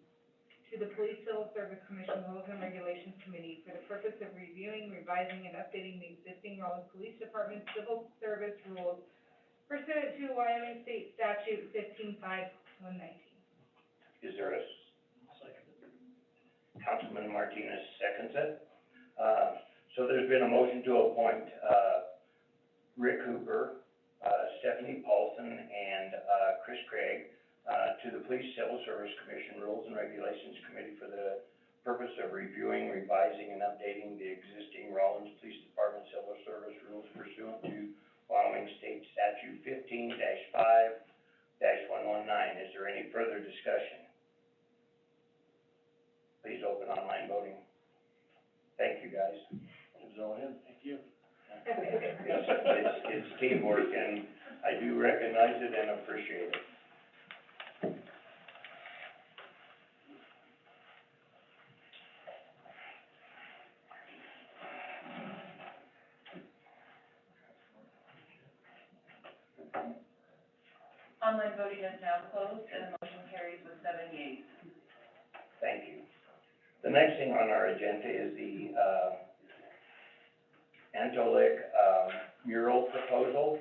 to the Police Civil Service Commission Rules and Regulations Committee for the purpose of reviewing, revising, and updating the existing Rollins Police Department Civil Service Rules pursuant to Wyoming State Statute 155119. Is there a Second. Councilman Martinez seconds it. So there's been a motion to appoint, Rick Hooper, Stephanie Paulson, and, Chris Craig, to the Police Civil Service Commission Rules and Regulations Committee for the purpose of reviewing, revising, and updating the existing Rollins Police Department Civil Service rules pursuant to Wyoming State Statute 15-5-119. Is there any further discussion? Please open online voting. Thank you, guys. Thank you. It's teamwork, and I do recognize it and appreciate it. Online voting is now closed, and the motion carries with 7 yeas. Thank you. The next thing on our agenda is the, Antolik, mural proposal.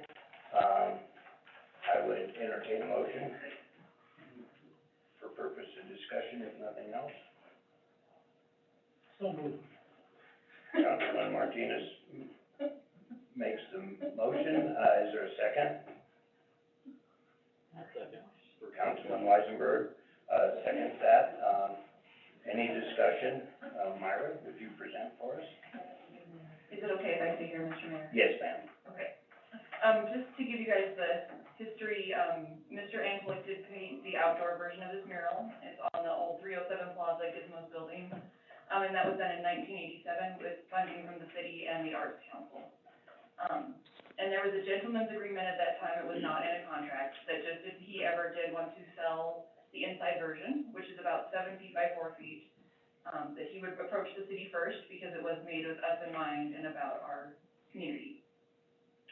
I would entertain a motion for purpose of discussion, if nothing else. So moved. Councilman Martinez makes the motion. Is there a second? Second. Councilman Weisenberg, seconds that. Any discussion? Myra, would you present for us? Is it okay if I stay here, Mr. Mayor? Yes, ma'am. Okay. Just to give you guys the history, Mr. Angelik did paint the outdoor version of this mural. It's on the old 307 Plaza Gizmos building. And that was done in 1987 with funding from the city and the Arts Council. And there was a gentleman's agreement at that time, it was not in a contract, that just if he ever did want to sell the inside version, which is about 7 feet by 4 feet, that he would approach the city first, because it was made with us in mind and about our community.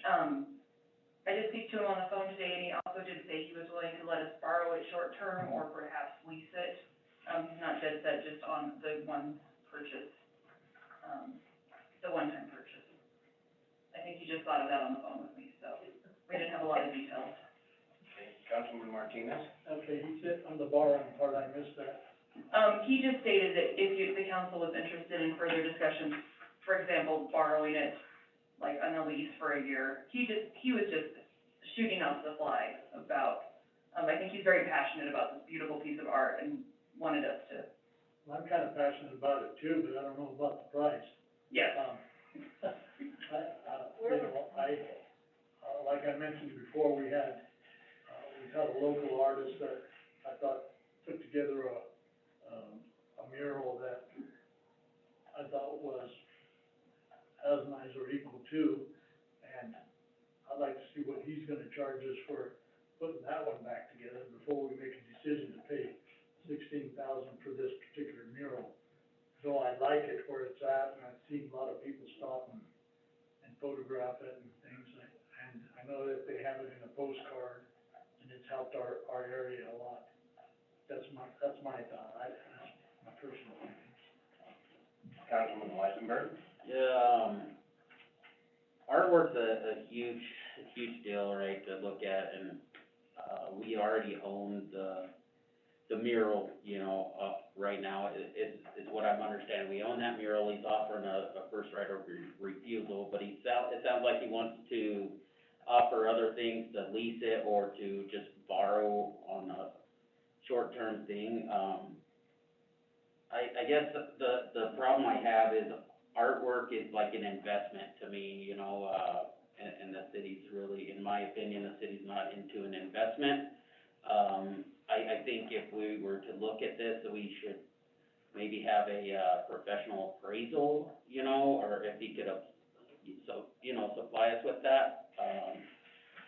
I did speak to him on the phone today, and he also did say he was willing to let us borrow it short term or perhaps lease it. He's not dead set just on the one purchase, the one-time purchase. I think he just thought of that on the phone with me, so we didn't have a lot of details. Okay, Councilman Martinez? Okay, he said on the borrowing part, I missed that. He just stated that if the council was interested in further discussions, for example, borrowing it, like on a lease for a year, he was just shooting off the fly about, I think he's very passionate about this beautiful piece of art and wanted us to. Well, I'm kind of passionate about it too, but I don't know about the price. Yes. Like I mentioned before, we've had a local artist that I thought put together a mural that I thought was as nice or equal to, and I'd like to see what he's gonna charge us for putting that one back together before we make a decision to pay $16,000 for this particular mural. So I like it where it's at, and I've seen a lot of people stop and photograph it and things, and I know that they have it in a postcard, and it's helped our area a lot. That's my thought, that's my personal opinion. Councilman Weisenberg? Yeah, artwork's a huge deal, right, to look at, and, we already own the mural, you know, right now, is what I'm understanding. We own that mural, he's offering a first right of refusal, but it sounds like he wants to offer other things, to lease it, or to just borrow on a short-term thing. I guess the problem I have is artwork is like an investment to me, you know, and the city's really, in my opinion, the city's not into an investment. I think if we were to look at this, we should maybe have a professional appraisal, you know, or if he could, supply us with that.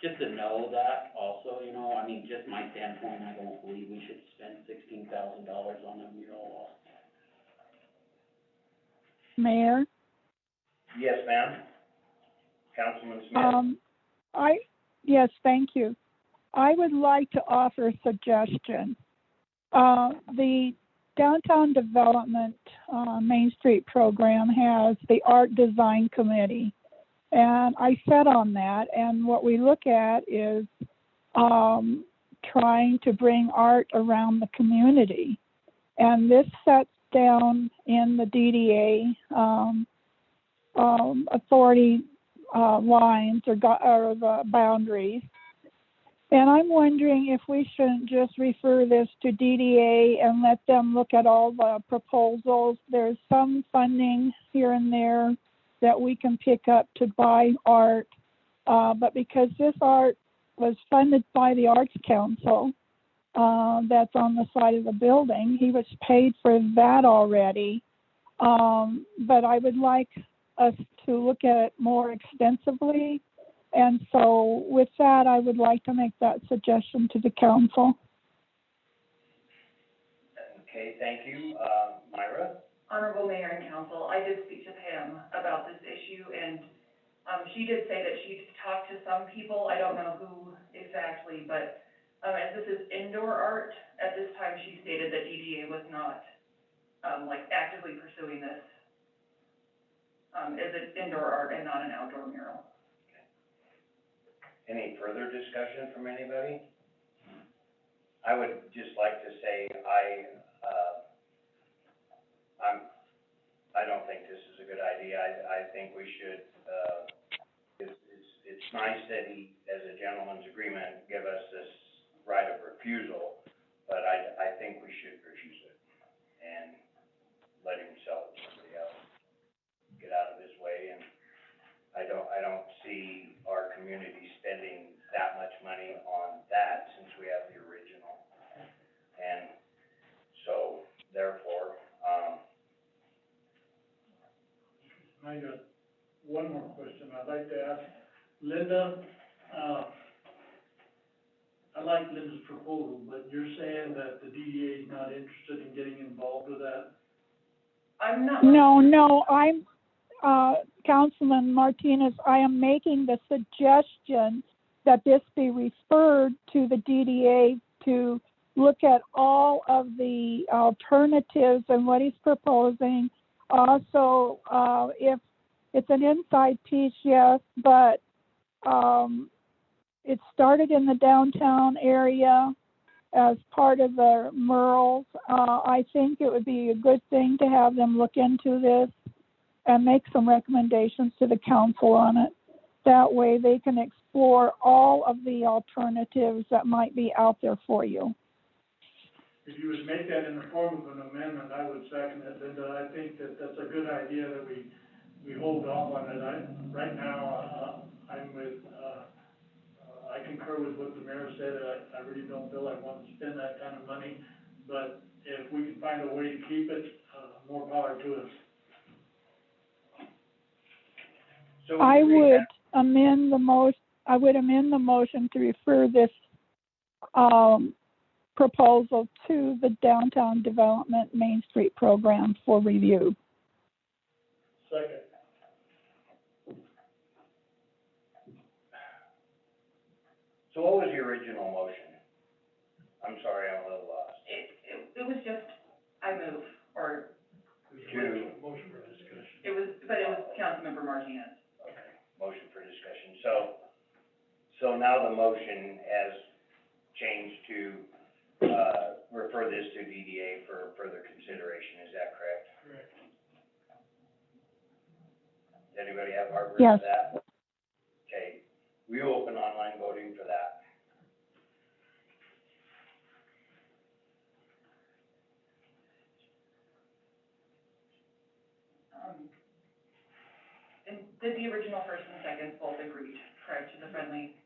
Just to know that also, you know, I mean, just my standpoint, I don't believe we should spend $16,000 on a mural. Mayor? Yes, ma'am. Councilman Smith? Yes, thank you. I would like to offer a suggestion. The Downtown Development, Main Street program has the Art Design Committee. And I sat on that, and what we look at is, trying to bring art around the community. And this sets down in the DDA, authority, lines or the boundaries. And I'm wondering if we shouldn't just refer this to DDA and let them look at all the proposals. There's some funding here and there that we can pick up to buy art. But because this art was funded by the Arts Council, that's on the side of the building, he was paid for that already. But I would like us to look at it more extensively. And so with that, I would like to make that suggestion to the council. Okay, thank you. Myra? Honorable Mayor and Council, I did speak to Pam about this issue, and she did say that she'd talked to some people, I don't know who exactly, but as this is indoor art, at this time she stated that DDA was not actively pursuing this as it's indoor art and not an outdoor mural. Any further discussion from anybody? I would just like to say I don't think this is a good idea. I think we should, it's nice that he, as a gentleman's agreement, give us this right of refusal, but I think we should refuse it and let him sell it to somebody else. Get out of his way, and I don't see our community spending that much money on that since we have the original. And so therefore, I got one more question I'd like to ask Linda. I like Linda's proposal, but you're saying that the DDA is not interested in getting involved with that? I'm not. No, I'm, Councilman Martinez, I am making the suggestion that this be referred to the DDA to look at all of the alternatives and what he's proposing. Also, if it's an inside piece, yes, but it started in the downtown area as part of the murals. I think it would be a good thing to have them look into this and make some recommendations to the council on it. That way they can explore all of the alternatives that might be out there for you. If you would make that in the form of an amendment, I would second it, Linda. I think that that's a good idea that we hold off on it. Right now, I'm with, I concur with what the mayor said. I really don't feel I want to spend that kind of money, but if we can find a way to keep it, more power to us. so I would amend the motion to refer this proposal to the Downtown Development Main Street Program for review. Second. So what was the original motion? I'm sorry, I'm a little lost. It was just, I move, or Motion for discussion. it was Councilmember Martinez. Okay, motion for discussion. So now the motion has changed to, refer this to DDA for further consideration, is that correct? Correct. Does anybody have heartburn Yes. with that? Okay, we open online voting for that. And did the original first and second both agreed prior to the friendly?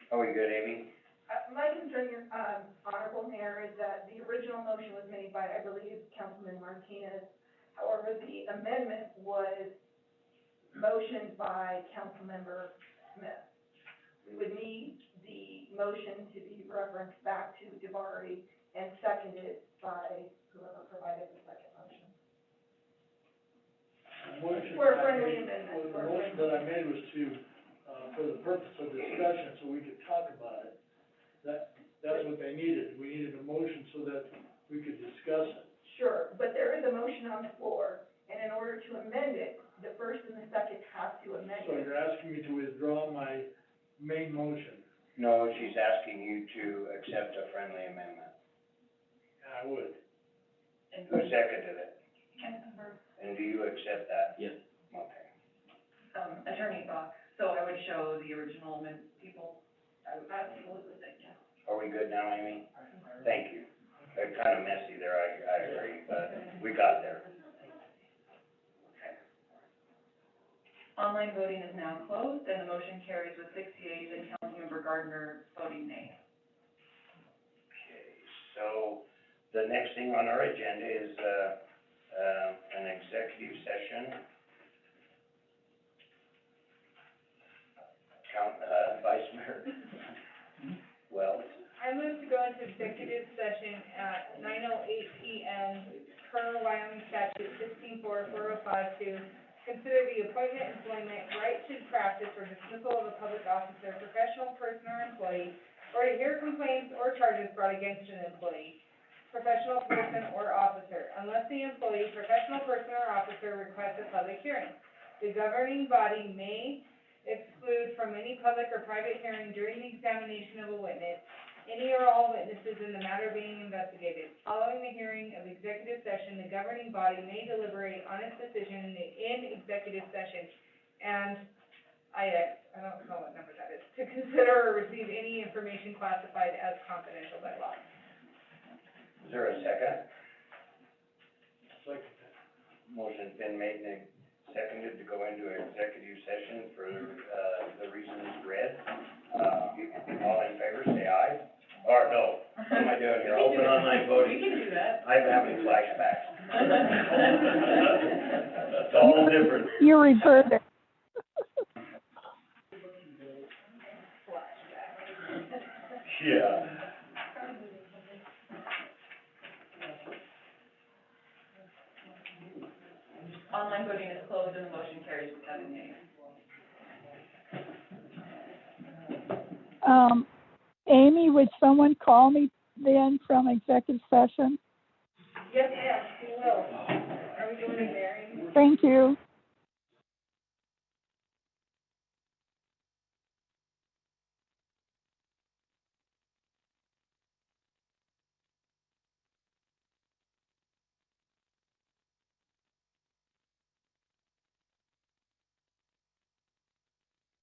Are we good, Amy? My concern, Honorable Mayor, is that the original motion was made by, I believe, Councilman Martinez. However, the amendment was motioned by Councilmember Smith. We would need the motion to be referenced back to DeVary and seconded by whoever provided the second motion. that I made was to, for the purpose of discussion, so we could talk about it. That's what they needed. We needed a motion so that we could discuss it. Sure, but there is a motion on the floor, and in order to amend it, the first and the second have to amend So it. you're asking me to withdraw my main motion. No, she's asking you to accept a friendly amendment. I would. Who seconded it? Councilmember, And do you accept that? Yes. Okay. Attorney Bach, so I would show the original people, I would absolutely think, yeah. Are we good now, Amy? Thank you. It's kind of messy there, I agree, but we got there. Online voting is now closed, and the motion carries with 6 yeas and Councilmember Gardner voting nay. Okay, so the next thing on our agenda is, an executive session. Vice Mayor Wells. I move to go into executive session at 9:08 PM, per Wyoming statute 16-405 to consider the appointment, employment, right to practice, or dismissal of a public officer, professional person, or employee, or to hear complaints or charges brought against an employee, professional person, or officer, unless the employee, professional person, or officer requests a public hearing. The governing body may exclude from any public or private hearing during the examination of a witness any or all witnesses in the matter being investigated. Following the hearing of executive session, the governing body may deliberate on its decision in executive session. And I don't know what number that is, to consider or receive any information classified as confidential by law. Is there a second? Second. Motion's been made and seconded to go into executive session for, the reasons read. All in favor, say aye. Or no, what am I doing here? Open online voting. You can do that. I'm having flashbacks. It's all different. You reverted. Yeah. Online voting is closed, and the motion carries with 7 yeas. Amy, would someone call me then from executive session? Yes, ma'am, we will. Are we going to Mary? Thank you.